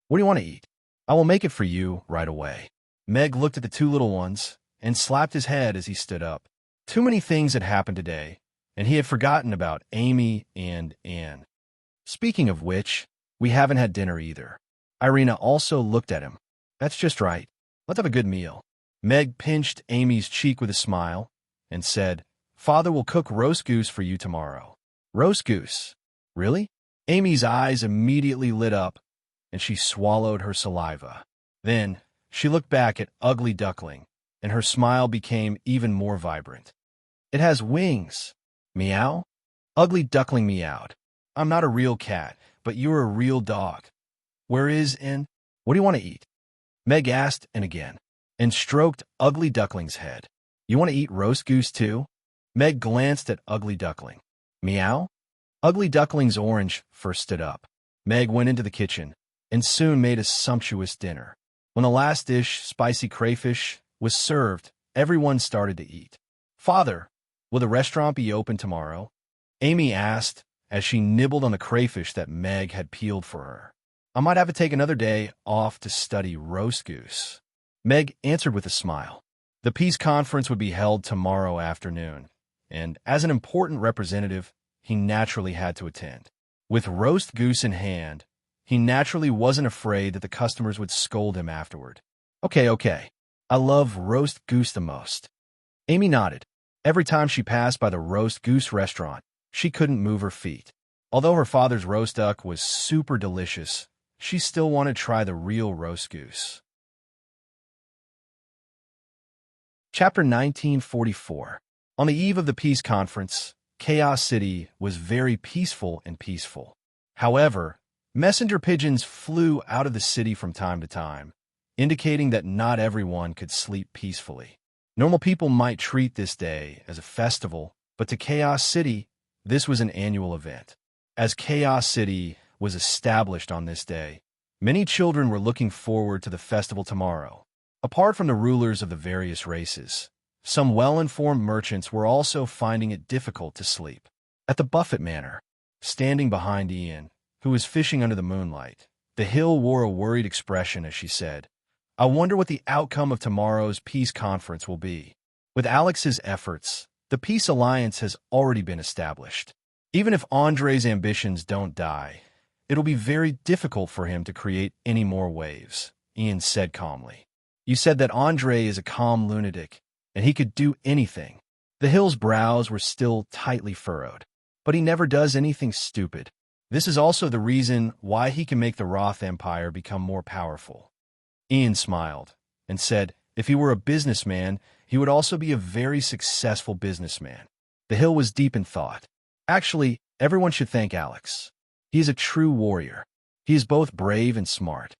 What do you want to eat? I will make it for you right away. Meg looked at the two little ones and slapped his head as he stood up. Too many things had happened today, and he had forgotten about Amy and Anne. Speaking of which, we haven't had dinner either. Irina also looked at him. That's just right. Let's have a good meal. Meg pinched Amy's cheek with a smile and said, Father will cook roast goose for you tomorrow. Roast goose? Really? Amy's eyes immediately lit up, and she swallowed her saliva. Then she looked back at Ugly Duckling, and her smile became even more vibrant. It has wings. Meow? Ugly Duckling meowed. I'm not a real cat, but you're a real dog. Where is N? What do you want to eat? Meg asked, and again, and stroked Ugly Duckling's head. You want to eat roast goose too? Meg glanced at Ugly Duckling. Meow? Ugly Duckling's orange fur stood up. Meg went into the kitchen and soon made a sumptuous dinner. When the last dish, spicy crayfish, was served, everyone started to eat. Father, will the restaurant be open tomorrow? Amy asked as she nibbled on the crayfish that Meg had peeled for her. I might have to take another day off to study roast goose. Meg answered with a smile. The peace conference would be held tomorrow afternoon, and as an important representative, he naturally had to attend. With roast goose in hand, he naturally wasn't afraid that the customers would scold him afterward. Okay. I love roast goose the most. Amy nodded. Every time she passed by the roast goose restaurant, she couldn't move her feet. Although her father's roast duck was super delicious, she still wanted to try the real roast goose. Chapter 1944. On the eve of the peace conference, Chaos City was very peaceful and peaceful. However, messenger pigeons flew out of the city from time to time, indicating that not everyone could sleep peacefully. Normal people might treat this day as a festival, but to Chaos City, this was an annual event. As Chaos City was established on this day, many children were looking forward to the festival tomorrow. Apart from the rulers of the various races, some well-informed merchants were also finding it difficult to sleep. At the Buffett Manor, standing behind Ian, who was fishing under the moonlight, the Hill wore a worried expression as she said, I wonder what the outcome of tomorrow's peace conference will be. With Alex's efforts, the Peace Alliance has already been established. Even if Andre's ambitions don't die, it'll be very difficult for him to create any more waves, Ian said calmly. You said that Andre is a calm lunatic, and he could do anything. The Hill's brows were still tightly furrowed, but he never does anything stupid. This is also the reason why he can make the Roth Empire become more powerful. Ian smiled and said, if he were a businessman, he would also be a very successful businessman. The Hill was deep in thought. Actually, everyone should thank Alex. He is a true warrior. He is both brave and smart.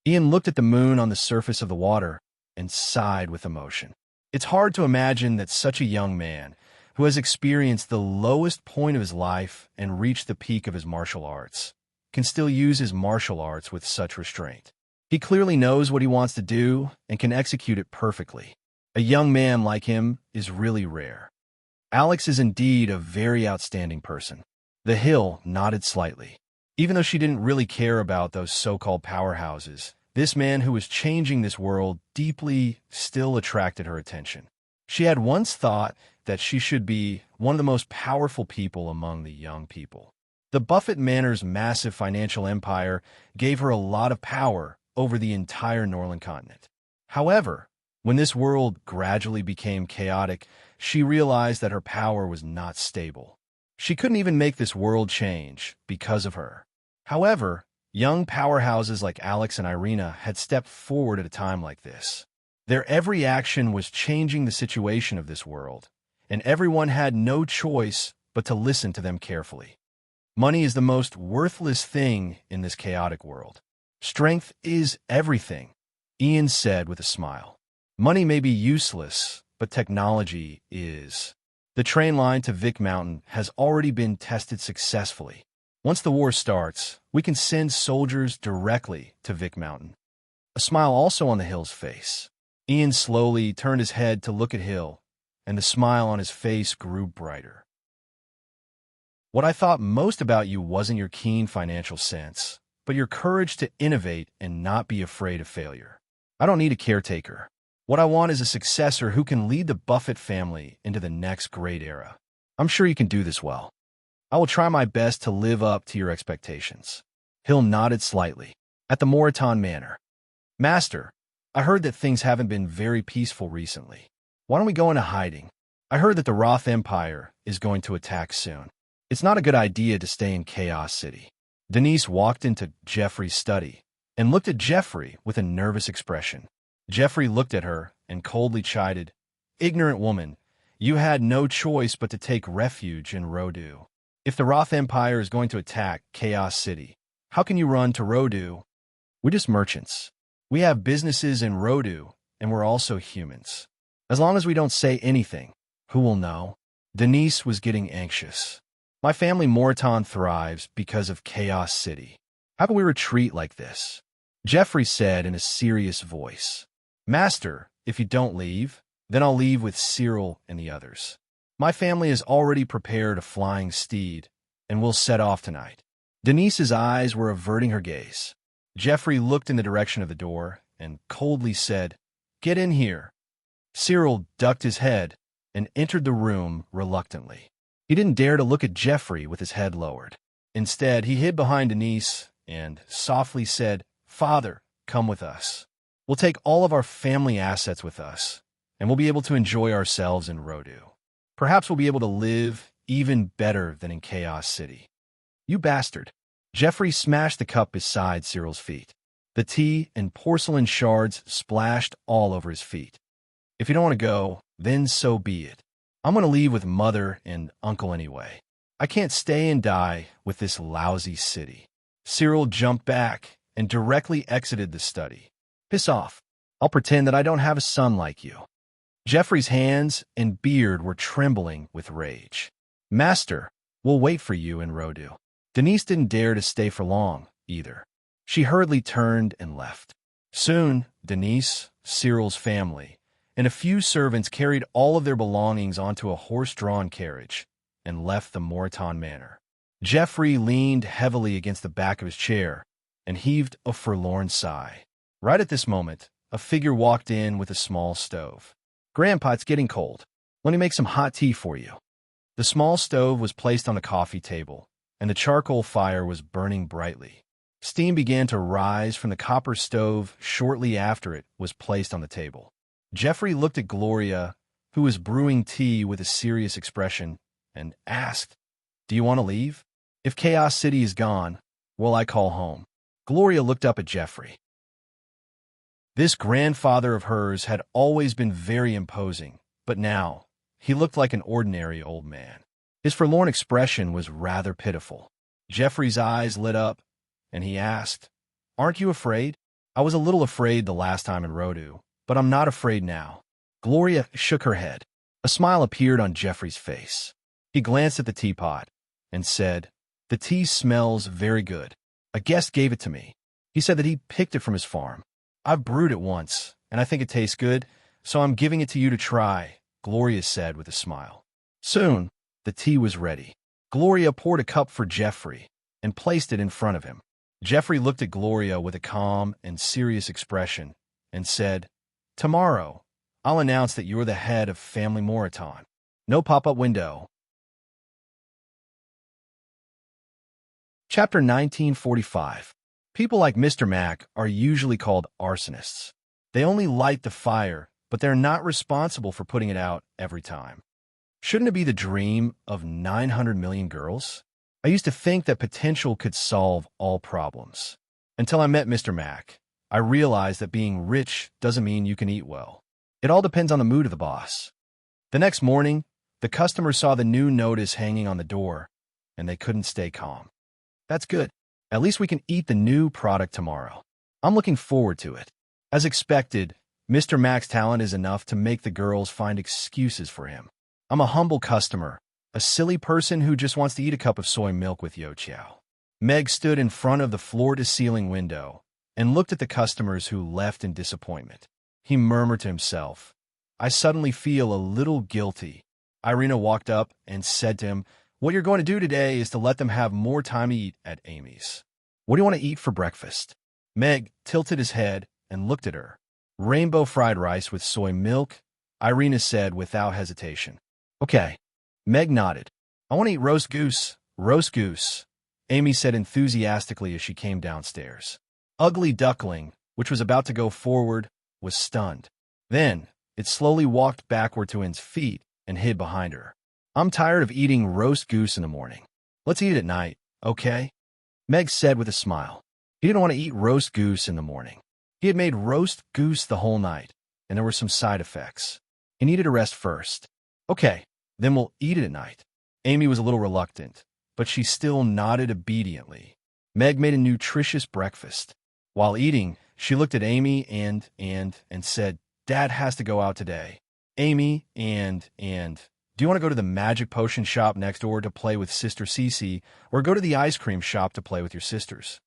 Ian looked at the moon on the surface of the water and sighed with emotion. It's hard to imagine that such a young man, who has experienced the lowest point of his life and reached the peak of his martial arts, can still use his martial arts with such restraint. He clearly knows what he wants to do and can execute it perfectly. A young man like him is really rare. Alex is indeed a very outstanding person. The Hill nodded slightly. Even though she didn't really care about those so-called powerhouses, this man who was changing this world deeply still attracted her attention. She had once thought that she should be one of the most powerful people among the young people. The Buffett Manor's massive financial empire gave her a lot of power over the entire Northern continent. However, When this world gradually became chaotic, she realized that her power was not stable. She couldn't even make this world change because of her. However, young powerhouses like Alex and Irina had stepped forward at a time like this. Their every action was changing the situation of this world, and everyone had no choice but to listen to them carefully. Money is the most worthless thing in this chaotic world. Strength is everything, Ian said with a smile. Money may be useless, but technology is. The train line to Vic Mountain has already been tested successfully. Once the war starts, we can send soldiers directly to Vic Mountain. A smile also on the Hill's face. Ian slowly turned his head to look at Hill, and the smile on his face grew brighter. What I thought most about you wasn't your keen financial sense, but your courage to innovate and not be afraid of failure. I don't need a caretaker. What I want is a successor who can lead the Buffett family into the next great era. I'm sure you can do this well. I will try my best to live up to your expectations. Hill nodded slightly. At the Moraton Manor. Master, I heard that things haven't been very peaceful recently. Why don't we go into hiding? I heard that the Roth Empire is going to attack soon. It's not a good idea to stay in Chaos City. Denise walked into Jeffrey's study and looked at Jeffrey with a nervous expression. Jeffrey looked at her and coldly chided, "Ignorant woman, you had no choice but to take refuge in Rodu. If the Roth Empire is going to attack Chaos City, how can you run to Rodu? We're just merchants. We have businesses in Rodu, and we're also humans. As long as we don't say anything, who will know?" Denise was getting anxious. My family Moraton thrives because of Chaos City. How can we retreat like this? Jeffrey said in a serious voice. Master, if you don't leave, then I'll leave with Cyril and the others. My family has already prepared a flying steed, and we'll set off tonight. Denise's eyes were averting her gaze. Jeffrey looked in the direction of the door and coldly said, "Get in here." Cyril ducked his head and entered the room reluctantly. He didn't dare to look at Jeffrey with his head lowered. Instead, he hid behind Denise and softly said, "Father, come with us. We'll take all of our family assets with us, and we'll be able to enjoy ourselves in Rodu. Perhaps we'll be able to live even better than in Chaos City." "You bastard." Jeffrey smashed the cup beside Cyril's feet. The tea and porcelain shards splashed all over his feet. "If you don't want to go, then so be it. I'm going to leave with Mother and Uncle anyway. I can't stay and die with this lousy city." Cyril jumped back and directly exited the study. "Piss off. I'll pretend that I don't have a son like you." Jeffrey's hands and beard were trembling with rage. "Master, we'll wait for you in Rodu." Denise didn't dare to stay for long, either. She hurriedly turned and left. Soon, Denise, Cyril's family, and a few servants carried all of their belongings onto a horse-drawn carriage and left the Moraton Manor. Jeffrey leaned heavily against the back of his chair and heaved a forlorn sigh. Right at this moment, a figure walked in with a small stove. "Grandpa, it's getting cold. Let me make some hot tea for you." The small stove was placed on the coffee table, and the charcoal fire was burning brightly. Steam began to rise from the copper stove shortly after it was placed on the table. Jeffrey looked at Gloria, who was brewing tea with a serious expression, and asked, "Do you want to leave? If Chaos City is gone, will I call home?" Gloria looked up at Jeffrey. This grandfather of hers had always been very imposing, but now he looked like an ordinary old man. His forlorn expression was rather pitiful. Jeffrey's eyes lit up, and he asked, "Aren't you afraid?" "I was a little afraid the last time in Rodu, but I'm not afraid now." Gloria shook her head. A smile appeared on Jeffrey's face. He glanced at the teapot and said, "The tea smells very good. A guest gave it to me. He said that he picked it from his farm. I've brewed it once, and I think it tastes good, so I'm giving it to you to try," Gloria said with a smile. Soon, the tea was ready. Gloria poured a cup for Jeffrey and placed it in front of him. Jeffrey looked at Gloria with a calm and serious expression and said, "Tomorrow, I'll announce that you're the head of Family Moraton. No pop-up window." Chapter 1945. People like Mr. Mac are usually called arsonists. They only light the fire but they're not responsible for putting it out every time. Shouldn't it be the dream of 900 million girls? I used to think that potential could solve all problems. Until I met Mr. Mac, I realized that being rich doesn't mean you can eat well. It all depends on the mood of the boss. The next morning, the customers saw the new notice hanging on the door, and they couldn't stay calm. That's good. At least we can eat the new product tomorrow. I'm looking forward to it. As expected, Mr. Mac's talent is enough to make the girls find excuses for him. I'm a humble customer, a silly person who just wants to eat a cup of soy milk with Yo Chow. Meg stood in front of the floor-to-ceiling window and looked at the customers who left in disappointment. He murmured to himself, I suddenly feel a little guilty. Irina walked up and said to him, what you're going to do today is to let them have more time to eat at Amy's. What do you want to eat for breakfast? Meg tilted his head and looked at her. Rainbow fried rice with soy milk, Irina said without hesitation. Okay. Meg nodded. I want to eat roast goose. Roast goose, Amy said enthusiastically as she came downstairs. Ugly Duckling, which was about to go forward, was stunned. Then, it slowly walked backward to its feet and hid behind her. I'm tired of eating roast goose in the morning. Let's eat it at night, okay? Meg said with a smile. He didn't want to eat roast goose in the morning. He had made roast goose the whole night, and there were some side effects. He needed to rest first. Okay, then we'll eat it at night. Amy was a little reluctant, but she still nodded obediently. Meg made a nutritious breakfast. While eating, she looked at Amy and said, Dad has to go out today. Amy and, do you want to go to the magic potion shop next door to play with Sister Cece, or go to the ice cream shop to play with your sisters?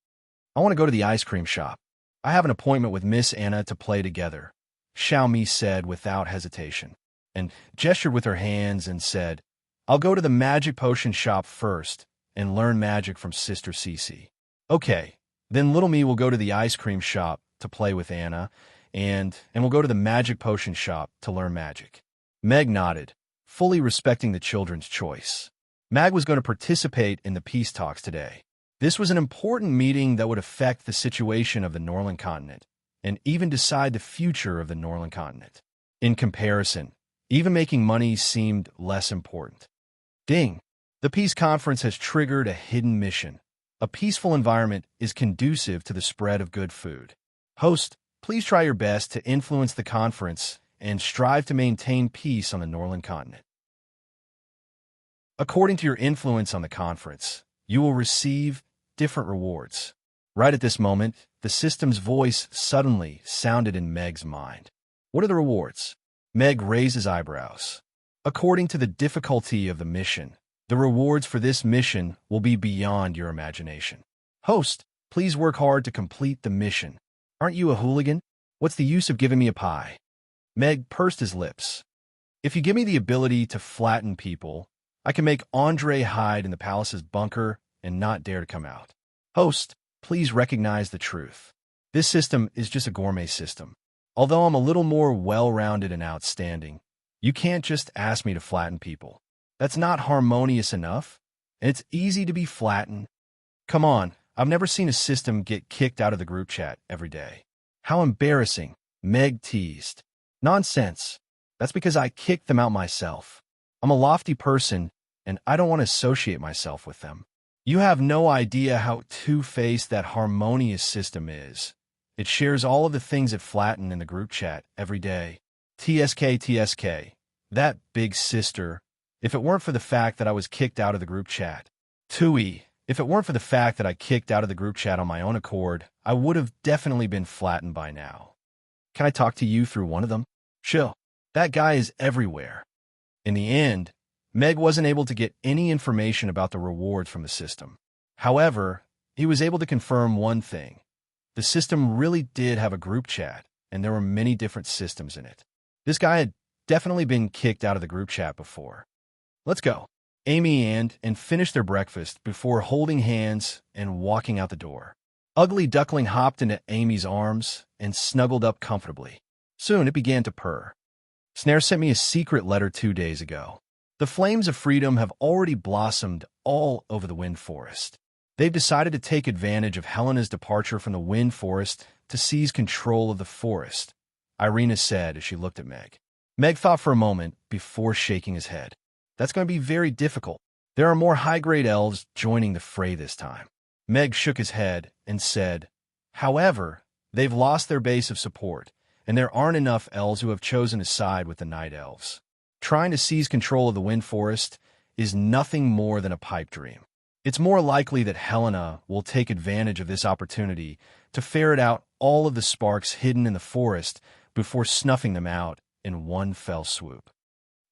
I want to go to the ice cream shop. I have an appointment with Miss Anna to play together, Xiaomi said without hesitation, and gestured with her hands and said, I'll go to the magic potion shop first and learn magic from Sister Cece. Okay, then little me will go to the ice cream shop to play with Anna, and we'll go to the magic potion shop to learn magic. Meg nodded, fully respecting the children's choice. Mag was going to participate in the peace talks today. This was an important meeting that would affect the situation of the Norland continent, and even decide the future of the Norland continent. In comparison, even making money seemed less important. Ding! The peace conference has triggered a hidden mission. A peaceful environment is conducive to the spread of good food. Host, please try your best to influence the conference and strive to maintain peace on the Norland continent. According to your influence on the conference, you will receive different rewards. Right at this moment, the system's voice suddenly sounded in Meg's mind. What are the rewards? Meg raised his eyebrows. According to the difficulty of the mission, the rewards for this mission will be beyond your imagination. Host, please work hard to complete the mission. Aren't you a hooligan? What's the use of giving me a pie? Meg pursed his lips. If you give me the ability to flatten people, I can make Andre hide in the palace's bunker and not dare to come out. Host, please recognize the truth. This system is just a gourmet system. Although I'm a little more well-rounded and outstanding, you can't just ask me to flatten people. That's not harmonious enough, and it's easy to be flattened. Come on, I've never seen a system get kicked out of the group chat every day. How embarrassing, Meg teased. Nonsense. That's because I kicked them out myself. I'm a lofty person, and I don't want to associate myself with them. You have no idea how two-faced that harmonious system is. It shares all of the things it flattened in the group chat every day. TSK, that big sister. If it weren't for the fact that I was kicked out of the group chat. Tui, if it weren't for the fact that I kicked out of the group chat on my own accord, I would have definitely been flattened by now. Can I talk to you through one of them? Chill. That guy is everywhere. In the end, Meg wasn't able to get any information about the rewards from the system. However, he was able to confirm one thing. The system really did have a group chat, and there were many different systems in it. This guy had definitely been kicked out of the group chat before. Let's go. Amy and finished their breakfast before holding hands and walking out the door. Ugly Duckling hopped into Amy's arms and snuggled up comfortably. Soon it began to purr. Snare sent me a secret letter 2 days ago. The flames of freedom have already blossomed all over the Wind Forest. They've decided to take advantage of Helena's departure from the Wind Forest to seize control of the forest, Irina said as she looked at Meg. Meg thought for a moment before shaking his head. That's going to be very difficult. There are more high-grade elves joining the fray this time. Meg shook his head and said, however, they've lost their base of support, and there aren't enough elves who have chosen to side with the night elves. Trying to seize control of the wind forest is nothing more than a pipe dream. It's more likely that Helena will take advantage of this opportunity to ferret out all of the sparks hidden in the forest before snuffing them out in one fell swoop.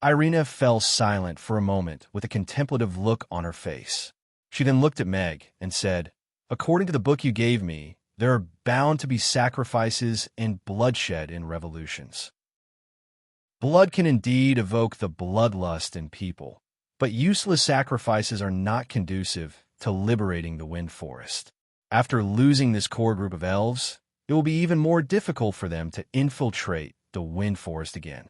Irina fell silent for a moment with a contemplative look on her face. She then looked at Meg and said, according to the book you gave me, there are bound to be sacrifices and bloodshed in revolutions. Blood can indeed evoke the bloodlust in people, but useless sacrifices are not conducive to liberating the wind forest. After losing this core group of elves, it will be even more difficult for them to infiltrate the wind forest again.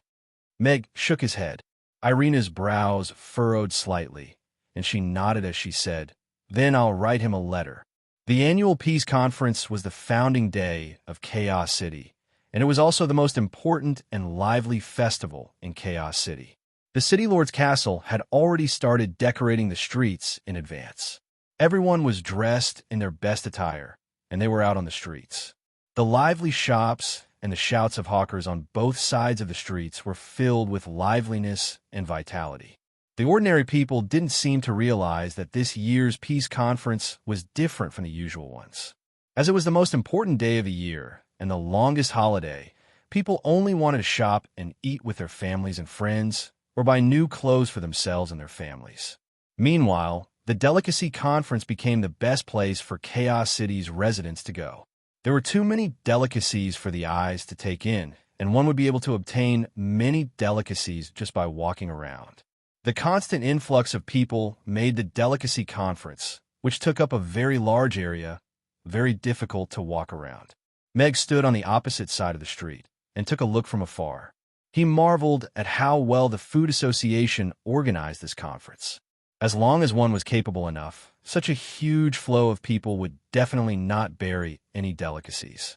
Meg shook his head. Irina's brows furrowed slightly, and she nodded as she said, then I'll write him a letter. The annual peace conference was the founding day of Chaos City, and it was also the most important and lively festival in Chaos City. The City Lord's castle had already started decorating the streets in advance. Everyone was dressed in their best attire, and they were out on the streets. The lively shops and the shouts of hawkers on both sides of the streets were filled with liveliness and vitality. The ordinary people didn't seem to realize that this year's peace conference was different from the usual ones. As it was the most important day of the year and the longest holiday, people only wanted to shop and eat with their families and friends, or buy new clothes for themselves and their families. Meanwhile, the Delicacy Conference became the best place for Chaos City's residents to go. There were too many delicacies for the eyes to take in, and one would be able to obtain many delicacies just by walking around. The constant influx of people made the Delicacy Conference, which took up a very large area, very difficult to walk around. Meg stood on the opposite side of the street and took a look from afar. He marveled at how well the Food Association organized this conference. As long as one was capable enough, such a huge flow of people would definitely not bury any delicacies.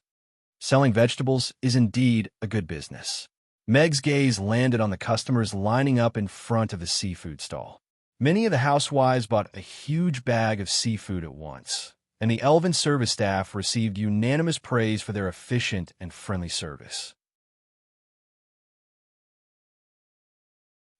Selling vegetables is indeed a good business. Meg's gaze landed on the customers lining up in front of the seafood stall. Many of the housewives bought a huge bag of seafood at once, and the elven service staff received unanimous praise for their efficient and friendly service.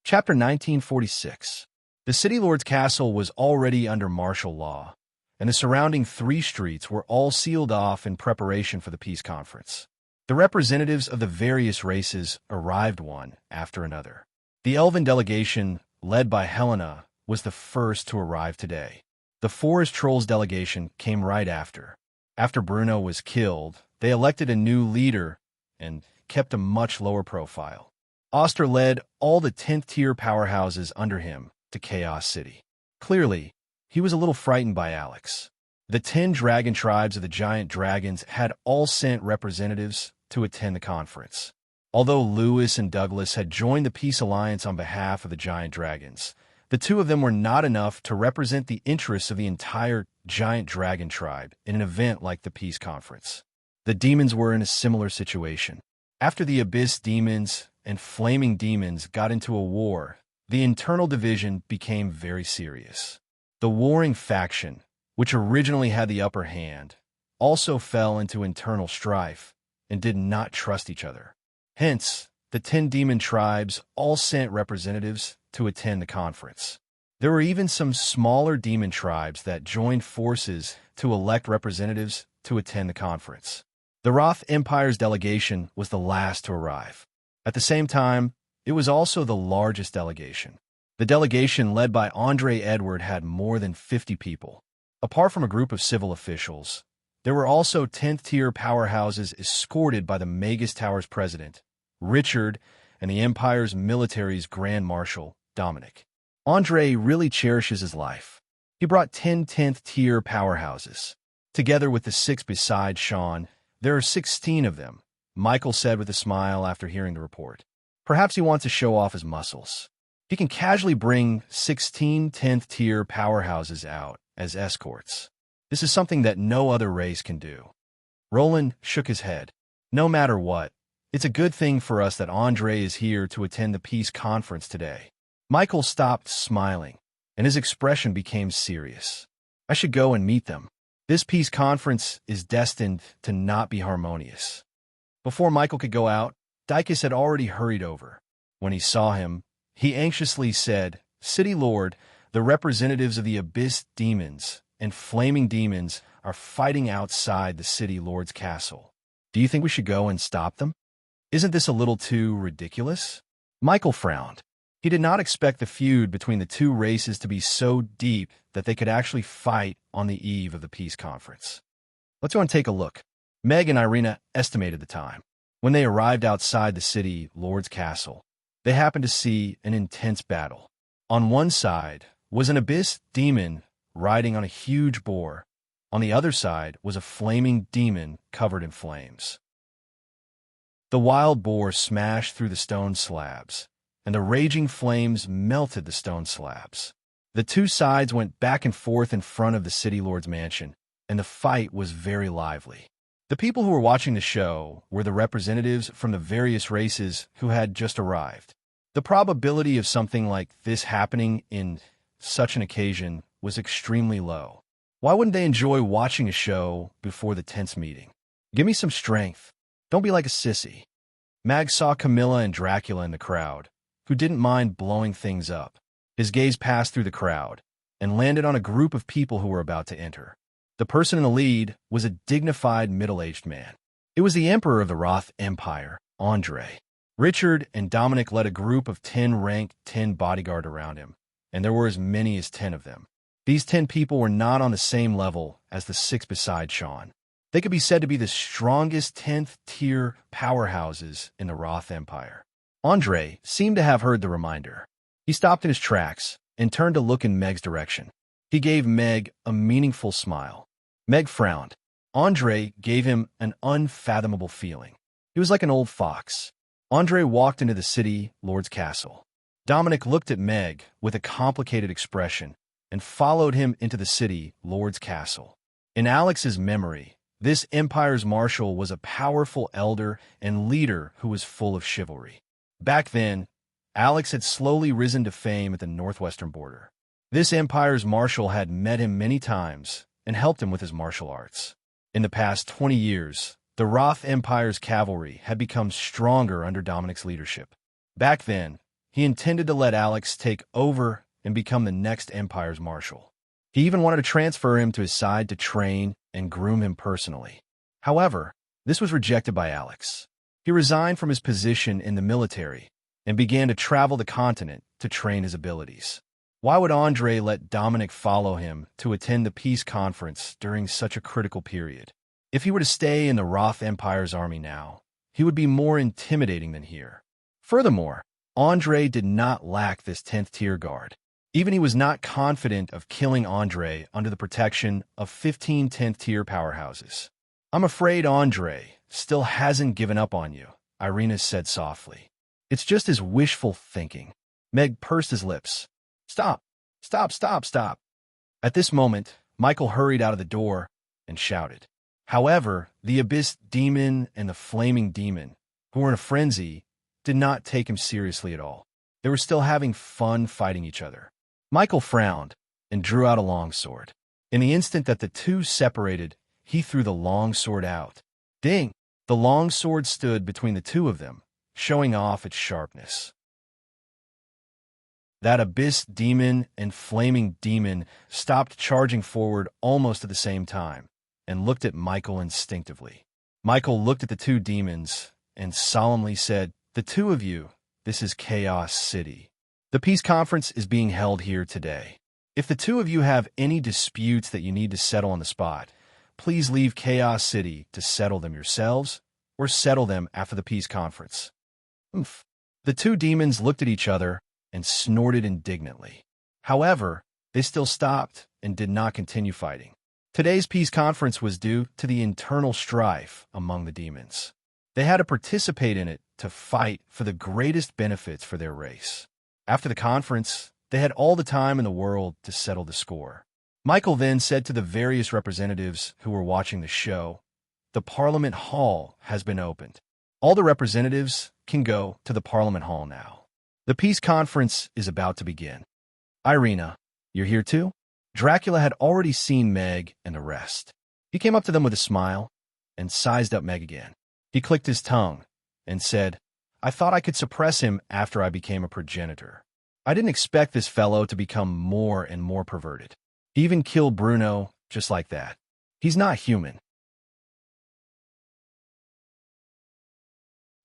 Chapter 1946. The City Lord's castle was already under martial law, and the surrounding 3 streets were all sealed off in preparation for the peace conference. The representatives of the various races arrived one after another. The elven delegation, led by Helena, was the first to arrive today. The Forest Trolls delegation came right after. After Bruno was killed, they elected a new leader and kept a much lower profile. Oster led all the 10th-tier powerhouses under him to Chaos City. Clearly, he was a little frightened by Alex. The 10 dragon tribes of the giant dragons had all sent representatives to attend the conference. Although Lewis and Douglas had joined the Peace Alliance on behalf of the giant dragons, the 2 of them were not enough to represent the interests of the entire giant dragon tribe in an event like the peace conference. The demons were in a similar situation. After the Abyss demons and Flaming demons got into a war, the internal division became very serious. The warring faction, which originally had the upper hand, also fell into internal strife and did not trust each other. Hence, the 10 demon tribes all sent representatives to attend the conference. There were even some smaller demon tribes that joined forces to elect representatives to attend the conference. The Roth Empire's delegation was the last to arrive. At the same time, it was also the largest delegation. The delegation led by Andre Edward had more than 50 people. Apart from a group of civil officials, there were also 10th-tier powerhouses escorted by the Magus Tower's president, Richard, and the Empire's military's Grand Marshal, Dominic. Andre really cherishes his life. He brought 10 10th-tier powerhouses. Together with the 6 beside Sean, there are 16 of them, Michael said with a smile after hearing the report. Perhaps he wants to show off his muscles. He can casually bring 16 10th-tier powerhouses out as escorts. This is something that no other race can do. Roland shook his head. No matter what, It's a good thing for us that Andre is here to attend the peace conference today. Michael stopped smiling, and his expression became serious. I should go and meet them. This peace conference is destined to not be harmonious. Before Michael could go out, Dicus had already hurried over. When he saw him, he anxiously said, "City Lord, the representatives of the Abyss demons and flaming demons are fighting outside the City Lord's castle. Do you think we should go and stop them? Isn't this a little too ridiculous?" Michael frowned. He did not expect the feud between the two races to be so deep that they could actually fight on the eve of the peace conference. Let's go and take a look. Meg and Irina estimated the time. When they arrived outside the City Lord's castle, they happened to see an intense battle. On one side was an abyss demon riding on a huge boar. On the other side was a flaming demon covered in flames. The wild boar smashed through the stone slabs, and the raging flames melted the stone slabs. The two sides went back and forth in front of the City Lord's mansion, and the fight was very lively. The people who were watching the show were the representatives from the various races who had just arrived. The probability of something like this happening in such an occasion was extremely low. Why wouldn't they enjoy watching a show before the tense meeting? Give me some strength. Don't be like a sissy. Mag saw Camilla and Dracula in the crowd, who didn't mind blowing things up. His gaze passed through the crowd and landed on a group of people who were about to enter. The person in the lead was a dignified middle-aged man. It was the Emperor of the Roth Empire, Andre. Richard and Dominic led a group of 10 ranked 10 bodyguard around him, and there were as many as 10 of them. These 10 people were not on the same level as the 6 beside Sean. They could be said to be the strongest 10th-tier powerhouses in the Roth Empire. Andre seemed to have heard the reminder. He stopped in his tracks and turned to look in Meg's direction. He gave Meg a meaningful smile. Meg frowned. Andre gave him an unfathomable feeling. He was like an old fox. Andre walked into the City Lord's castle. Dominic looked at Meg with a complicated expression and followed him into the City Lord's castle. In Alex's memory, this empire's marshal was a powerful elder and leader who was full of chivalry. Back then, Alex had slowly risen to fame at the northwestern border. This empire's marshal had met him many times and helped him with his martial arts. In the past 20 years, the Roth Empire's cavalry had become stronger under Dominic's leadership. Back then, he intended to let Alex take over and become the next empire's marshal. He even wanted to transfer him to his side to train and groom him personally. However, this was rejected by Alex. He resigned from his position in the military and began to travel the continent to train his abilities. Why would Andre let Dominic follow him to attend the peace conference during such a critical period? If he were to stay in the Roth Empire's army now, he would be more intimidating than here. Furthermore, Andre did not lack this 10th-tier guard. Even he was not confident of killing Andre under the protection of 15 10th-tier powerhouses. "I'm afraid Andre still hasn't given up on you," Irina said softly. "It's just his wishful thinking." Meg pursed his lips. "Stop! Stop! Stop! Stop!" At this moment, Michael hurried out of the door and shouted. However, the Abyss Demon and the Flaming Demon, who were in a frenzy, did not take him seriously at all. They were still having fun fighting each other. Michael frowned and drew out a longsword. In the instant that the two separated, he threw the longsword out. Ding! The longsword stood between the two of them, showing off its sharpness. That Abyss Demon and Flaming Demon stopped charging forward almost at the same time and looked at Michael instinctively. Michael looked at the two demons and solemnly said, "The two of you, this is Chaos City. The peace conference is being held here today. If the two of you have any disputes that you need to settle on the spot, please leave Chaos City to settle them yourselves or settle them after the peace conference." Oomph. The two demons looked at each other and snorted indignantly. However, they still stopped and did not continue fighting. Today's peace conference was due to the internal strife among the demons. They had to participate in it to fight for the greatest benefits for their race. After the conference, they had all the time in the world to settle the score. Michael then said to the various representatives who were watching the show, "The Parliament Hall has been opened. All the representatives can go to the Parliament Hall now. The peace conference is about to begin. Irina, you're here too? Dracula had already seen Meg and the rest. He came up to them with a smile and sized up Meg again. He clicked his tongue and said, I thought I could suppress him after I became a progenitor. I didn't expect this fellow to become more and more perverted. He even killed Bruno just like that. He's not human.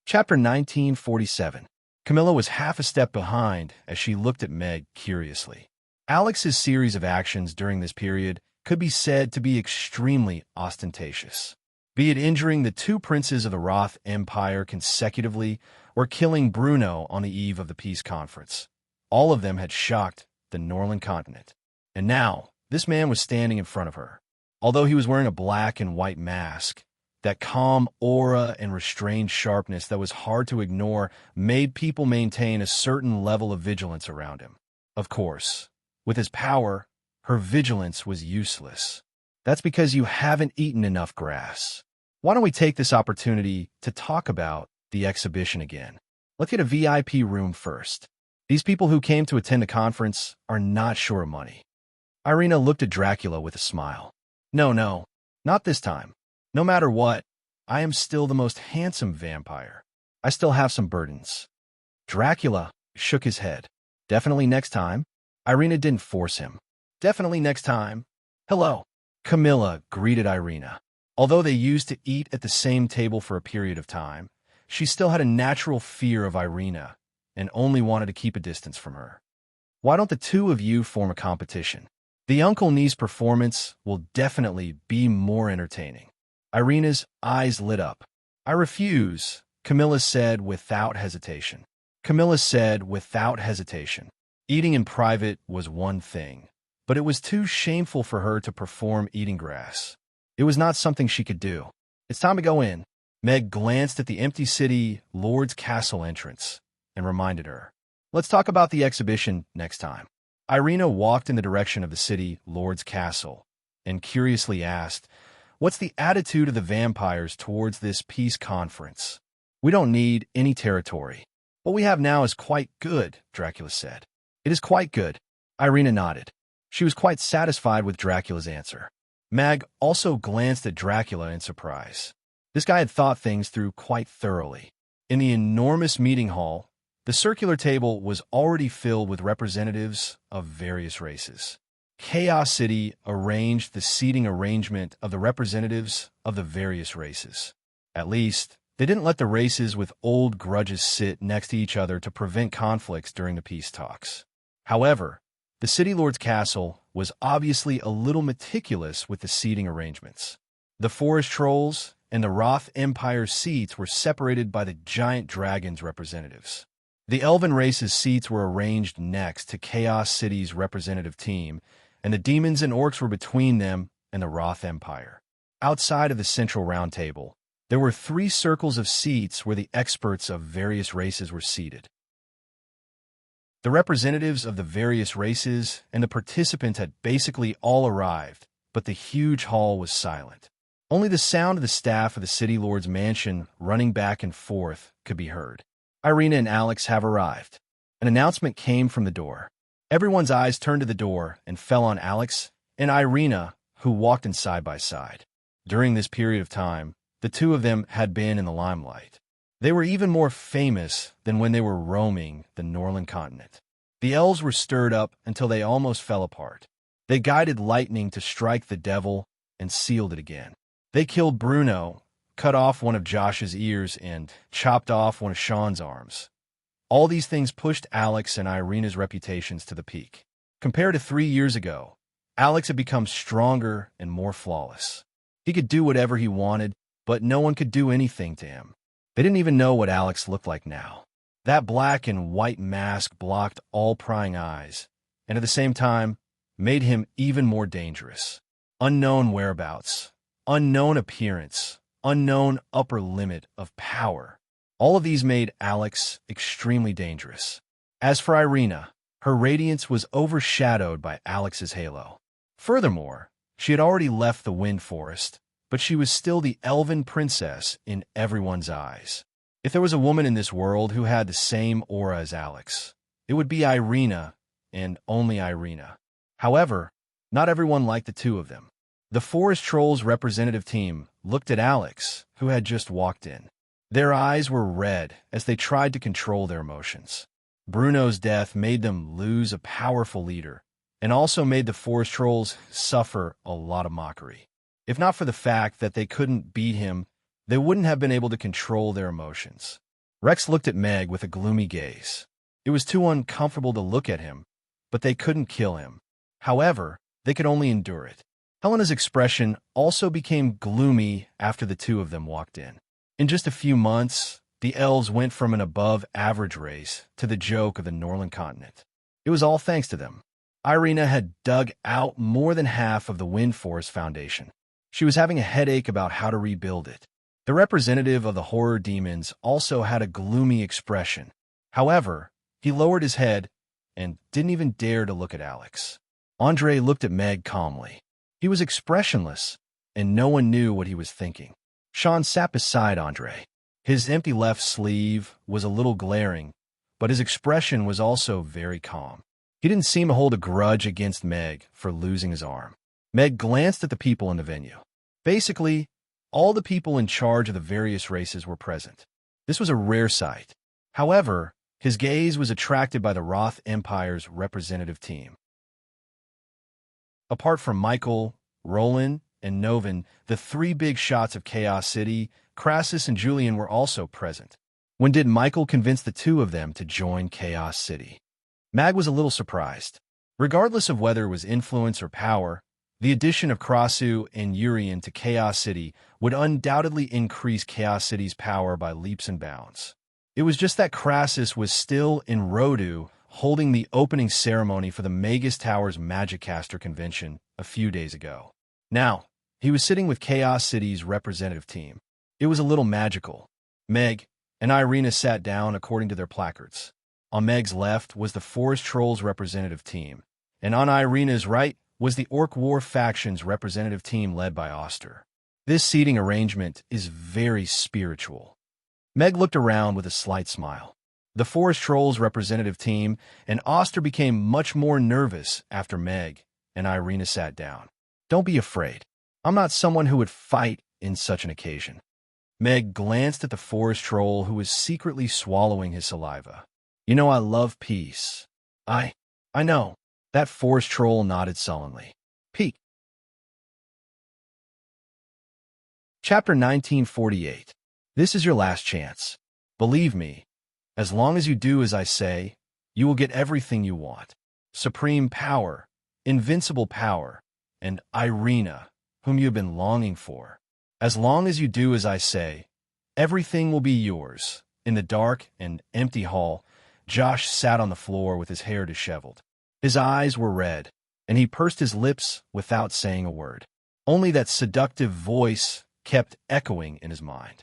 Chapter 1947. Camilla was half a step behind as she looked at Meg curiously. Alex's series of actions during this period could be said to be extremely ostentatious. Be it injuring the two princes of the Roth Empire consecutively or killing Bruno on the eve of the peace conference. All of them had shocked the Norland continent. And now, this man was standing in front of her. Although he was wearing a black and white mask, that calm aura and restrained sharpness that was hard to ignore made people maintain a certain level of vigilance around him. Of course, with his power, her vigilance was useless. That's because you haven't eaten enough grass. Why don't we take this opportunity to talk about the exhibition again? Let's get a VIP room first. These people who came to attend the conference are not short of money. Irina looked at Dracula with a smile. No, not this time. No matter what, I am still the most handsome vampire. I still have some burdens. Dracula shook his head. Definitely next time. Irina didn't force him. Definitely next time. Hello. Camilla greeted Irina. Although they used to eat at the same table for a period of time, she still had a natural fear of Irina and only wanted to keep a distance from her. Why don't the two of you form a competition? The uncle-niece performance will definitely be more entertaining. Irina's eyes lit up. I refuse, Camilla said without hesitation. Eating in private was one thing, but it was too shameful for her to perform eating grass. It was not something she could do. It's time to go in. Meg glanced at the empty city Lord's Castle entrance and reminded her. Let's talk about the exhibition next time. Irina walked in the direction of the city Lord's Castle and curiously asked, what's the attitude of the vampires towards this peace conference? We don't need any territory. What we have now is quite good, Dracula said. It is quite good. Irina nodded. She was quite satisfied with Dracula's answer. Meg also glanced at Dracula in surprise. This guy had thought things through quite thoroughly. In the enormous meeting hall, the circular table was already filled with representatives of various races. Chaos City arranged the seating arrangement of the representatives of the various races. At least, they didn't let the races with old grudges sit next to each other to prevent conflicts during the peace talks. However, the City Lord's Castle was obviously a little meticulous with the seating arrangements. The forest trolls and the Roth Empire's seats were separated by the giant dragon's representatives. The elven race's seats were arranged next to Chaos City's representative team, and the demons and orcs were between them and the Roth Empire. Outside of the central round table, there were 3 circles of seats where the experts of various races were seated. The representatives of the various races and the participants had basically all arrived, but the huge hall was silent. Only the sound of the staff of the City Lord's mansion running back and forth could be heard. Irina and Alex have arrived. An announcement came from the door. Everyone's eyes turned to the door and fell on Alex and Irina, who walked in side by side. During this period of time, the two of them had been in the limelight. They were even more famous than when they were roaming the Norland continent. The elves were stirred up until they almost fell apart. They guided lightning to strike the devil and sealed it again. They killed Bruno, cut off one of Josh's ears, and chopped off one of Sean's arms. All these things pushed Alex and Irina's reputations to the peak. Compared to 3 years ago, Alex had become stronger and more flawless. He could do whatever he wanted, but no one could do anything to him. They didn't even know what Alex looked like now. That black and white mask blocked all prying eyes, and at the same time, made him even more dangerous. Unknown whereabouts, unknown appearance, unknown upper limit of power. All of these made Alex extremely dangerous. As for Irina, her radiance was overshadowed by Alex's halo. Furthermore, she had already left the Wind Forest, but she was still the elven princess in everyone's eyes. If there was a woman in this world who had the same aura as Alex, it would be Irina, and only Irina. However, not everyone liked the two of them. The Forest Trolls representative team looked at Alex, who had just walked in. Their eyes were red as they tried to control their emotions. Bruno's death made them lose a powerful leader, and also made the Forest Trolls suffer a lot of mockery. If not for the fact that they couldn't beat him, they wouldn't have been able to control their emotions. Rex looked at Meg with a gloomy gaze. It was too uncomfortable to look at him, but they couldn't kill him. However, they could only endure it. Helena's expression also became gloomy after the two of them walked in. In just a few months, the elves went from an above-average race to the joke of the Northern continent. It was all thanks to them. Irina had dug out more than half of the Wind Forest Foundation. She was having a headache about how to rebuild it. The representative of the horror demons also had a gloomy expression. However, he lowered his head and didn't even dare to look at Alex. Andre looked at Meg calmly. He was expressionless, and no one knew what he was thinking. Sean sat beside Andre. His empty left sleeve was a little glaring, but his expression was also very calm. He didn't seem to hold a grudge against Meg for losing his arm. Meg glanced at the people in the venue. Basically, all the people in charge of the various races were present. This was a rare sight. However, his gaze was attracted by the Roth Empire's representative team. Apart from Michael, Roland, and Novin, the three big shots of Chaos City, Crassus and Julian were also present. When did Michael convince the two of them to join Chaos City? Mag was a little surprised. Regardless of whether it was influence or power, the addition of Krasu and Urian to Chaos City would undoubtedly increase Chaos City's power by leaps and bounds. It was just that Crassus was still in Rodu holding the opening ceremony for the Magus Tower's Magicaster convention a few days ago. Now, he was sitting with Chaos City's representative team. It was a little magical. Meg and Irina sat down according to their placards. On Meg's left was the Forest Trolls representative team, and on Irina's right was the Orc War faction's representative team led by Oster. This seating arrangement is very spiritual. Meg looked around with a slight smile. The Forest Trolls representative team and Oster became much more nervous after Meg and Irina sat down. Don't be afraid. I'm not someone who would fight in such an occasion. Meg glanced at the Forest Troll who was secretly swallowing his saliva. You know I love peace. I know. That Forest Troll nodded sullenly. Peek. Chapter 1948. This is your last chance. Believe me, as long as you do as I say, you will get everything you want. Supreme power, invincible power, and Irina, whom you have been longing for. As long as you do as I say, everything will be yours. In the dark and empty hall, Josh sat on the floor with his hair disheveled. His eyes were red, and he pursed his lips without saying a word. Only that seductive voice kept echoing in his mind.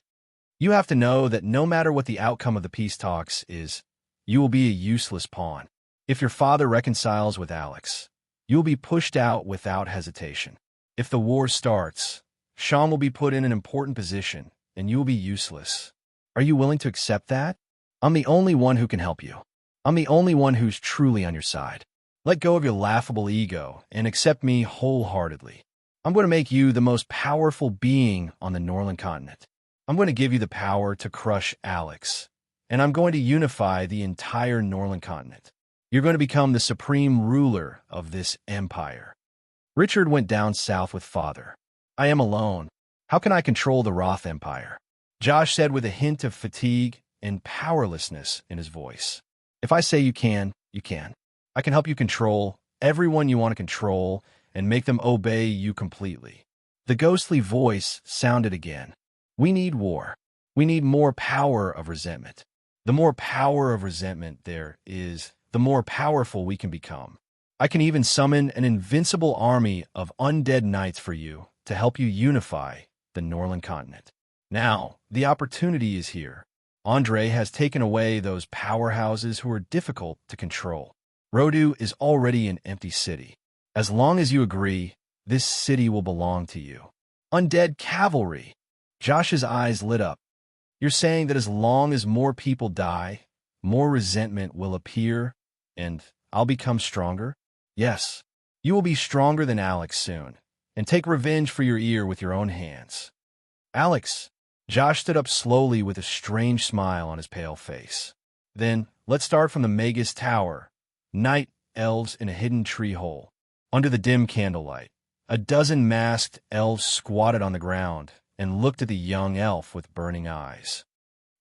You have to know that no matter what the outcome of the peace talks is, you will be a useless pawn. If your father reconciles with Alex, you will be pushed out without hesitation. If the war starts, Sean will be put in an important position, and you will be useless. Are you willing to accept that? I'm the only one who can help you. I'm the only one who's truly on your side. Let go of your laughable ego and accept me wholeheartedly. I'm going to make you the most powerful being on the Northern continent. I'm going to give you the power to crush Alex, and I'm going to unify the entire Northern continent. You're going to become the supreme ruler of this empire. Richard went down south with father. I am alone. How can I control the Roth Empire? Josh said with a hint of fatigue and powerlessness in his voice. If I say you can, you can. I can help you control everyone you want to control and make them obey you completely. The ghostly voice sounded again. We need war. We need more power of resentment. The more power of resentment there is, the more powerful we can become. I can even summon an invincible army of undead knights for you to help you unify the Northern continent. Now, the opportunity is here. Andre has taken away those powerhouses who are difficult to control. Rodu is already an empty city. As long as you agree, this city will belong to you. Undead cavalry. Josh's eyes lit up. You're saying that as long as more people die, more resentment will appear, and I'll become stronger? Yes, you will be stronger than Alex soon, and take revenge for your ear with your own hands. Alex, Josh stood up slowly with a strange smile on his pale face. Then, let's start from the Magus Tower. Night elves in a hidden tree hole. Under the dim candlelight, a dozen masked elves squatted on the ground and looked at the young elf with burning eyes.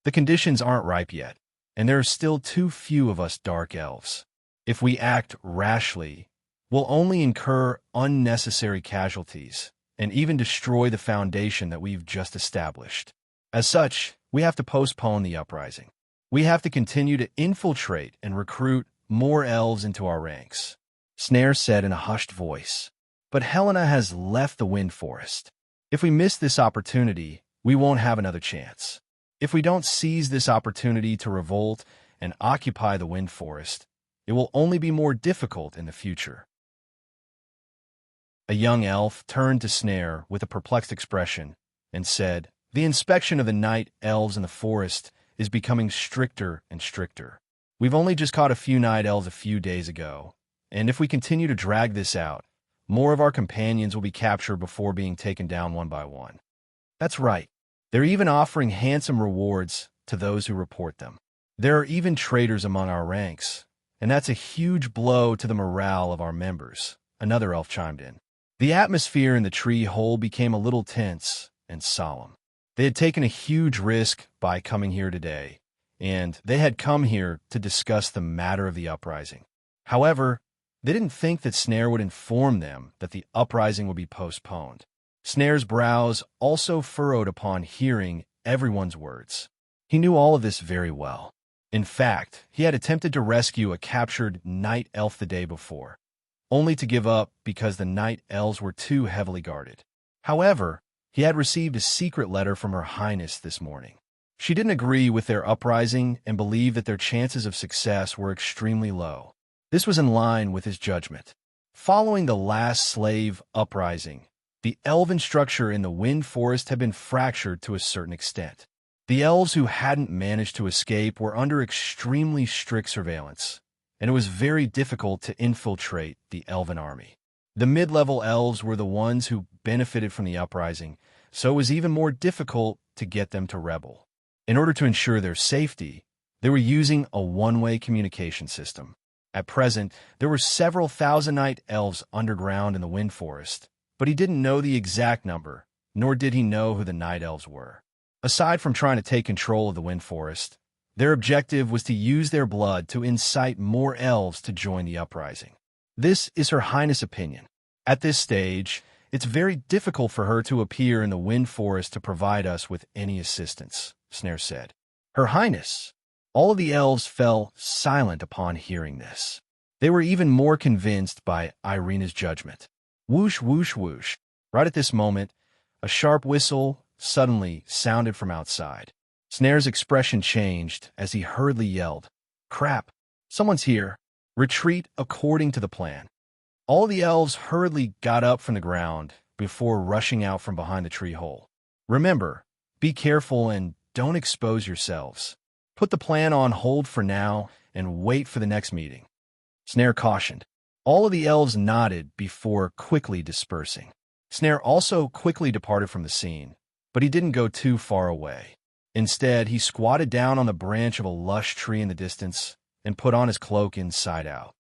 The conditions aren't ripe yet, and there are still too few of us dark elves. If we act rashly, we'll only incur unnecessary casualties and even destroy the foundation that we've just established. As such, we have to postpone the uprising. We have to continue to infiltrate and recruit more elves into our ranks, Snare said in a hushed voice. But Helena has left the Wind Forest. If we miss this opportunity, we won't have another chance. If we don't seize this opportunity to revolt and occupy the Wind Forest, it will only be more difficult in the future. A young elf turned to Snare with a perplexed expression and said, "The inspection of the night elves in the forest is becoming stricter and stricter. We've only just caught a few night elves a few days ago, and if we continue to drag this out, more of our companions will be captured before being taken down one by one." That's right. They're even offering handsome rewards to those who report them. There are even traitors among our ranks, and that's a huge blow to the morale of our members, another elf chimed in. The atmosphere in the tree hole became a little tense and solemn. They had taken a huge risk by coming here today, and they had come here to discuss the matter of the uprising. However, they didn't think that Snare would inform them that the uprising would be postponed. Snare's brows also furrowed upon hearing everyone's words. He knew all of this very well. In fact, he had attempted to rescue a captured night elf the day before, only to give up because the night elves were too heavily guarded. However, he had received a secret letter from Her Highness this morning. She didn't agree with their uprising and believed that their chances of success were extremely low. This was in line with his judgment. Following the last slave uprising, the elven structure in the Wind Forest had been fractured to a certain extent. The elves who hadn't managed to escape were under extremely strict surveillance, and it was very difficult to infiltrate the elven army. The mid-level elves were the ones who benefited from the uprising, so it was even more difficult to get them to rebel. In order to ensure their safety, they were using a one-way communication system. At present, there were several thousand night elves underground in the Wind Forest, but he didn't know the exact number, nor did he know who the night elves were. Aside from trying to take control of the Wind Forest, their objective was to use their blood to incite more elves to join the uprising. This is Her Highness' opinion. At this stage, it's very difficult for her to appear in the Wind Forest to provide us with any assistance, Snare said. Her Highness! All of the elves fell silent upon hearing this. They were even more convinced by Irina's judgment. Whoosh, whoosh, whoosh. Right at this moment, a sharp whistle suddenly sounded from outside. Snare's expression changed as he hurriedly yelled, "Crap! Someone's here! Retreat according to the plan." All the elves hurriedly got up from the ground before rushing out from behind the tree hole. Remember, be careful and don't expose yourselves. Put the plan on hold for now and wait for the next meeting, Snare cautioned. All of the elves nodded before quickly dispersing. Snare also quickly departed from the scene, but he didn't go too far away. Instead, he squatted down on the branch of a lush tree in the distance and put on his cloak inside out.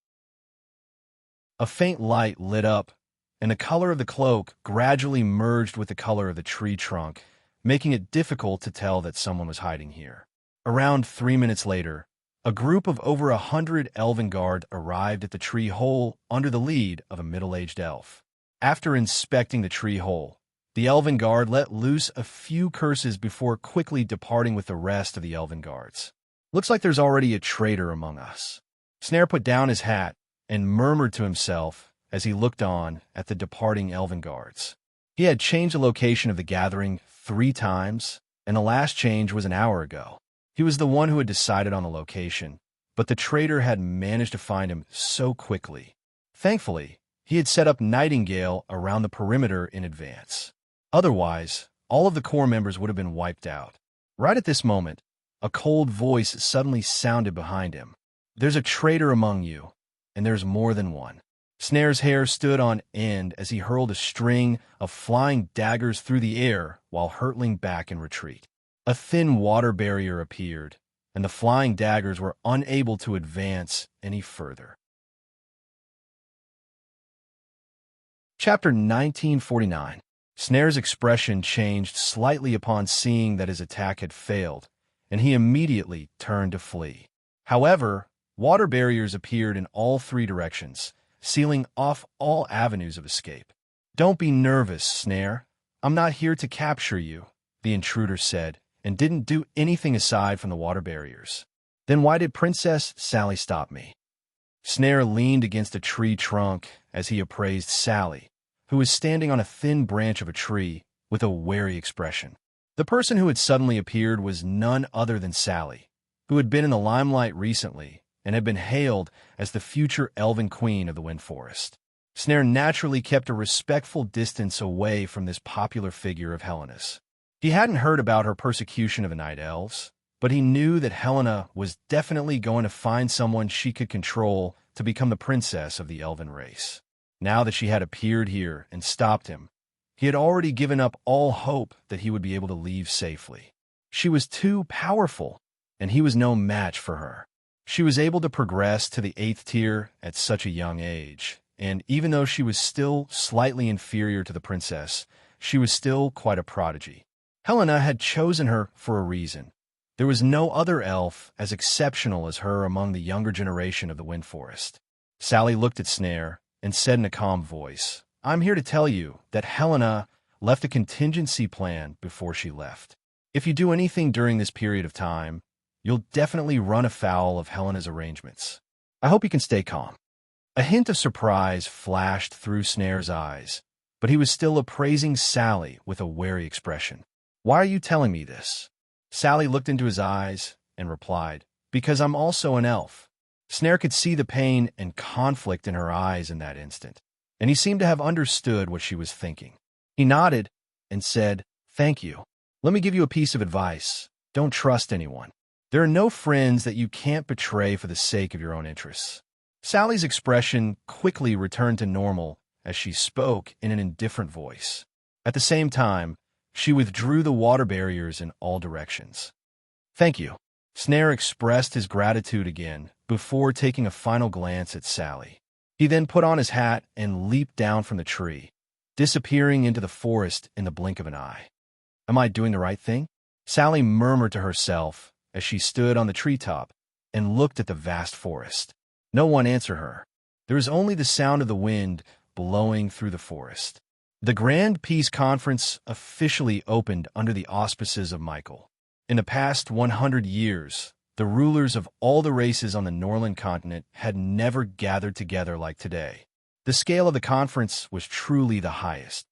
A faint light lit up, and the color of the cloak gradually merged with the color of the tree trunk, making it difficult to tell that someone was hiding here. Around 3 minutes later, a group of over 100 elven guard arrived at the tree hole under the lead of a middle-aged elf. After inspecting the tree hole, the elven guard let loose a few curses before quickly departing with the rest of the elven guards. Looks like there's already a traitor among us. Snare put down his hat and murmured to himself as he looked on at the departing elven guards. He had changed the location of the gathering 3 times, and the last change was an hour ago. He was the one who had decided on the location, but the traitor had managed to find him so quickly. Thankfully, he had set up Nightingale around the perimeter in advance. Otherwise, all of the core members would have been wiped out. Right at this moment, a cold voice suddenly sounded behind him. "There's a traitor among you, and there's more than one." Snare's hair stood on end as he hurled a string of flying daggers through the air while hurtling back in retreat. A thin water barrier appeared, and the flying daggers were unable to advance any further. Chapter 1949. Snare's expression changed slightly upon seeing that his attack had failed, and he immediately turned to flee. However, water barriers appeared in all three directions, sealing off all avenues of escape. "Don't be nervous, Snare. I'm not here to capture you," the intruder said, and didn't do anything aside from the water barriers. "Then why did Princess Sally stop me?" Snare leaned against a tree trunk as he appraised Sally, who was standing on a thin branch of a tree with a wary expression. The person who had suddenly appeared was none other than Sally, who had been in the limelight recently and had been hailed as the future elven queen of the Wind Forest. Snare naturally kept a respectful distance away from this popular figure of Helena's. He hadn't heard about her persecution of the Night Elves, but he knew that Helena was definitely going to find someone she could control to become the princess of the elven race. Now that she had appeared here and stopped him, he had already given up all hope that he would be able to leave safely. She was too powerful, and he was no match for her. She was able to progress to the 8th tier at such a young age, and even though she was still slightly inferior to the princess, she was still quite a prodigy. Helena had chosen her for a reason. There was no other elf as exceptional as her among the younger generation of the Wind Forest. Sally looked at Snare and said in a calm voice, "I'm here to tell you that Helena left a contingency plan before she left. If you do anything during this period of time, you'll definitely run afoul of Helena's arrangements. I hope you can stay calm." A hint of surprise flashed through Snare's eyes, but he was still appraising Sally with a wary expression. "Why are you telling me this?" Sally looked into his eyes and replied, "Because I'm also an elf." Snare could see the pain and conflict in her eyes in that instant, and he seemed to have understood what she was thinking. He nodded and said, "Thank you. Let me give you a piece of advice. Don't trust anyone. There are no friends that you can't betray for the sake of your own interests." Sally's expression quickly returned to normal as she spoke in an indifferent voice. At the same time, she withdrew the water barriers in all directions. "Thank you." Snare expressed his gratitude again before taking a final glance at Sally. He then put on his hat and leaped down from the tree, disappearing into the forest in the blink of an eye. "Am I doing the right thing?" Sally murmured to herself as she stood on the treetop and looked at the vast forest. No one answered her. There was only the sound of the wind blowing through the forest. The Grand Peace Conference officially opened under the auspices of Michael. In the past 100 years, the rulers of all the races on the Norland continent had never gathered together like today. The scale of the conference was truly the highest.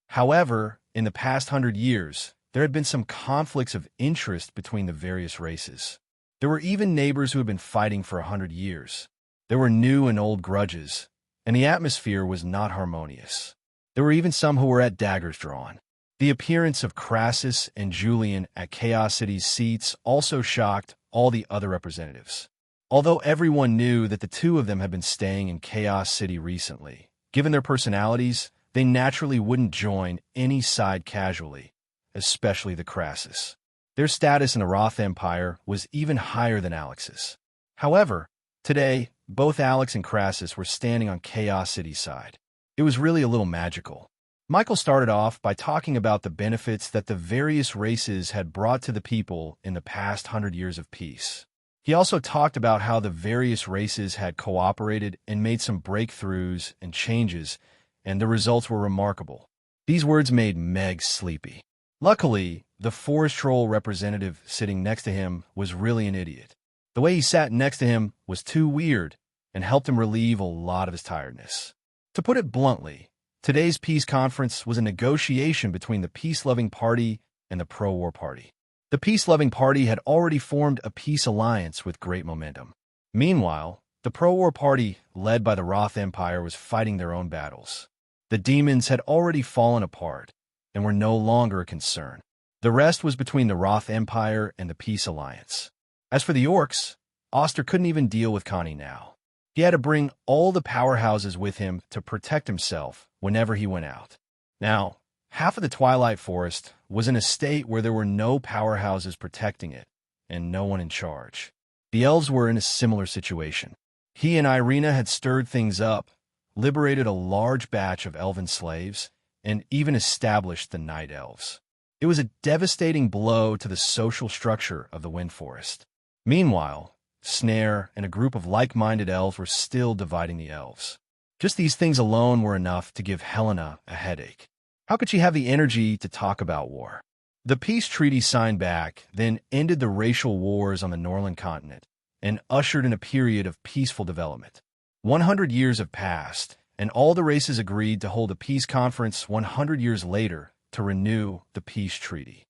However, in the past 100 years, there had been some conflicts of interest between the various races. There were even neighbors who had been fighting for 100 years. There were new and old grudges, and the atmosphere was not harmonious. There were even some who were at daggers drawn. The appearance of Crassus and Julian at Chaos City's seats also shocked all the other representatives. Although everyone knew that the two of them had been staying in Chaos City recently, given their personalities, they naturally wouldn't join any side casually, especially the Crassus. Their status in the Roth Empire was even higher than Alex's. However, today, both Alex and Crassus were standing on Chaos City's side. It was really a little magical. Michael started off by talking about the benefits that the various races had brought to the people in the past 100 years of peace. He also talked about how the various races had cooperated and made some breakthroughs and changes, and the results were remarkable. These words made Meg sleepy. Luckily, the forest troll representative sitting next to him was really an idiot. The way he sat next to him was too weird and helped him relieve a lot of his tiredness. To put it bluntly, today's peace conference was a negotiation between the peace-loving party and the pro-war party. The peace-loving party had already formed a peace alliance with great momentum. Meanwhile, the pro-war party, led by the Roth Empire, was fighting their own battles. The demons had already fallen apart and were no longer a concern. The rest was between the Roth Empire and the Peace Alliance. As for the orcs, Oster couldn't even deal with Connie now. He had to bring all the powerhouses with him to protect himself whenever he went out. Now, half of the Twilight Forest was in a state where there were no powerhouses protecting it, and no one in charge. The elves were in a similar situation. He and Irina had stirred things up, liberated a large batch of elven slaves, and even established the Night Elves. It was a devastating blow to the social structure of the Wind Forest. Meanwhile, Snare and a group of like-minded elves were still dividing the elves. Just these things alone were enough to give Helena a headache. How could she have the energy to talk about war? The peace treaty signed back then ended the racial wars on the Norland continent and ushered in a period of peaceful development. 100 years have passed, and all the races agreed to hold a peace conference 100 years later to renew the peace treaty.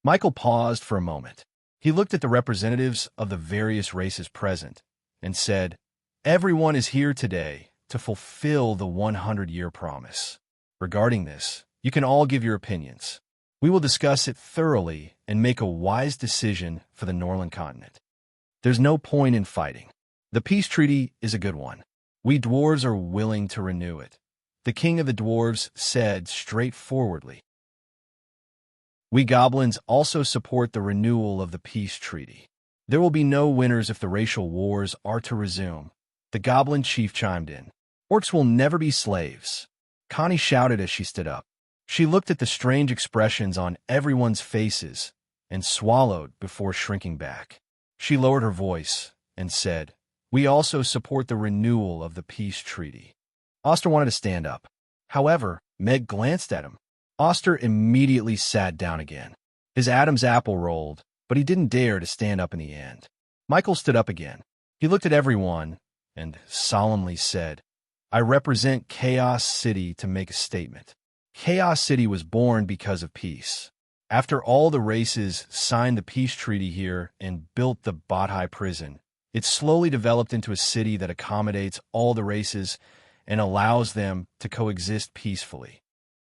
Michael paused for a moment. He looked at the representatives of the various races present and said, "Everyone is here today to fulfill the 100-year promise. Regarding this, you can all give your opinions. We will discuss it thoroughly and make a wise decision for the Norland continent. There's no point in fighting. The peace treaty is a good one. We dwarves are willing to renew it," the king of the dwarves said straightforwardly. "We goblins also support the renewal of the peace treaty. There will be no winners if the racial wars are to resume," the goblin chief chimed in. "Orcs will never be slaves," Connie shouted as she stood up. She looked at the strange expressions on everyone's faces and swallowed before shrinking back. She lowered her voice and said, "We also support the renewal of the peace treaty." Oster wanted to stand up. However, Meg glanced at him. Oster immediately sat down again. His Adam's apple rolled, but he didn't dare to stand up in the end. Michael stood up again. He looked at everyone and solemnly said, "I represent Chaos City to make a statement. Chaos City was born because of peace. After all the races signed the peace treaty here and built the Bodhi prison, it slowly developed into a city that accommodates all the races and allows them to coexist peacefully.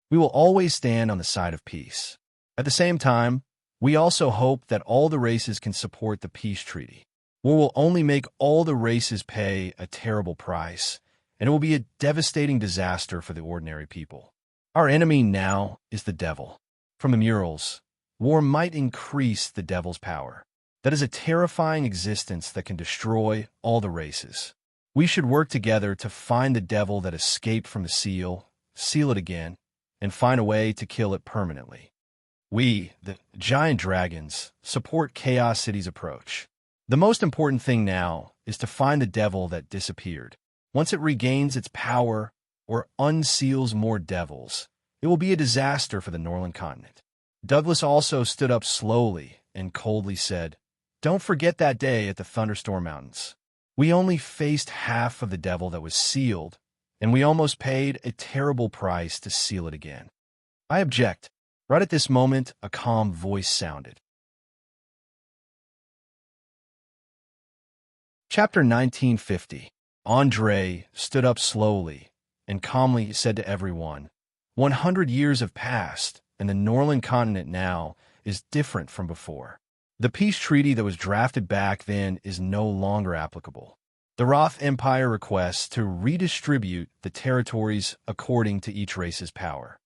We will always stand on the side of peace. At the same time, we also hope that all the races can support the peace treaty. War will only make all the races pay a terrible price, and it will be a devastating disaster for the ordinary people. Our enemy now is the devil. From the murals, war might increase the devil's power. That is a terrifying existence that can destroy all the races. We should work together to find the devil that escaped from the seal it again, and find a way to kill it permanently. We, the giant dragons, support Chaos City's approach. The most important thing now is to find the devil that disappeared. Once it regains its power or unseals more devils, it will be a disaster for the Norland continent." Douglas also stood up slowly and coldly said, "Don't forget that day at the Thunderstorm Mountains. We only faced half of the devil that was sealed, and we almost paid a terrible price to seal it again." "I object." Right at this moment, a calm voice sounded. Chapter 1950. Andre stood up slowly and calmly said to everyone, 100 years have passed, and the Norland continent now is different from before. The peace treaty that was drafted back then is no longer applicable. The Roth Empire requests to redistribute the territories according to each race's power.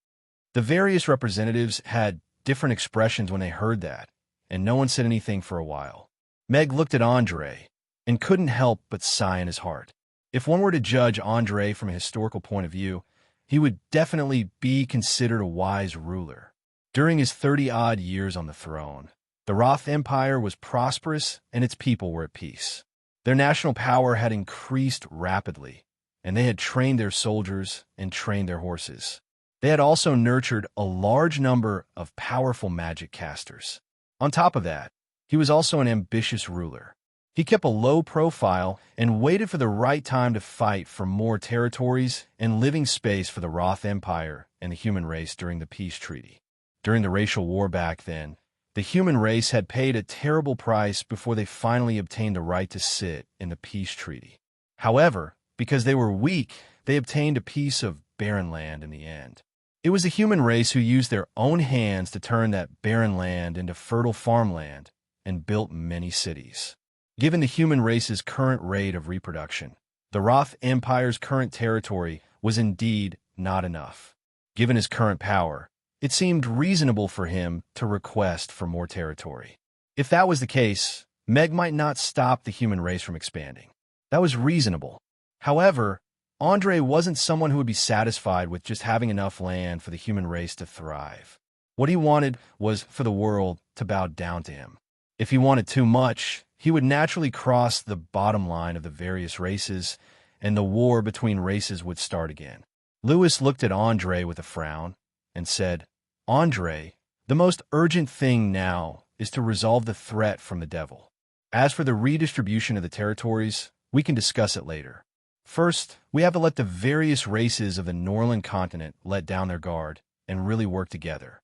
The various representatives had different expressions when they heard that, and no one said anything for a while. Meg looked at Andre and couldn't help but sigh in his heart. If one were to judge Andre from a historical point of view, he would definitely be considered a wise ruler. During his 30-odd years on the throne, the Roth Empire was prosperous and its people were at peace. Their national power had increased rapidly, and they had trained their soldiers and trained their horses. They had also nurtured a large number of powerful magic casters. On top of that, he was also an ambitious ruler. He kept a low profile and waited for the right time to fight for more territories and living space for the Roth Empire and the human race during the peace treaty. During the racial war back then, the human race had paid a terrible price before they finally obtained the right to sit in the peace treaty. However, because they were weak, they obtained a piece of barren land in the end. It was the human race who used their own hands to turn that barren land into fertile farmland and built many cities. Given the human race's current rate of reproduction, the Roth Empire's current territory was indeed not enough. Given his current power, it seemed reasonable for him to request for more territory. If that was the case, Meg might not stop the human race from expanding. That was reasonable. However, Andre wasn't someone who would be satisfied with just having enough land for the human race to thrive. What he wanted was for the world to bow down to him. If he wanted too much, he would naturally cross the bottom line of the various races, and the war between races would start again. Lewis looked at Andre with a frown and said, "Andre, the most urgent thing now is to resolve the threat from the devil. As for the redistribution of the territories, we can discuss it later. First, we have to let the various races of the Norland continent let down their guard and really work together.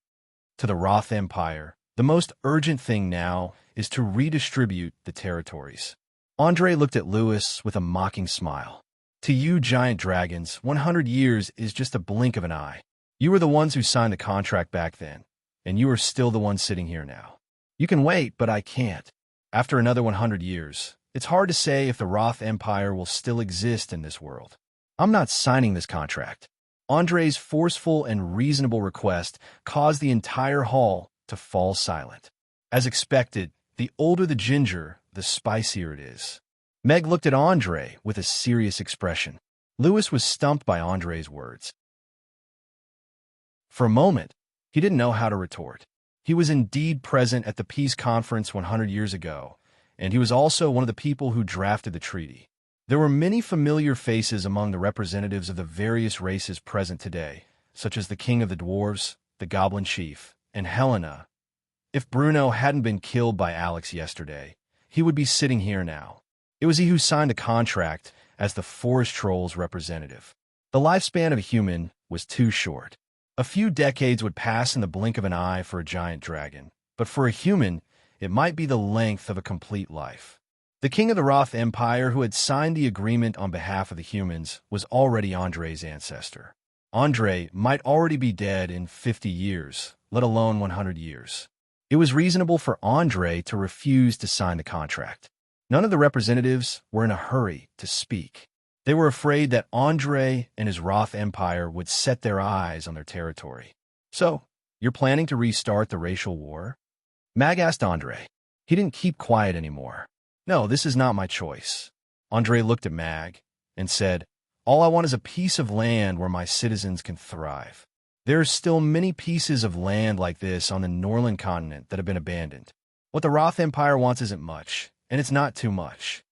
To the Roth Empire, the most urgent thing now is to redistribute the territories." Andre looked at Lewis with a mocking smile. "To you giant dragons, 100 years is just a blink of an eye. You were the ones who signed the contract back then, and you are still the ones sitting here now. You can wait, but I can't. After another 100 years, it's hard to say if the Roth Empire will still exist in this world. I'm not signing this contract." Andre's forceful and reasonable request caused the entire hall to fall silent. As expected, the older the ginger, the spicier it is. Meg looked at Andre with a serious expression. Lewis was stumped by Andre's words. For a moment, he didn't know how to retort. He was indeed present at the peace conference 100 years ago, and he was also one of the people who drafted the treaty. There were many familiar faces among the representatives of the various races present today, such as the king of the dwarves, the goblin chief, and Helena. If Bruno hadn't been killed by Alex yesterday, he would be sitting here now. It was he who signed the contract as the forest troll's representative. The lifespan of a human was too short. A few decades would pass in the blink of an eye for a giant dragon, but for a human, it might be the length of a complete life. The king of the Roth Empire who had signed the agreement on behalf of the humans was already Andre's ancestor. Andre might already be dead in 50 years, let alone 100 years. It was reasonable for Andre to refuse to sign the contract. None of the representatives were in a hurry to speak. They were afraid that Andre and his Roth Empire would set their eyes on their territory. "So, you're planning to restart the racial war?" Mag asked Andre. He didn't keep quiet anymore. "No, this is not my choice." Andre looked at Mag and said, "All I want is a piece of land where my citizens can thrive. There are still many pieces of land like this on the Norland continent that have been abandoned. What the Roth Empire wants isn't much, and it's not too much.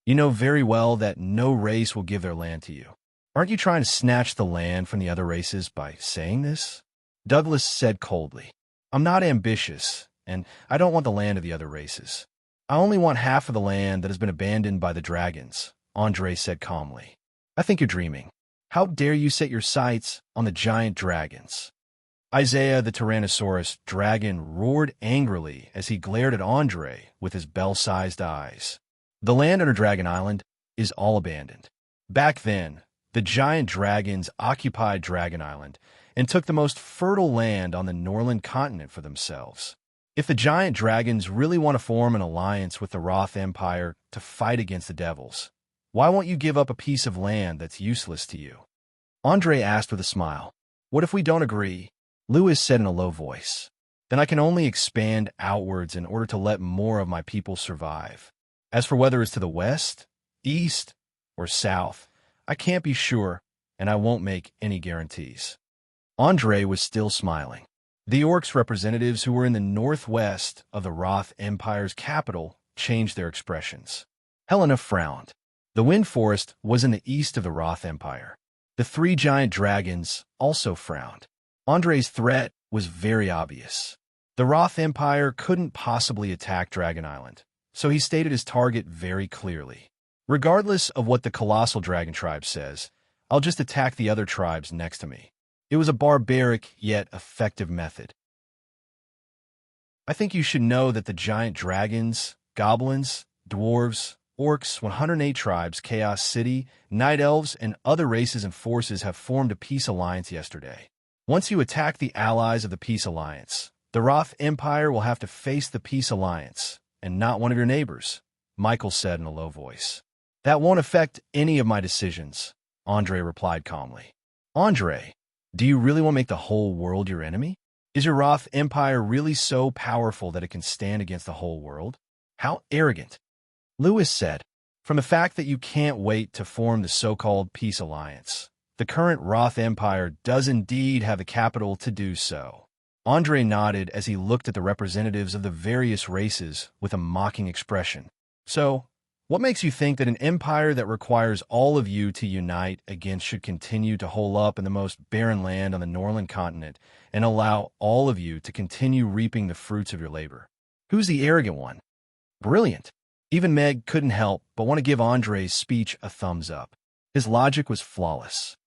You know very well that no race will give their land to you. Aren't you trying to snatch the land from the other races by saying this?" Douglas said coldly, "I'm not ambitious, and I don't want the land of the other races. I only want half of the land that has been abandoned by the dragons," Andre said calmly. "I think you're dreaming. How dare you set your sights on the giant dragons?" Isaiah the Tyrannosaurus dragon roared angrily as he glared at Andre with his bell-sized eyes. "The land under Dragon Island is all abandoned. Back then, the giant dragons occupied Dragon Island and took the most fertile land on the Norland continent for themselves. If the giant dragons really want to form an alliance with the Roth Empire to fight against the devils, why won't you give up a piece of land that's useless to you?" Andre asked with a smile. "What if we don't agree?" Lewis said in a low voice. "Then I can only expand outwards in order to let more of my people survive. As for whether it's to the west, east, or south, I can't be sure, and I won't make any guarantees." Andre was still smiling. The orcs representatives who were in the northwest of the Roth Empire's capital changed their expressions. Helena frowned. The Wind Forest was in the east of the Roth Empire. The three giant dragons also frowned. Andre's threat was very obvious. The Roth Empire couldn't possibly attack Dragon Island, so he stated his target very clearly. "Regardless of what the colossal dragon tribe says, I'll just attack the other tribes next to me." It was a barbaric yet effective method. "I think you should know that the giant dragons, goblins, dwarves, orcs, 108 tribes, Chaos City, night elves, and other races and forces have formed a peace alliance yesterday. Once you attack the allies of the Peace Alliance, the Roth Empire will have to face the Peace Alliance, and not one of your neighbors, Michael said in a low voice. That won't affect any of my decisions, Andre replied calmly. Andre, do you really want to make the whole world your enemy? Is your Roth Empire really so powerful that it can stand against the whole world? How arrogant. Lewis said, from the fact that you can't wait to form the so-called Peace Alliance, the current Roth Empire does indeed have the capital to do so. Andre nodded as he looked at the representatives of the various races with a mocking expression. So, what makes you think that an empire that requires all of you to unite against should continue to hole up in the most barren land on the Norland continent and allow all of you to continue reaping the fruits of your labor? Who's the arrogant one? Brilliant. Even Meg couldn't help but want to give Andre's speech a thumbs up. His logic was flawless.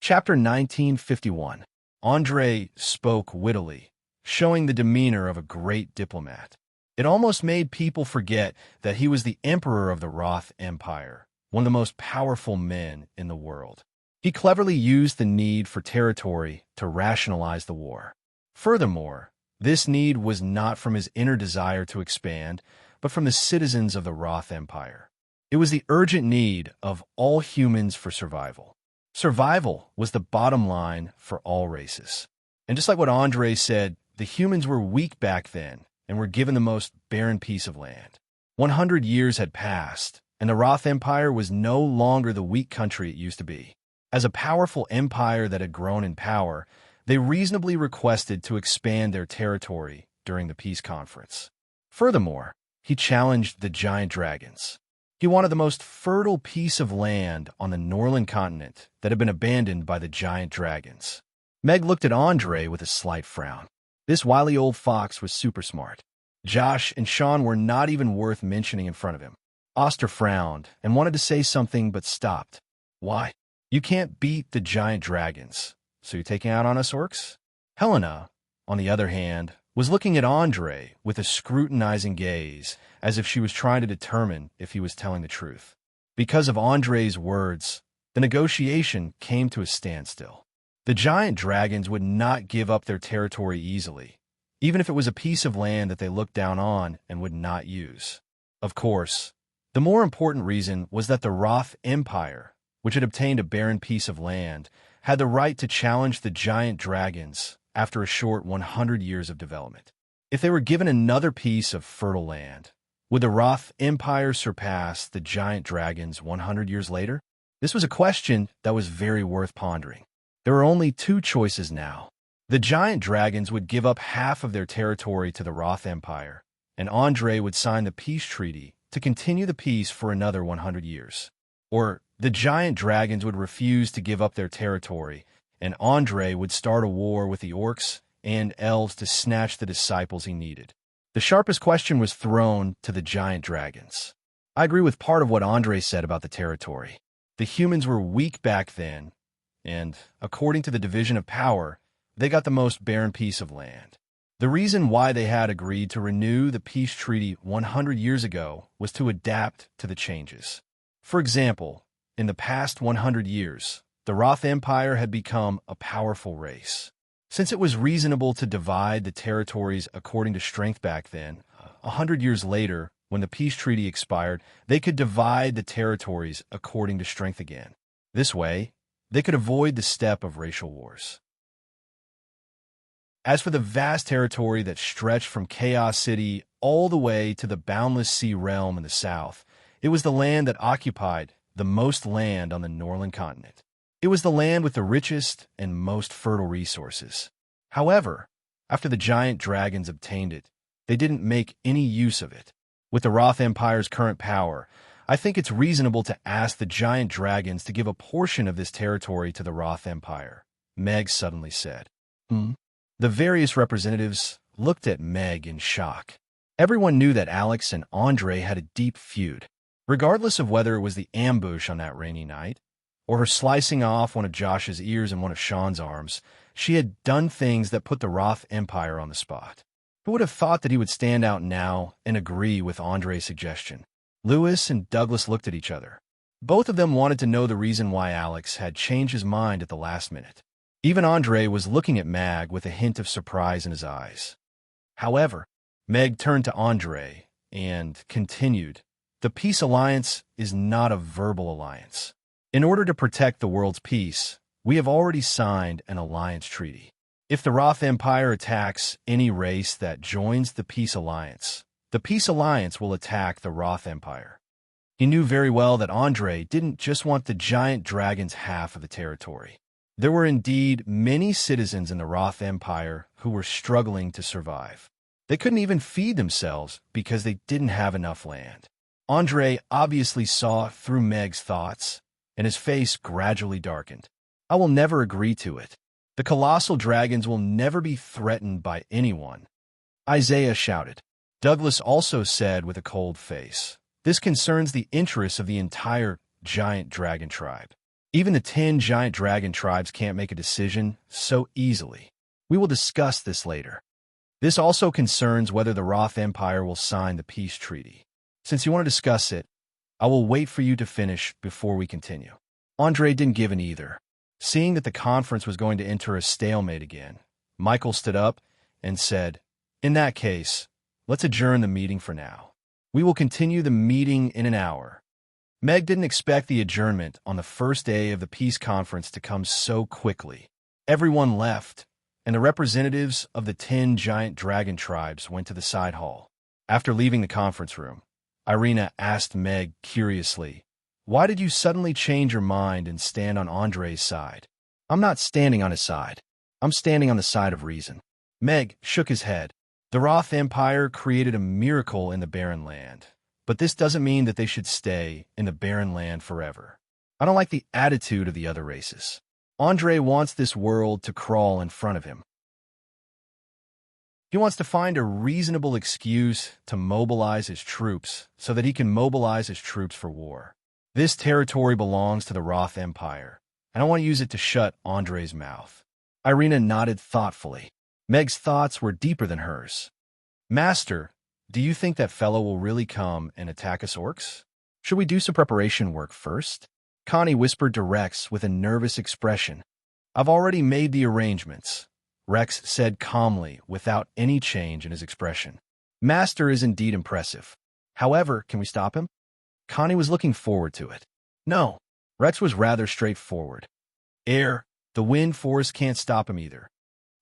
Chapter 1951. Andre spoke wittily, showing the demeanor of a great diplomat. It almost made people forget that he was the emperor of the Roth Empire, one of the most powerful men in the world. He cleverly used the need for territory to rationalize the war. Furthermore, this need was not from his inner desire to expand, but from the citizens of the Roth Empire. It was the urgent need of all humans for survival. Survival was the bottom line for all races. And just like what Andre said, the humans were weak back then and were given the most barren piece of land. 100 years had passed, and the Roth Empire was no longer the weak country it used to be. As a powerful empire that had grown in power, they reasonably requested to expand their territory during the peace conference. Furthermore, he challenged the giant dragons. He wanted the most fertile piece of land on the Norland continent that had been abandoned by the giant dragons. Meg looked at Andre with a slight frown. This wily old fox was super smart. Josh and Sean were not even worth mentioning in front of him. Oster frowned and wanted to say something but stopped. Why? You can't beat the giant dragons, so you're taking out on us orcs? Helena, on the other hand, was looking at Andre with a scrutinizing gaze, as if she was trying to determine if he was telling the truth. Because of Andre's words, the negotiation came to a standstill. The giant dragons would not give up their territory easily, even if it was a piece of land that they looked down on and would not use. Of course, the more important reason was that the Roth Empire, which had obtained a barren piece of land, had the right to challenge the giant dragons after a short 100 years of development. If they were given another piece of fertile land, would the Roth Empire surpass the giant dragons 100 years later? This was a question that was very worth pondering. There were only two choices now. The giant dragons would give up half of their territory to the Roth Empire, and Andre would sign the peace treaty to continue the peace for another 100 years. Or the giant dragons would refuse to give up their territory, and Andre would start a war with the orcs and elves to snatch the disciples he needed. The sharpest question was thrown to the giant dragons. I agree with part of what Andre said about the territory. The humans were weak back then, and, according to the division of power, they got the most barren piece of land. The reason why they had agreed to renew the peace treaty 100 years ago was to adapt to the changes. For example, in the past 100 years, the Roth Empire had become a powerful race. Since it was reasonable to divide the territories according to strength back then, 100 years later, when the peace treaty expired, they could divide the territories according to strength again. This way, they could avoid the step of racial wars. As for the vast territory that stretched from Chaos City all the way to the Boundless Sea realm in the south, it was the land that occupied the most land on the Norland continent. It was the land with the richest and most fertile resources. However, after the giant dragons obtained it, they didn't make any use of it. With the Roth Empire's current power, I think it's reasonable to ask the giant dragons to give a portion of this territory to the Roth Empire, Meg suddenly said. The various representatives looked at Meg in shock. Everyone knew that Alex and Andre had a deep feud. Regardless of whether it was the ambush on that rainy night, or her slicing off one of Josh's ears and one of Sean's arms, she had done things that put the Roth Empire on the spot. Who would have thought that he would stand out now and agree with Andre's suggestion? Lewis and Douglas looked at each other. Both of them wanted to know the reason why Alex had changed his mind at the last minute. Even Andre was looking at Mag with a hint of surprise in his eyes. However, Meg turned to Andre and continued, "The peace alliance is not a verbal alliance. In order to protect the world's peace, we have already signed an alliance treaty. If the Roth Empire attacks any race that joins the peace alliance will attack the Roth Empire." He knew very well that Andre didn't just want the giant dragon's half of the territory. There were indeed many citizens in the Roth Empire who were struggling to survive. They couldn't even feed themselves because they didn't have enough land. Andre obviously saw through Meg's thoughts, and his face gradually darkened. "I will never agree to it. The colossal dragons will never be threatened by anyone," Isaiah shouted. Douglas also said with a cold face, "This concerns the interests of the entire giant dragon tribe. Even the 10 giant dragon tribes can't make a decision so easily. We will discuss this later. This also concerns whether the Roth Empire will sign the peace treaty. Since you want to discuss it, I will wait for you to finish before we continue." Andre didn't give an either. Seeing that the conference was going to enter a stalemate again, Michael stood up and said, "In that case, let's adjourn the meeting for now. We will continue the meeting in an hour." Meg didn't expect the adjournment on the first day of the peace conference to come so quickly. Everyone left, and the representatives of the 10 giant dragon tribes went to the side hall. After leaving the conference room, Irina asked Meg curiously, "Why did you suddenly change your mind and stand on Andre's side?" "I'm not standing on his side. I'm standing on the side of reason." Meg shook his head. "The Roth Empire created a miracle in the Barren Land, but this doesn't mean that they should stay in the Barren Land forever. I don't like the attitude of the other races. Andre wants this world to crawl in front of him. He wants to find a reasonable excuse to mobilize his troops so that he can mobilize his troops for war. This territory belongs to the Roth Empire, and I want to use it to shut Andre's mouth." Irina nodded thoughtfully. Meg's thoughts were deeper than hers. "Master, do you think that fellow will really come and attack us orcs? Should we do some preparation work first?" Connie whispered to Rex with a nervous expression. "I've already made the arrangements," Rex said calmly without any change in his expression. "Master is indeed impressive. However, can we stop him?" Connie was looking forward to it. "No." Rex was rather straightforward. "The wind force can't stop him either."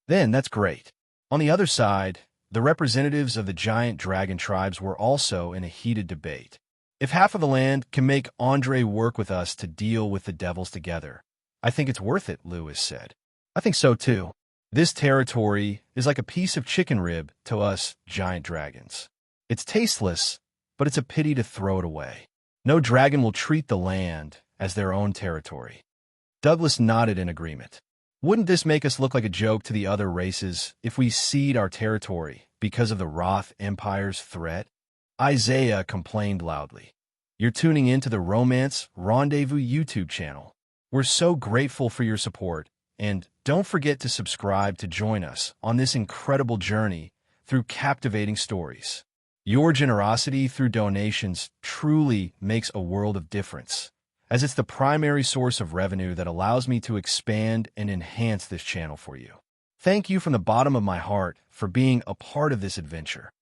"Then that's great." On the other side, the representatives of the giant dragon tribes were also in a heated debate. "If half of the land can make Andre work with us to deal with the devils together, I think it's worth it," Lewis said. "I think so too. This territory is like a piece of chicken rib to us giant dragons. It's tasteless, but it's a pity to throw it away. No dragon will treat the land as their own territory." Douglas nodded in agreement. "Wouldn't this make us look like a joke to the other races if we cede our territory because of the Roth Empire's threat?" Isaiah complained loudly. "You're tuning in to the Romance Rendezvous YouTube channel. We're so grateful for your support, and don't forget to subscribe to join us on this incredible journey through captivating stories. Your generosity through donations truly makes a world of difference, as it's the primary source of revenue that allows me to expand and enhance this channel for you. Thank you from the bottom of my heart for being a part of this adventure."